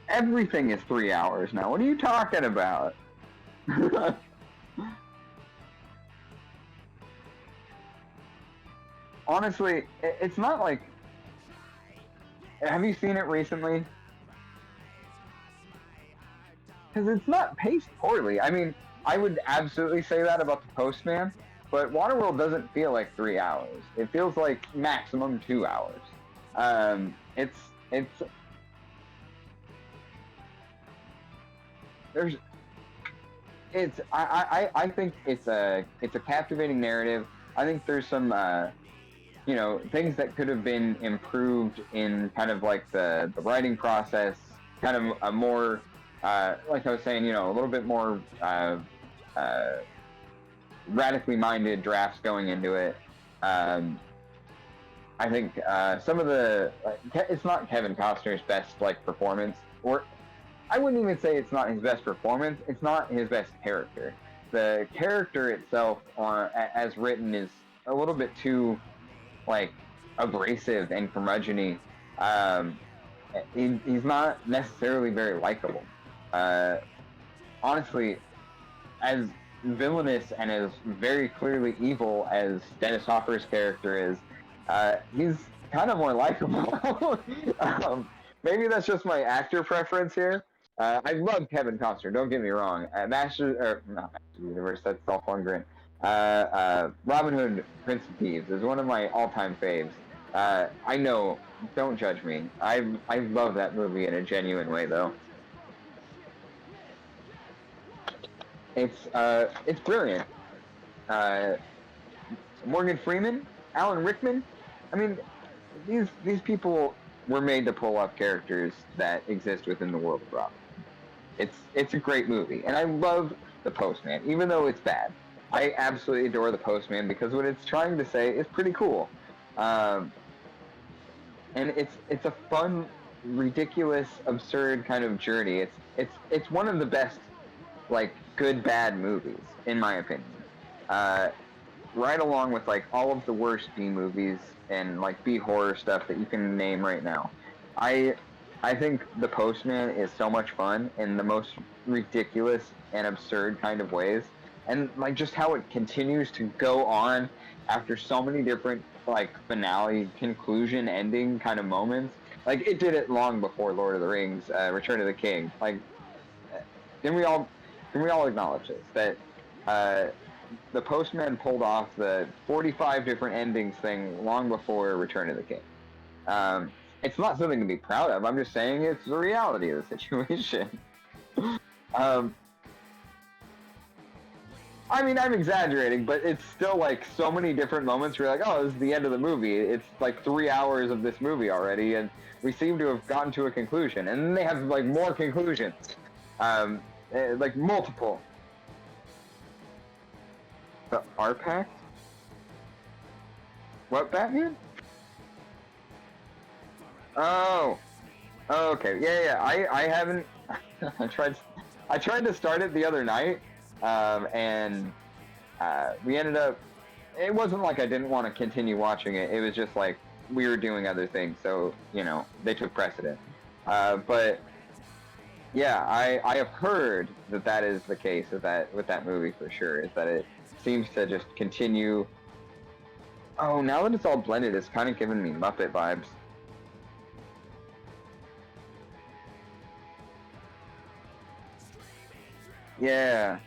Everything is 3 hours now. What are you talking about? Honestly, it's not like... Have you seen it recently? Because it's not paced poorly. I mean, I would absolutely say that about The Postman, but Waterworld doesn't feel like 3 hours. It feels like maximum 2 hours. I think it's a captivating narrative. I think there's some you know, things that could have been improved in kind of like the writing process, kind of a more like I was saying, you know, a little bit more radically minded drafts going into it. I think some of the it's not Kevin Costner's best like performance, or I wouldn't even say it's not his best performance. It's not his best character. The character itself, as written, is a little bit too like abrasive and curmudgeon-y. He's not necessarily very likable. Honestly, as villainous and as very clearly evil as Dennis Hopper's character is, he's kind of more likable. Maybe that's just my actor preference here. I love Kevin Costner, don't get me wrong. Not Master Universe, that's Dolph Lundgren. Robin Hood, Prince of Thieves is one of my all-time faves. I know, don't judge me. I love that movie in a genuine way, though. It's brilliant. Morgan Freeman, Alan Rickman. I mean, these people were made to pull off characters that exist within the world of Robin. It's a great movie, and I love The Postman, even though it's bad. I absolutely adore The Postman because what it's trying to say is pretty cool. And it's a fun, ridiculous, absurd kind of journey. It's one of the best, like, good bad movies in my opinion. Right along with like all of the worst B movies and like B horror stuff that you can name right now. I I think The Postman is so much fun in the most ridiculous and absurd kind of ways. And like just how it continues to go on after so many different like finale, conclusion, ending kind of moments. Like it did it long before Lord of the Rings, Return of the King. Like, can we all acknowledge this that the Postman pulled off the 45 different endings thing long before Return of the King. It's not something to be proud of. I'm just saying it's the reality of the situation. I mean, I'm exaggerating, but it's still like so many different moments where you're like, oh, this is the end of the movie. It's like 3 hours of this movie already, and we seem to have gotten to a conclusion. And then they have like more conclusions, like multiple. The R-Pact? What, Batman? Oh. Oh, okay. Yeah. I haven't. I tried to start it the other night, and we ended up. It wasn't like I didn't want to continue watching it. It was just like we were doing other things, so they took precedent. But yeah, I have heard that is the case with that movie for sure. Is that it seems to just continue. Oh, now that it's all blended, it's kind of giving me Muppet vibes. Yeah,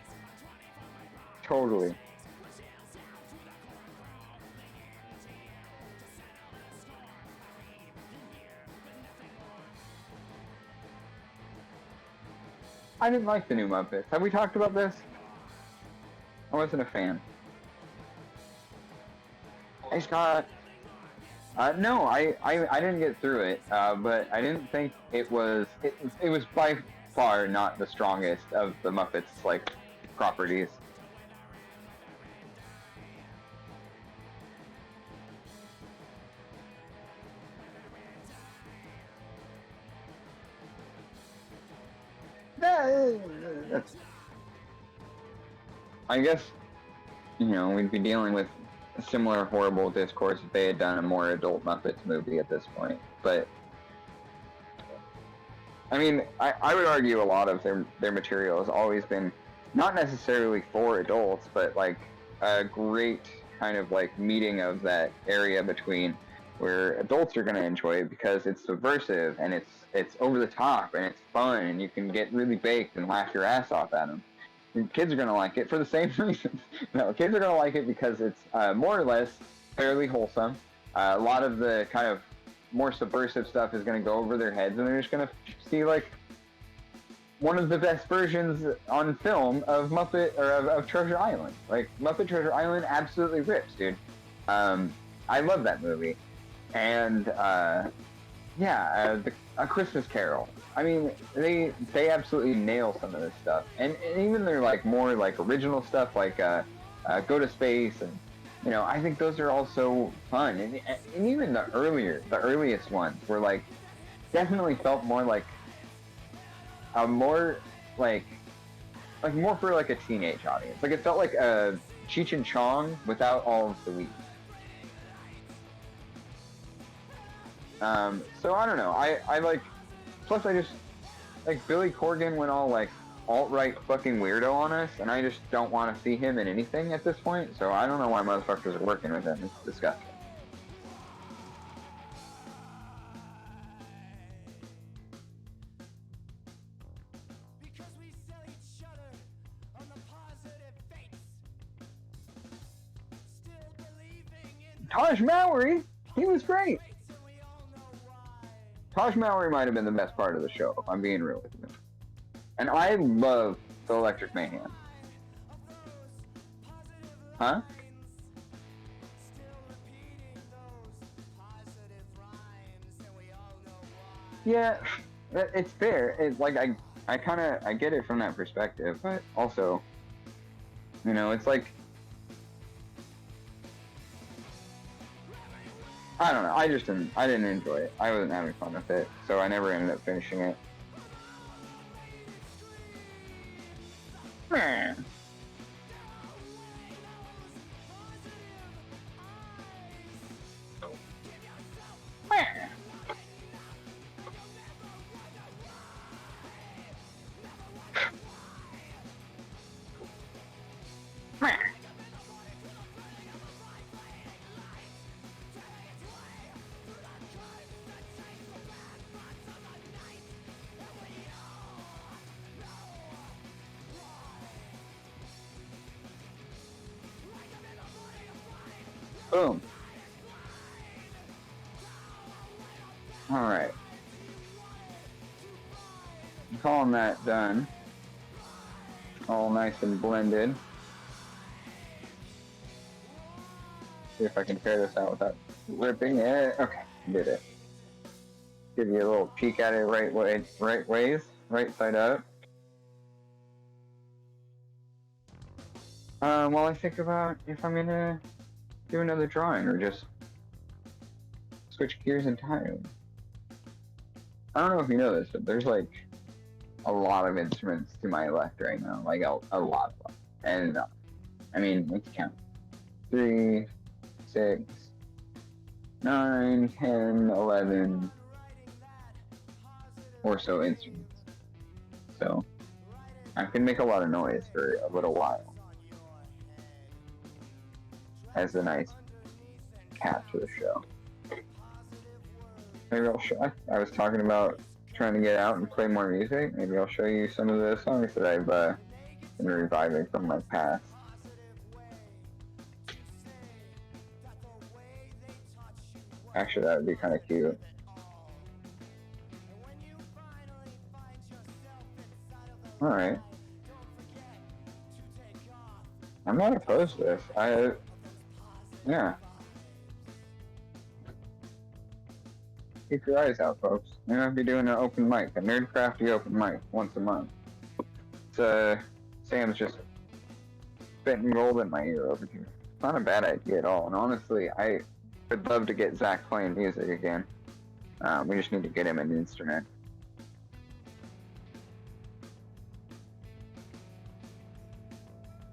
totally. I didn't like the new Muppets. Have we talked about this? I wasn't a fan. Hey, Scott. No, I didn't get through it, but I didn't think it was. It was by far not the strongest of the Muppets like properties. That's, I guess we'd be dealing with a similar horrible discourse if they had done a more adult Muppets movie at this point. But I mean, I would argue a lot of their material has always been not necessarily for adults, but like a great kind of like meeting of that area between where adults are going to enjoy it because it's subversive and it's over the top and it's fun and you can get really baked and laugh your ass off at them. And kids are going to like it for the same reasons. No, kids are going to like it because it's more or less fairly wholesome. A lot of the kind of more subversive stuff is going to go over their heads and they're just going to see like one of the best versions on film of Muppet or of Treasure Island. Like Muppet Treasure Island absolutely rips, dude. I love that movie. And A Christmas Carol. I mean, they absolutely nail some of this stuff, and even their like more like original stuff, like Go to Space, and I think those are also fun, and even the earliest ones were like definitely felt more like a more like more for like a teenage audience. Like it felt like a Cheech and Chong without all of the weeds. So I don't know. I like. Plus, I just like Billy Corgan went all like alt-right fucking weirdo on us, and I just don't want to see him in anything at this point. So I don't know why motherfuckers are working with him. It's disgusting. Taj Mowry, he was great. Taj Mowry might have been the best part of the show, if I'm being real with you. And I love the Electric Mayhem. Huh? Yeah, it's fair. It's like I get it from that perspective, but also You know, it's like, I don't know. I didn't enjoy it. I wasn't having fun with it, so I never ended up finishing it. Boom. Alright. I'm calling that done. All nice and blended. See if I can tear this out without ripping it. Okay, did it. Give you a little peek at it right ways, right side up. While I think about if I'm gonna do another drawing or just switch gears entirely. I don't know if you know this, but there's like a lot of instruments to my left right now, like a lot of them. And I mean, let's count. 3, 6, 9, 10, 11 or so instruments. So I can make a lot of noise for a little while. As a nice cap to the show. Maybe I'll show. I was talking about trying to get out and play more music. Maybe I'll show you some of the songs that I've been reviving from my past. Actually, that would be kind of cute. Alright. I'm not opposed to this. Yeah. Keep your eyes out, folks. I'm gonna be doing an open mic, a Nerdcrafty open mic, once a month. Sam's just spitting gold in my ear over here. It's not a bad idea at all, and honestly, I would love to get Zach playing music again. We just need to get him an instrument.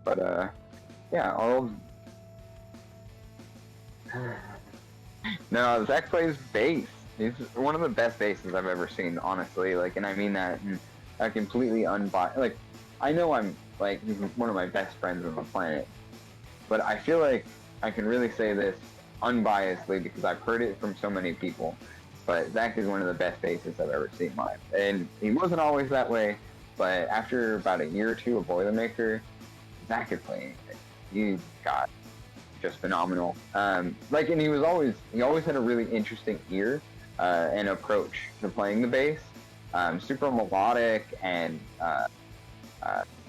But, yeah, No, Zach plays bass. He's one of the best basses I've ever seen, honestly. Like, and I mean that in a completely unbiased. Like, I know I'm like he's one of my best friends on the planet, but I feel like I can really say this unbiasedly because I've heard it from so many people. But Zach is one of the best bassists I've ever seen live, and he wasn't always that way. But after about a year or two of Boilermaker, Zach could play anything. He got just phenomenal. And he always had a really interesting ear and approach to playing the bass. Super melodic and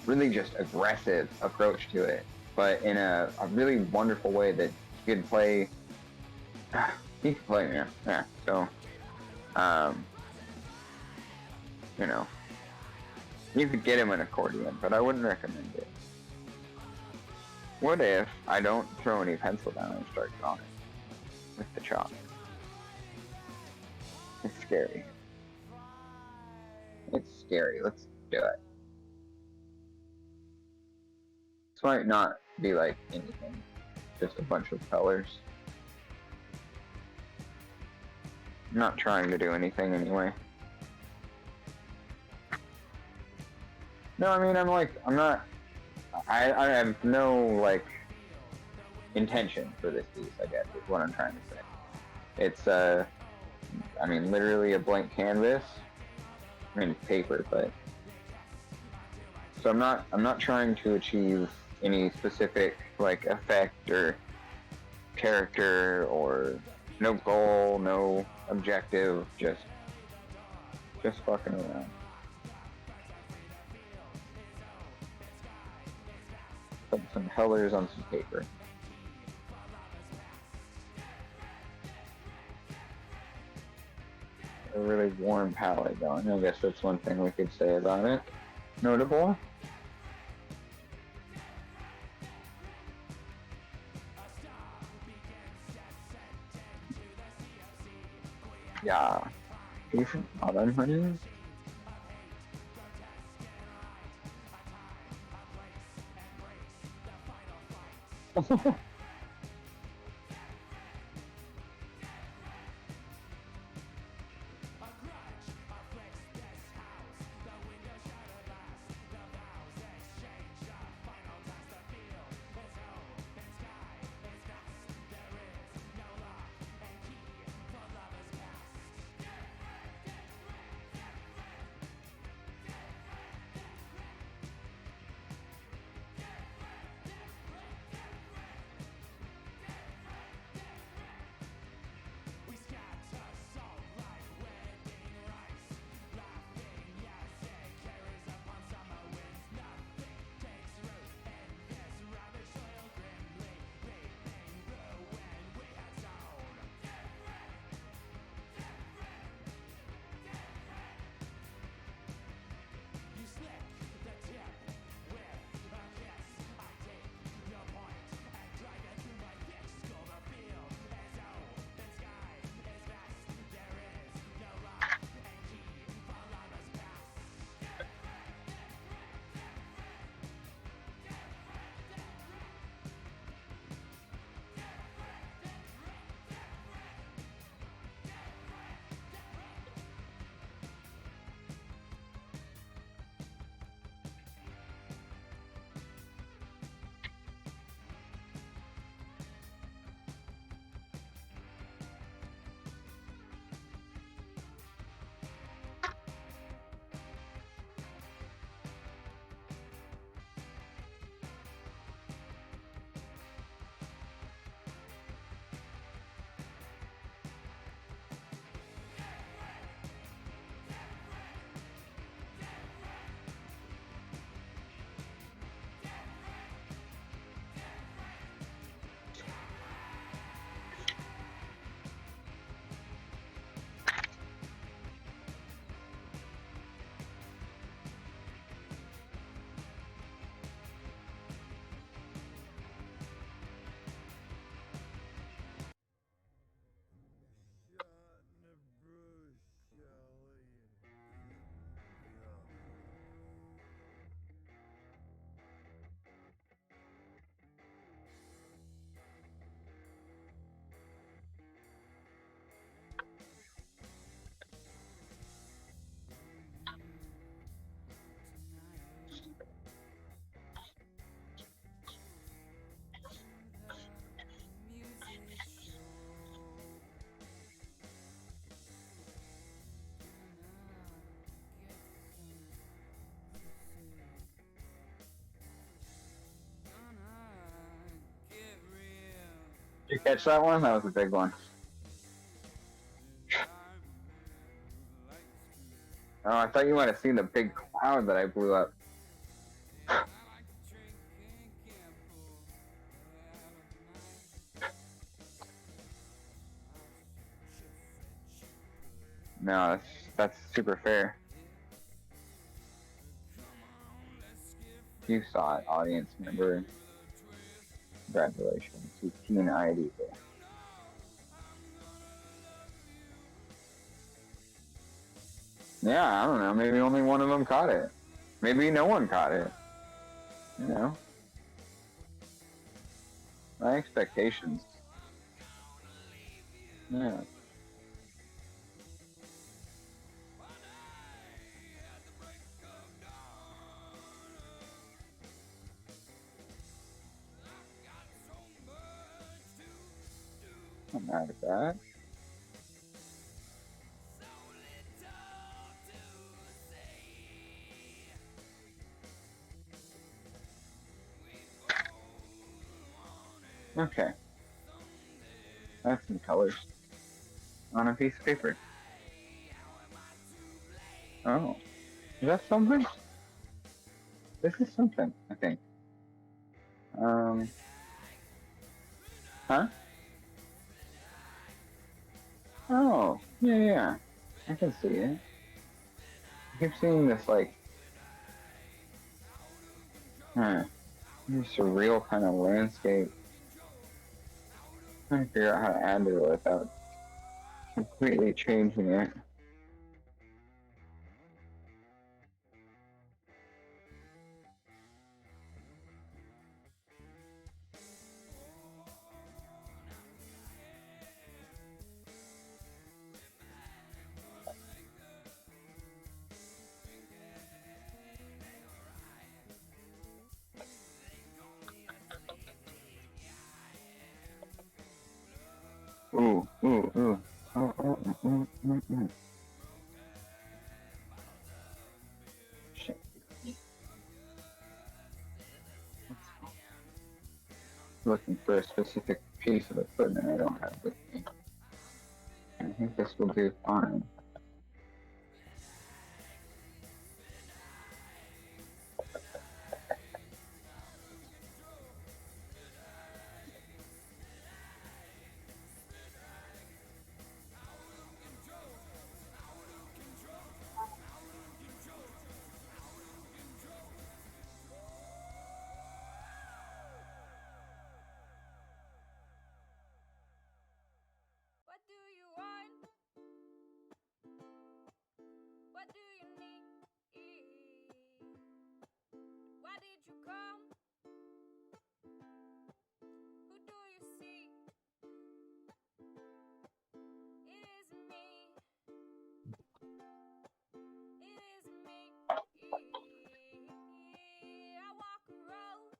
really just aggressive approach to it, but in a really wonderful way that he could play. He could play, yeah. So, you know, you could get him an accordion, but I wouldn't recommend it. What if I don't throw any pencil down and start drawing with the chalk? It's scary. It's scary. Let's do it. This might not be like anything. Just a bunch of colors. I'm not trying to do anything anyway. No, I mean, I have no, like, intention for this piece, I guess, is what I'm trying to say. It's, I mean, literally a blank canvas. I mean, paper, but... So I'm not trying to achieve any specific, like, effect or character or no goal, no objective, just fucking around. Put some colors on some paper. A really warm palette going. I guess that's one thing we could say about it. Notable. Ja, even anderen honey. Did you catch that one? That was a big one. Oh, I thought you might have seen the big cloud that I blew up. No, that's super fair. You saw it, audience member. Congratulations, you teen ID. Yeah, I don't know. Maybe only one of them caught it. Maybe no one caught it. You know, my expectations. Yeah. I'm mad at that. Okay. That's some colors on a piece of paper. Oh. Is that something? This is something, I think. Huh? Oh, yeah. I can see it. I keep seeing this, like, surreal kind of landscape. Trying to figure out how to add to it without completely changing it. Ooh, ooh, ooh. Shit. Looking for a specific piece of equipment I don't have with me. I think this will do fine. What do you want? What do you need? Why did you come? Who do you see? It isn't me. It isn't me. I walk a road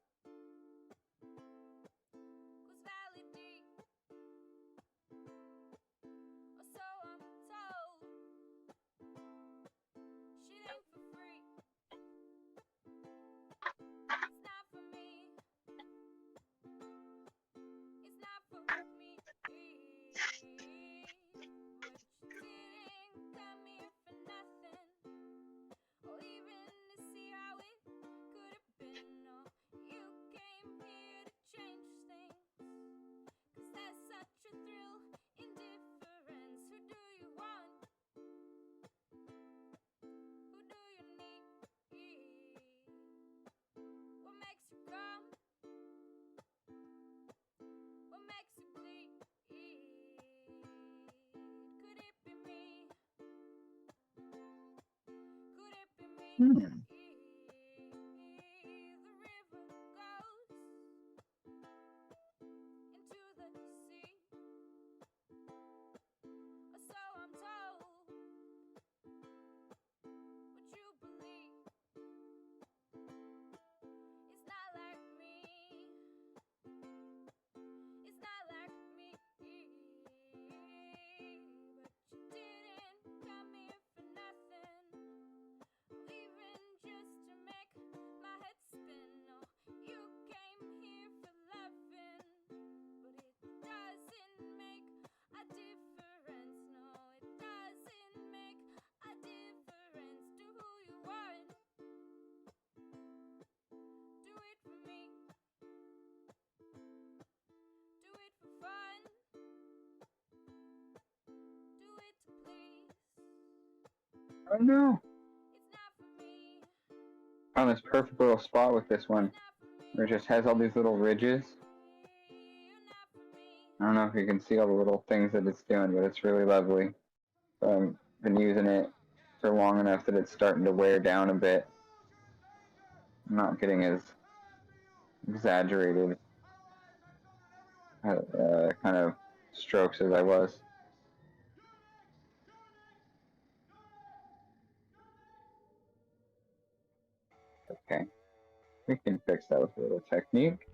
whose valley deep, or so I'm told. Shit ain't for free. It's not for me. It's not for me. But you didn't come here for nothing, or even to see how it could have been. No, you came here to change things, 'cause there's such a thrill in difference. Who do you want? Who do you need? What makes you come? What makes you bleed? Could it be me? Could it be me? Hmm. The river goes into the sea, or so I'm told. Would you believe? It's not like me. It's not like me. But you didn't come here for nothing, even just to make my head spin. No, you came here for loving, but it doesn't make a difference. No, it doesn't make a difference to who you are. Do it for me. Do it for fun. Do it to please. Oh no! It's not for me. Found this perfect little spot with this one, It's not for me. where it just has all these little ridges. You're not for me. I don't know if you can see all the little things that it's doing, but it's really lovely. So I've been using it for long enough that it's starting to wear down a bit. I'm not getting as exaggerated kind of strokes as I was. Okay, we can fix that with a little technique.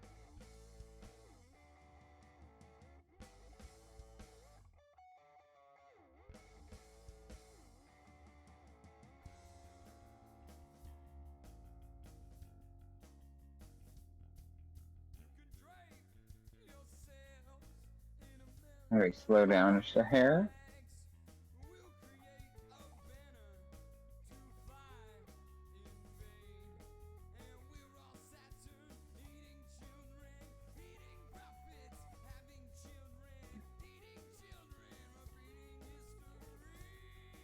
Maybe slow down just a hair.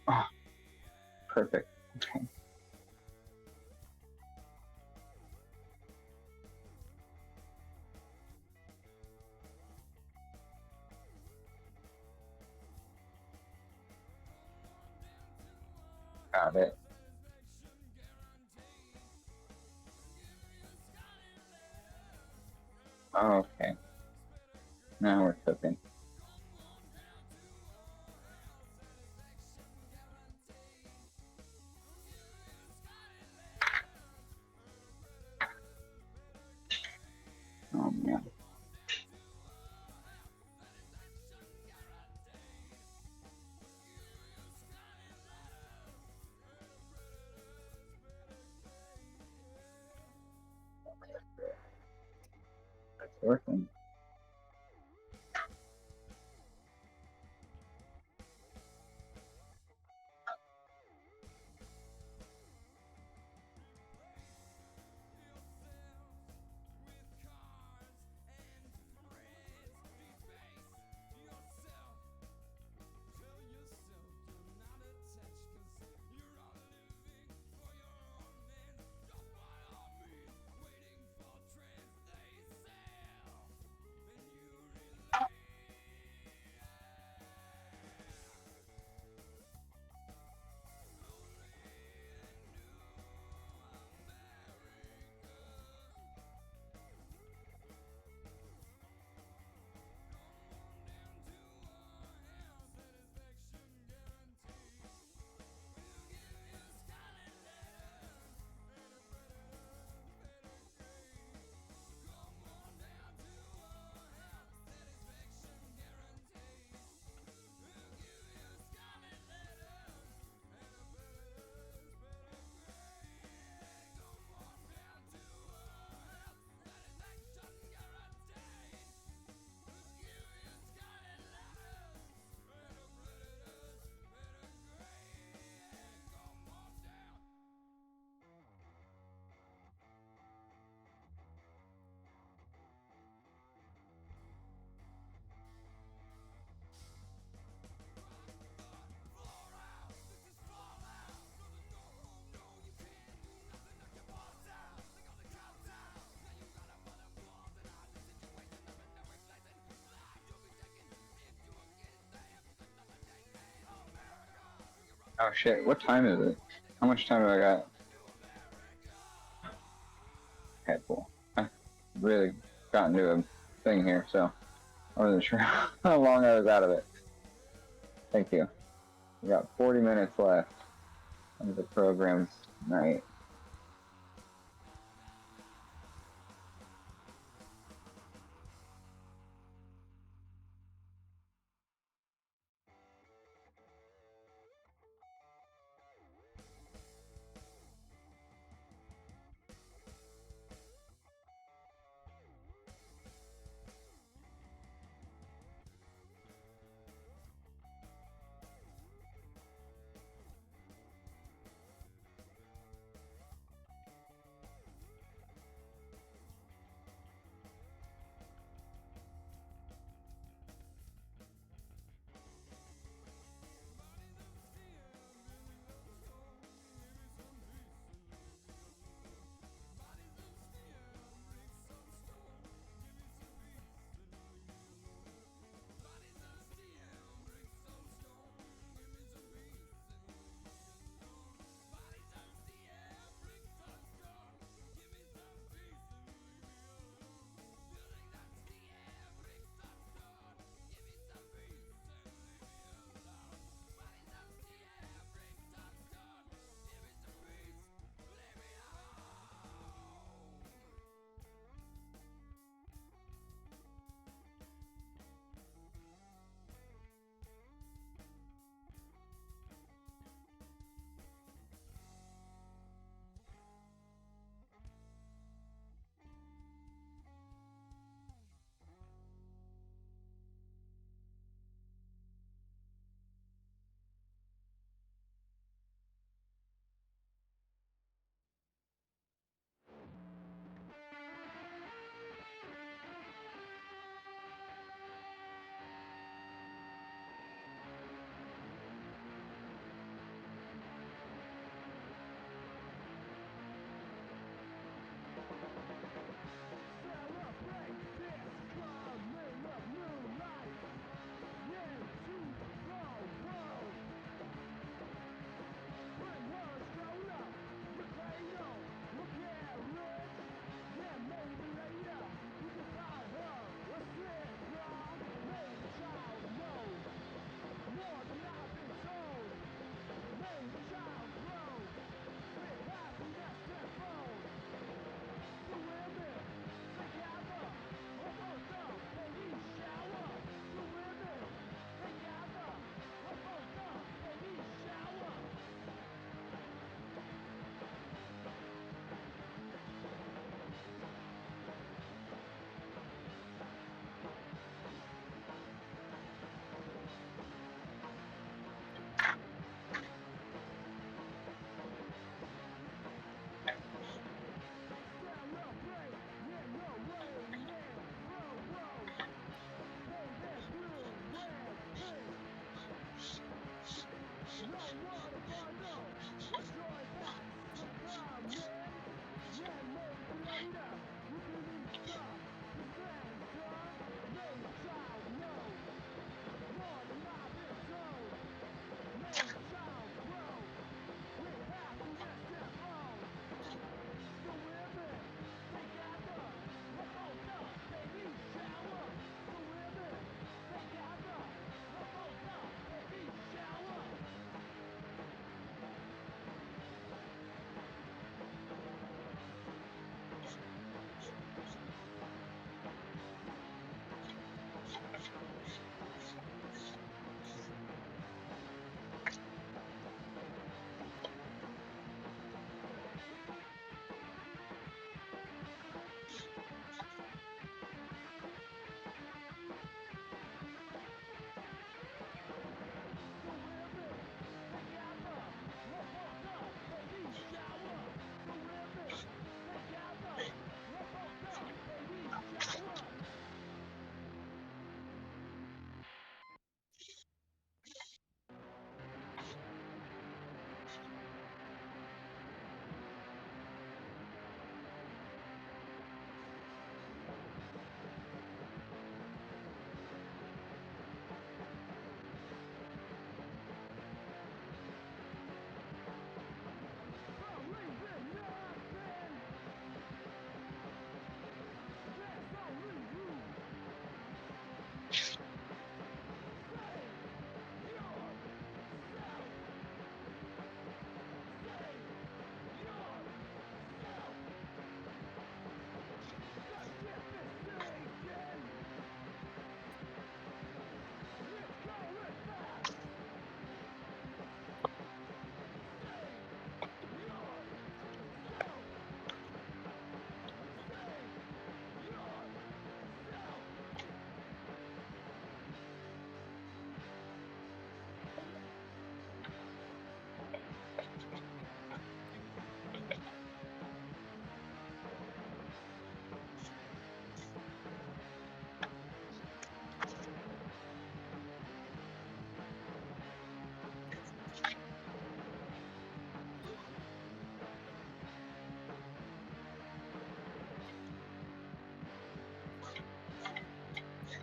Oh, perfect. Okay. Got it. Oh, okay. Now we're cooking. Oh man. It's working. Oh shit, what time is it? How much time do I got? Okay, cool. I really got into a thing here, so I wasn't sure how long I was out of it. Thank you. We got 40 minutes left of the program's night.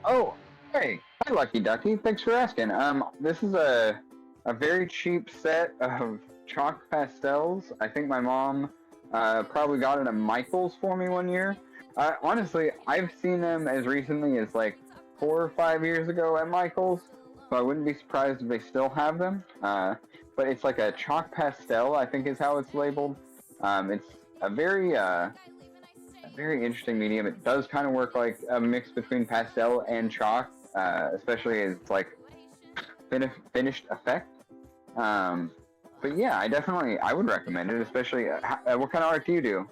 Oh, hey, hi, Lucky Ducky. Thanks for asking. This is a very cheap set of chalk pastels. I think my mom probably got it at Michael's for me one year. Honestly, I've seen them as recently as like 4 or 5 years ago at Michael's, so I wouldn't be surprised if they still have them. But it's like a chalk pastel, I think is how it's labeled. It's a very interesting medium. It does kind of work like a mix between pastel and chalk, especially as like finished effect. Um, but yeah, I would recommend it, especially what kind of art do you do?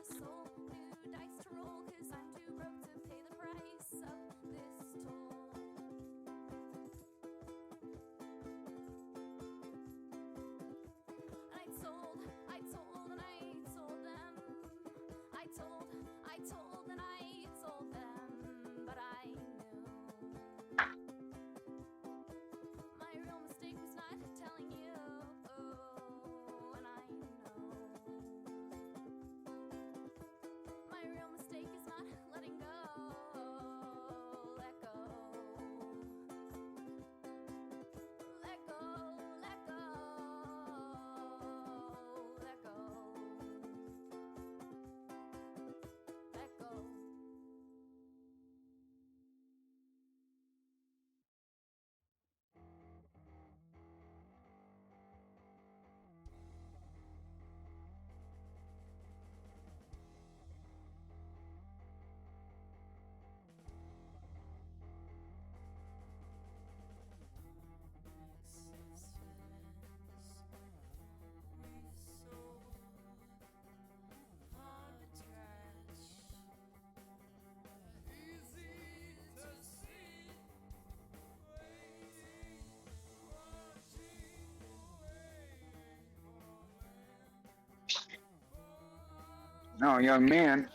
Oh, young man.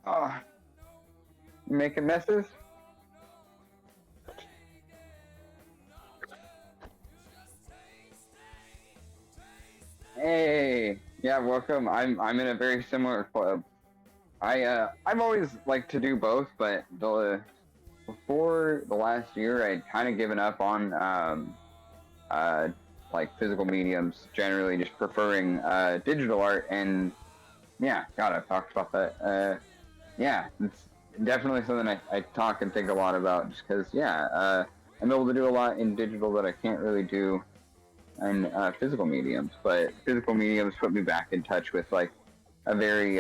Oh, you making messes? Hey, yeah, welcome. I'm in a very similar club. I've always liked to do both, but before the last year, I'd kind of given up on uh like physical mediums, generally just preferring digital art. And yeah, God, I've talked about that. Yeah, it's definitely something I talk and think a lot about, just because yeah, I'm able to do a lot in digital that I can't really do in physical mediums. But physical mediums put me back in touch with like a very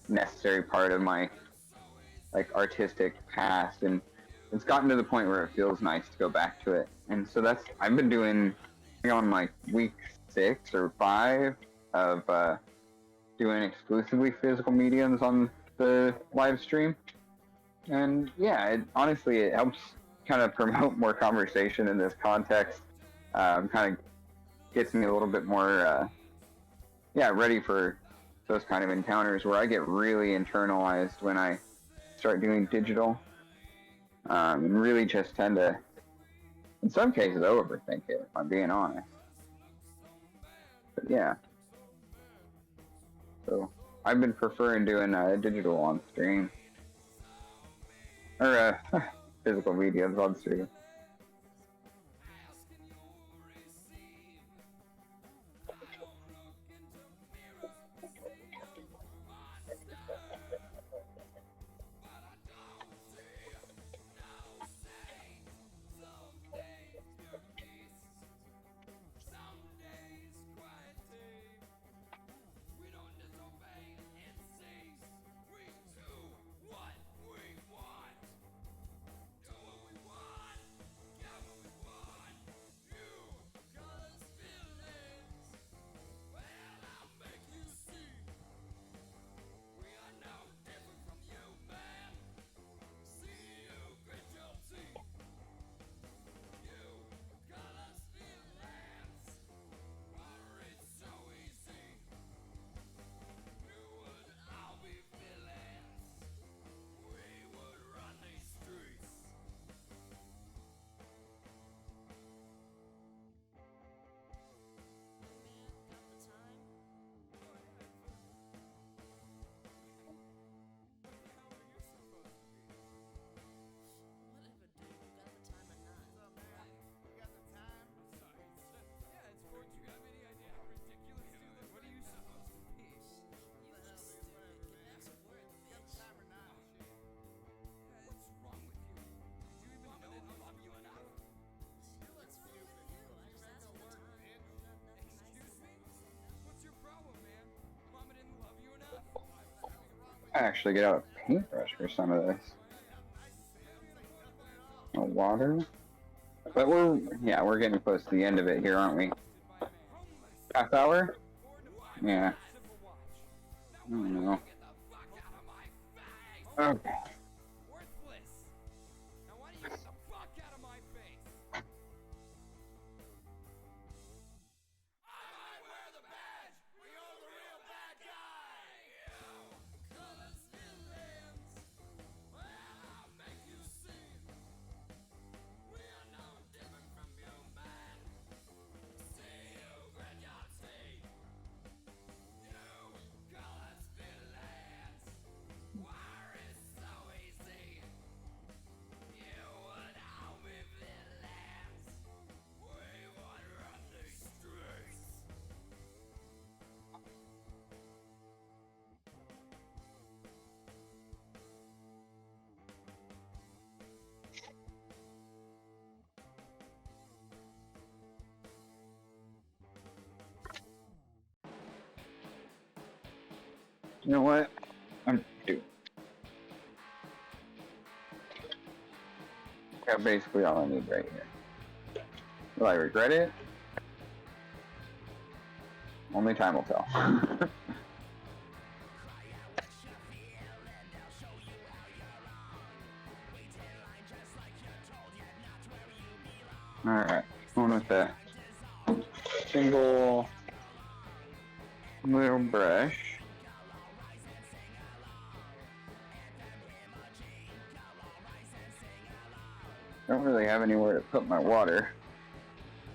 necessary part of my like artistic past, and it's gotten to the point where it feels nice to go back to it. And so that's I've been doing, I think, on like week 6 or 5 of doing exclusively physical mediums on the live stream. And yeah, honestly, it helps kind of promote more conversation in this context. Kind of gets me a little bit more, yeah, ready for those kind of encounters where I get really internalized when I start doing digital, and really just tend to, in some cases, overthink it, if I'm being honest. But yeah, so I've been preferring doing digital on stream, or physical mediums on stream. I actually get out a paintbrush for some of this. No water. But we're getting close to the end of it here, aren't we? Half hour? Yeah. I don't know. Okay. You know what? I'm due. Got basically all I need right here. Will I regret it? Only time will tell. Alright, going with that single little brush. Don't really have anywhere to put my water.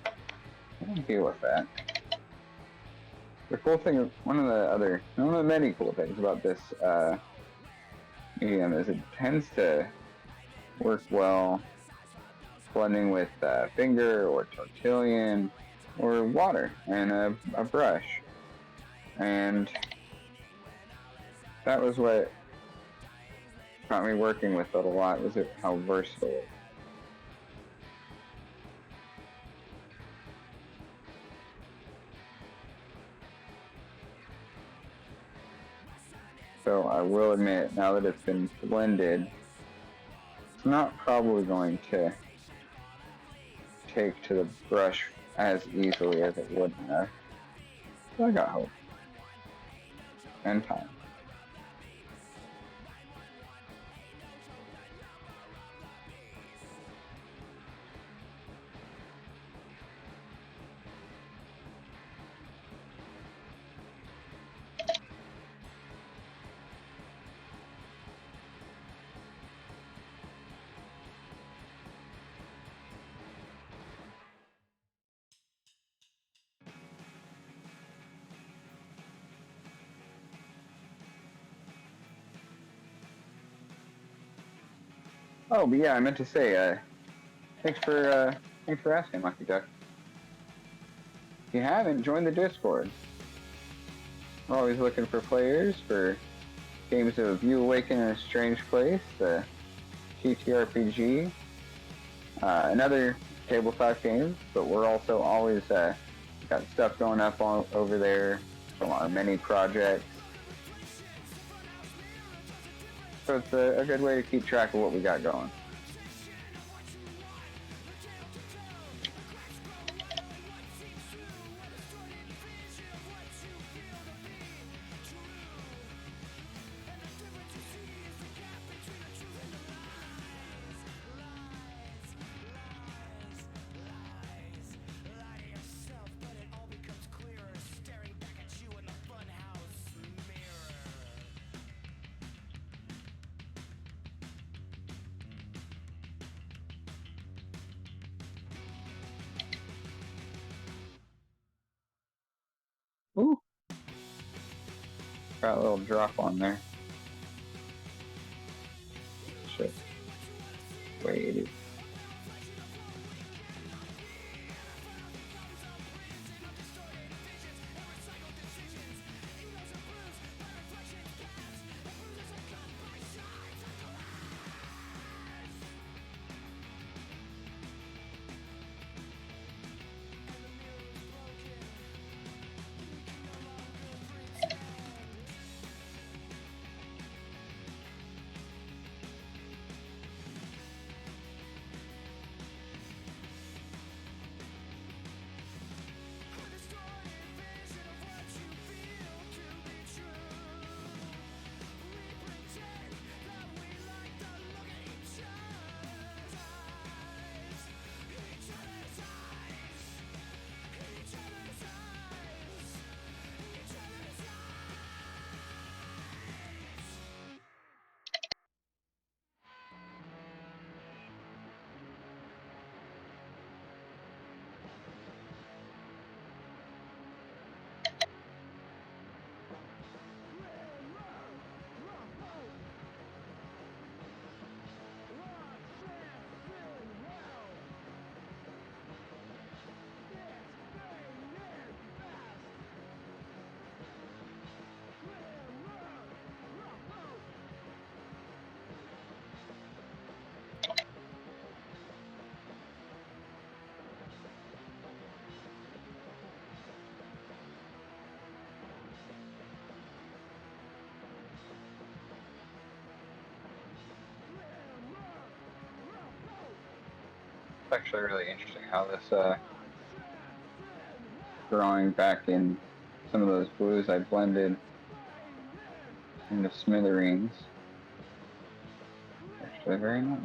I'll deal with that. The cool thing, one of the many cool things about this medium is it tends to work well blending with finger or tortillon or water and a brush. And that was what got me working with it a lot, was it how versatile it is. So I will admit, now that it's been blended, it's not probably going to take to the brush as easily as it would have. But I got hope. And time. Oh, but yeah, I meant to say, thanks for asking, Lucky Duck. If you haven't, join the Discord. We're always looking for players for games of You Awaken in a Strange Place, the TTRPG, and other tabletop games, but we're also always got stuff going up over there from our many projects. So it's a good way to keep track of what we got going. Ooh. Got a little drop on there. Shit. Wait. It's actually really interesting how this drawing back in some of those blues I blended into smithereens. Actually very nice.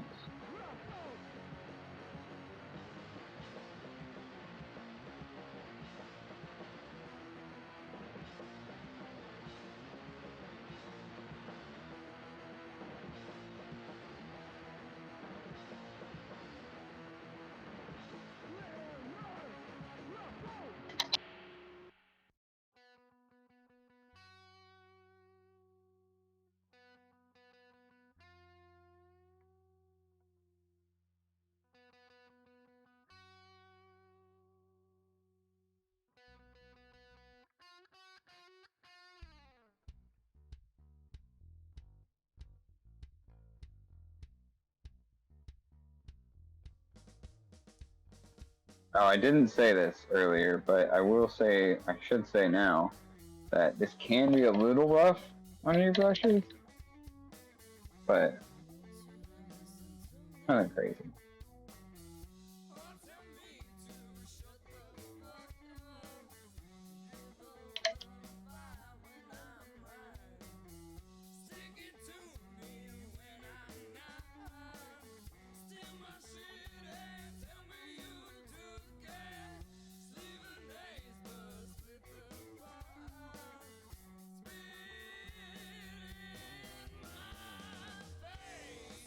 Oh, I didn't say this earlier, but I will say, I should say now, that this can be a little rough on your brushes, but kind of crazy.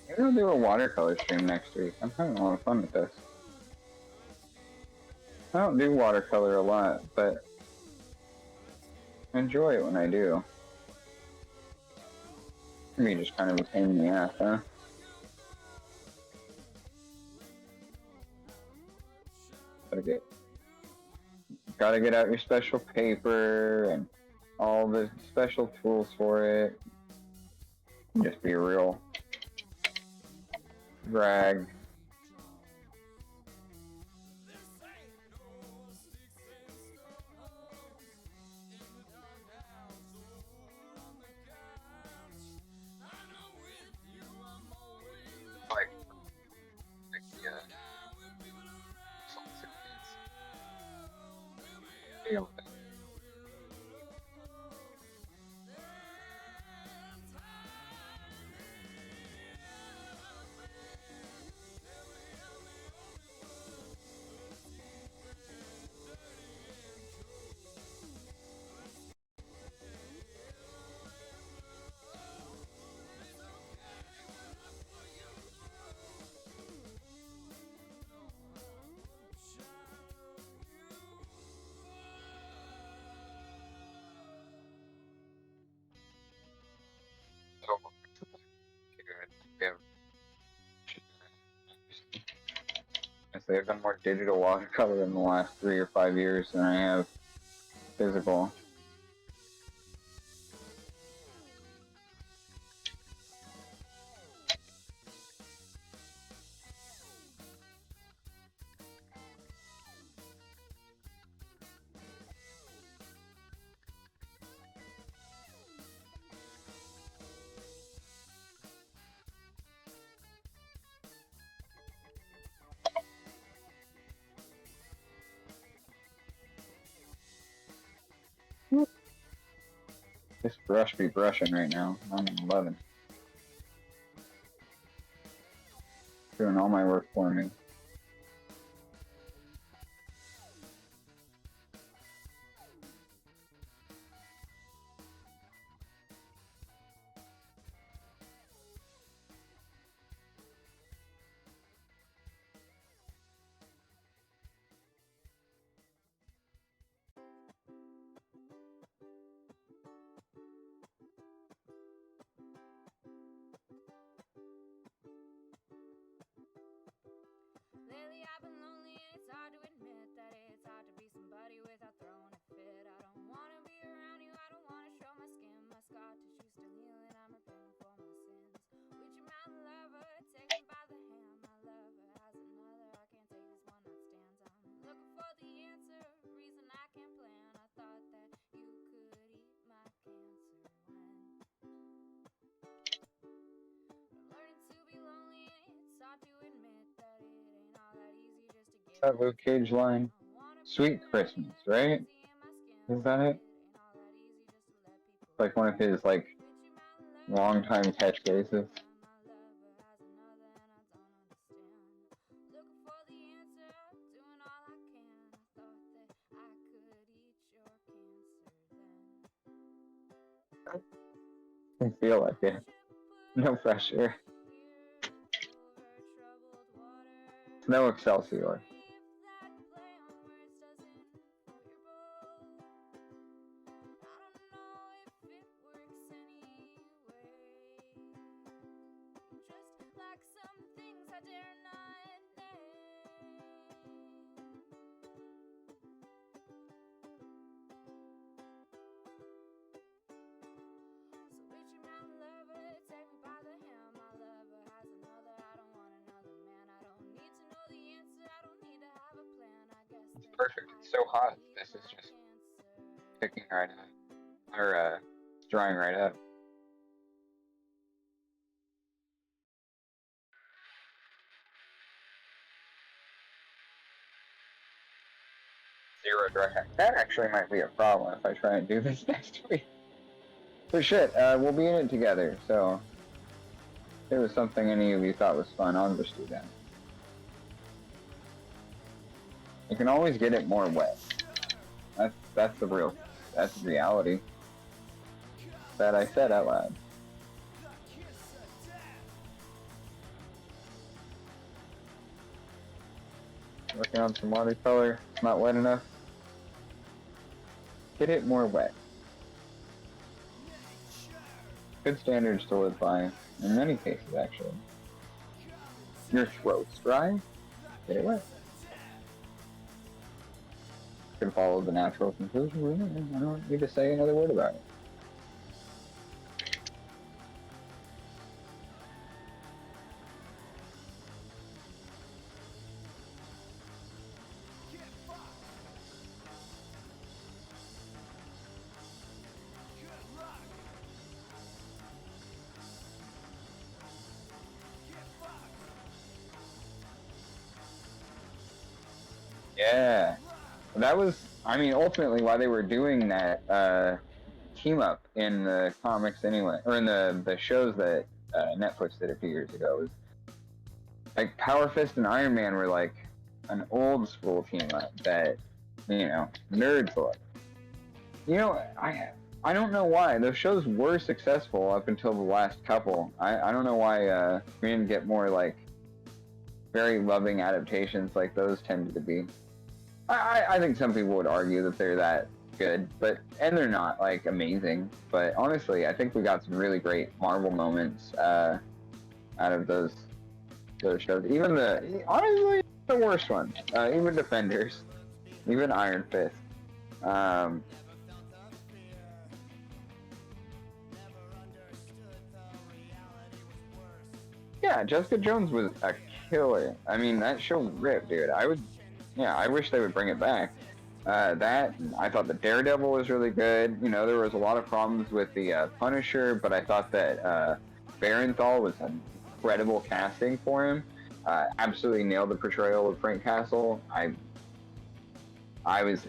Maybe I'll do a watercolor stream next week. I'm having a lot of fun with this. I don't do watercolor a lot, but I enjoy it when I do. Maybe just kind of a pain in the ass, huh? Gotta get out your special paper and all the special tools for it. Just be a real drag. Yeah. I've done more digital watercolor in the last 3 or 5 years than I have physical. This brush be brushing right now. I'm 11. Doing all my work for me. That Luke Cage line. Sweet Christmas, right? Is that it? Like one of his like long-time catchphrases. I feel like it. No pressure. No Excelsior. It's perfect. It's so hot. This is just picking right up. Or, drying right up. Zero direct. That actually might be a problem if I try and do this next week. But shit, we'll be in it together, so if there was something any of you thought was fun, I'll just do that. You can always get it more wet. That's the reality. That I said out loud. Working on some watercolor. It's not wet enough. Get it more wet. Good standards to live by, in many cases, actually. Your throat's dry? Get it wet. You can follow the natural conclusion. I don't need to say another word about it. Yeah, that was, I mean, ultimately why they were doing that team up in the comics anyway, or in the shows that Netflix did a few years ago. Was like Power Fist and Iron Man were like an old school team up that, you know, nerds love. You know, I don't know why those shows were successful up until the last couple. I don't know why we didn't get more like very loving adaptations like those tended to be. I think some people would argue that they're that good, and they're not like amazing. But honestly, I think we got some really great Marvel moments out of those shows. Even honestly the worst ones, even Defenders, even Iron Fist. Yeah, Jessica Jones was a killer. I mean, that show ripped, dude. I wish they would bring it back. That, I thought the Daredevil was really good. You know, there was a lot of problems with the Punisher, but I thought that Barenthal was an incredible casting for him. Absolutely nailed the portrayal of Frank Castle. I was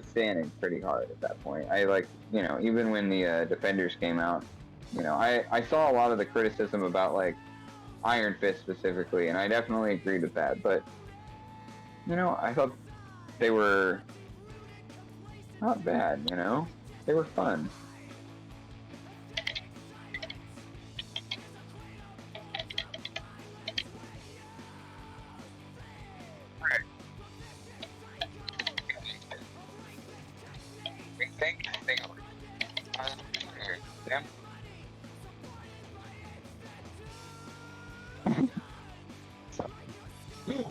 standing pretty hard at that point. You know, even when the Defenders came out, you know, I saw a lot of the criticism about like Iron Fist specifically, and I definitely agreed with that. But you know, I thought they were not bad. You know, they were fun. Damn.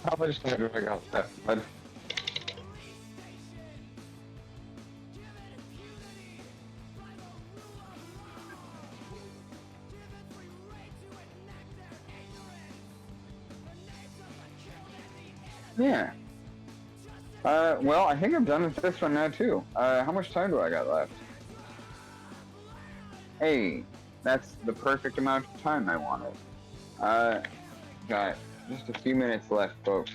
How much time do I got left, bud? Yeah. Well, I think I'm done with this one now, too. How much time do I got left? Hey, that's the perfect amount of time I wanted. Got just a few minutes left, folks.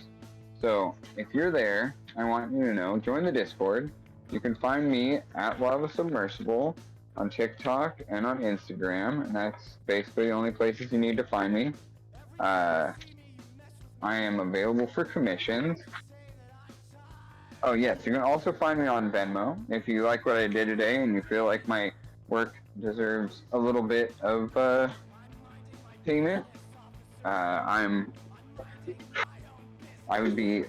So if you're there, I want you to know, join the Discord. You can find me at Lava Submersible on TikTok and on Instagram, and that's basically the only places you need to find me. I am available for commissions. Oh yes, you can also find me on Venmo if you like what I did today and you feel like my work deserves a little bit of payment. I would be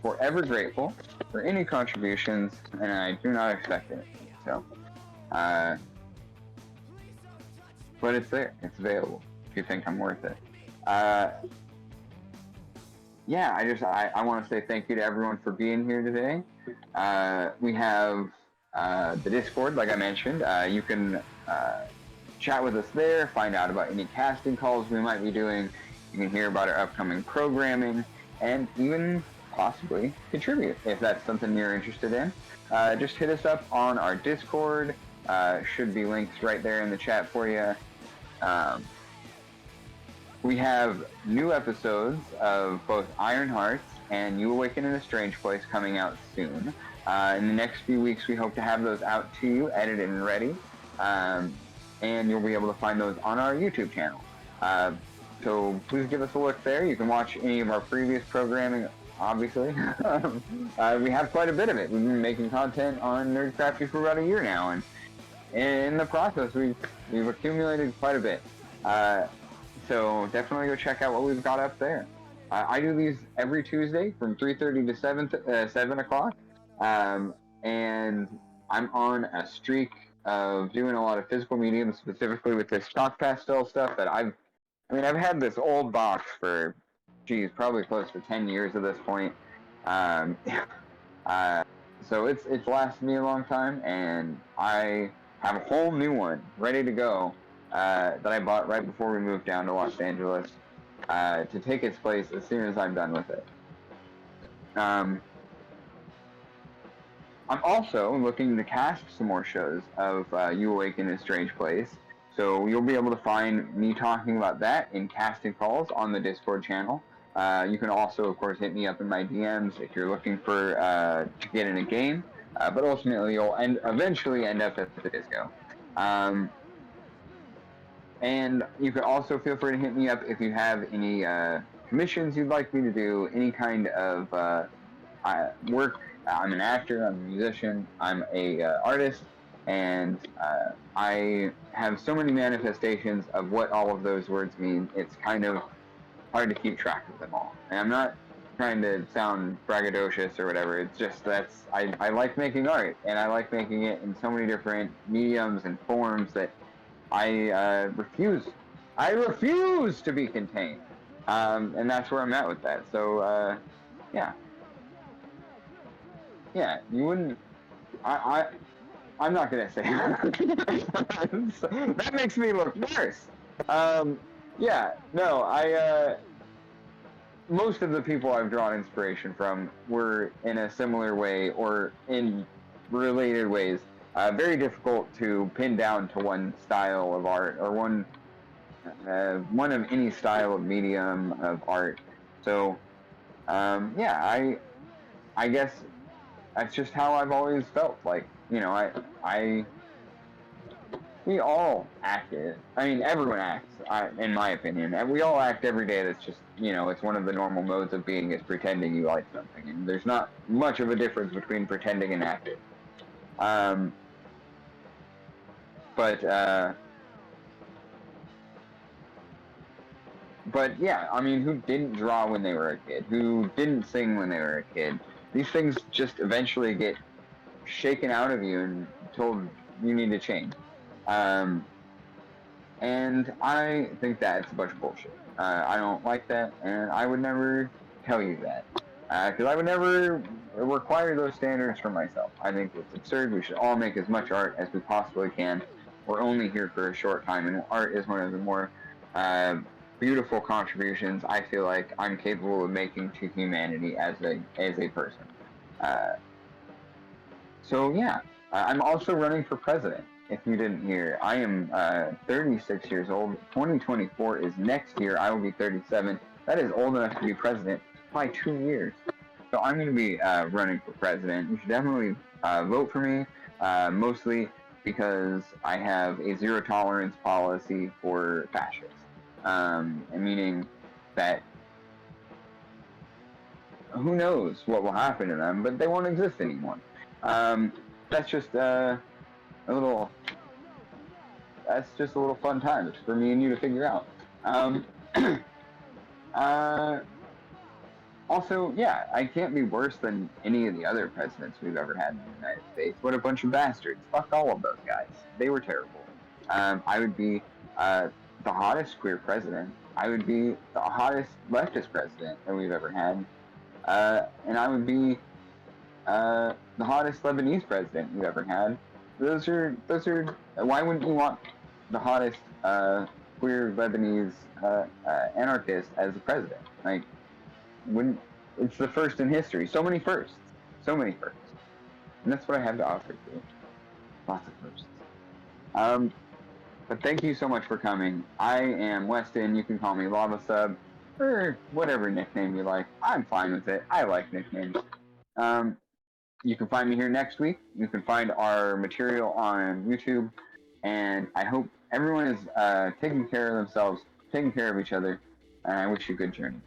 forever grateful for any contributions, and I do not expect it. So, but it's there. It's available if you think I'm worth it. Yeah, I want to say thank you to everyone for being here today. We have the Discord, like I mentioned. You can chat with us there, find out about any casting calls we might be doing. You can hear about our upcoming programming, and even possibly contribute if that's something you're interested in. Just hit us up on our Discord. Should be links right there in the chat for you. We have new episodes of both Iron Hearts and You Awaken in a Strange Place coming out soon. In the next few weeks, we hope to have those out to you, edited and ready. And you'll be able to find those on our YouTube channel. So please give us a look there. You can watch any of our previous programming, obviously. We have quite a bit of it. We've been making content on Nerdcrafty for about a year now, and in the process, we've accumulated quite a bit. So definitely go check out what we've got up there. I do these every Tuesday from 3:30 to 7 o'clock. And I'm on a streak of doing a lot of physical mediums, specifically with this chalk pastel stuff that I've had this old box for, probably close to 10 years at this point. So it's lasted me a long time, and I have a whole new one ready to go that I bought right before we moved down to Los Angeles to take its place as soon as I'm done with it. I'm also looking to cast some more shows of You Awaken in a Strange Place, so you'll be able to find me talking about that in casting calls on the Discord channel. You can also, of course, hit me up in my DMs if you're looking for to get in a game, but ultimately you'll eventually end up at the disco. And you can also feel free to hit me up if you have any commissions you'd like me to do, any kind of work. I'm an actor, I'm a musician, I'm a artist, and I have so many manifestations of what all of those words mean, it's kind of hard to keep track of them all. And I'm not trying to sound braggadocious or whatever, it's just I like making art, and I like making it in so many different mediums and forms that I refuse to be contained. And that's where I'm at with that. So, yeah, you wouldn't, I'm not gonna say that makes me look worse. Most of the people I've drawn inspiration from were in a similar way or in related ways. Very difficult to pin down to one style of art or one of any style of medium of art. So, I guess that's just how I've always felt. Like, we all act it. I mean, everyone acts, in my opinion. And we all act every day. That's just, it's one of the normal modes of being is pretending you like something. And there's not much of a difference between pretending and acting. But yeah, I mean, who didn't draw when they were a kid? Who didn't sing when they were a kid? These things just eventually get shaken out of you and told you need to change. And I think that's a bunch of bullshit. I don't like that, and I would never tell you that. Because I would never require those standards for myself. I think it's absurd. We should all make as much art as we possibly can. We're only here for a short time, and art is one of the more beautiful contributions I feel like I'm capable of making to humanity as a person. So yeah, I'm also running for president. If you didn't hear, I am 36 years old. 2024 is next year. I will be 37. That is old enough to be president by 2 years. So I'm going to be running for president. You should definitely vote for me, mostly because I have a zero tolerance policy for fascists, meaning that who knows what will happen to them, but they won't exist anymore. That's just a little. That's just a little fun time for me and you to figure out. Also, yeah, I can't be worse than any of the other presidents we've ever had in the United States. What a bunch of bastards. Fuck all of those guys. They were terrible. I would be the hottest queer president. I would be the hottest leftist president that we've ever had. And I would be the hottest Lebanese president we've ever had. Those are, why wouldn't you want the hottest queer Lebanese anarchist as the president? Like, it's the first in history. So many firsts. And that's what I have to offer to you. Lots of firsts. But thank you so much for coming. I am Weston. You can call me Lava Sub, or whatever nickname you like. I'm fine with it. I like nicknames. You can find me here next week. You can find our material on YouTube. And I hope everyone is taking care of themselves, taking care of each other. And I wish you a good journey.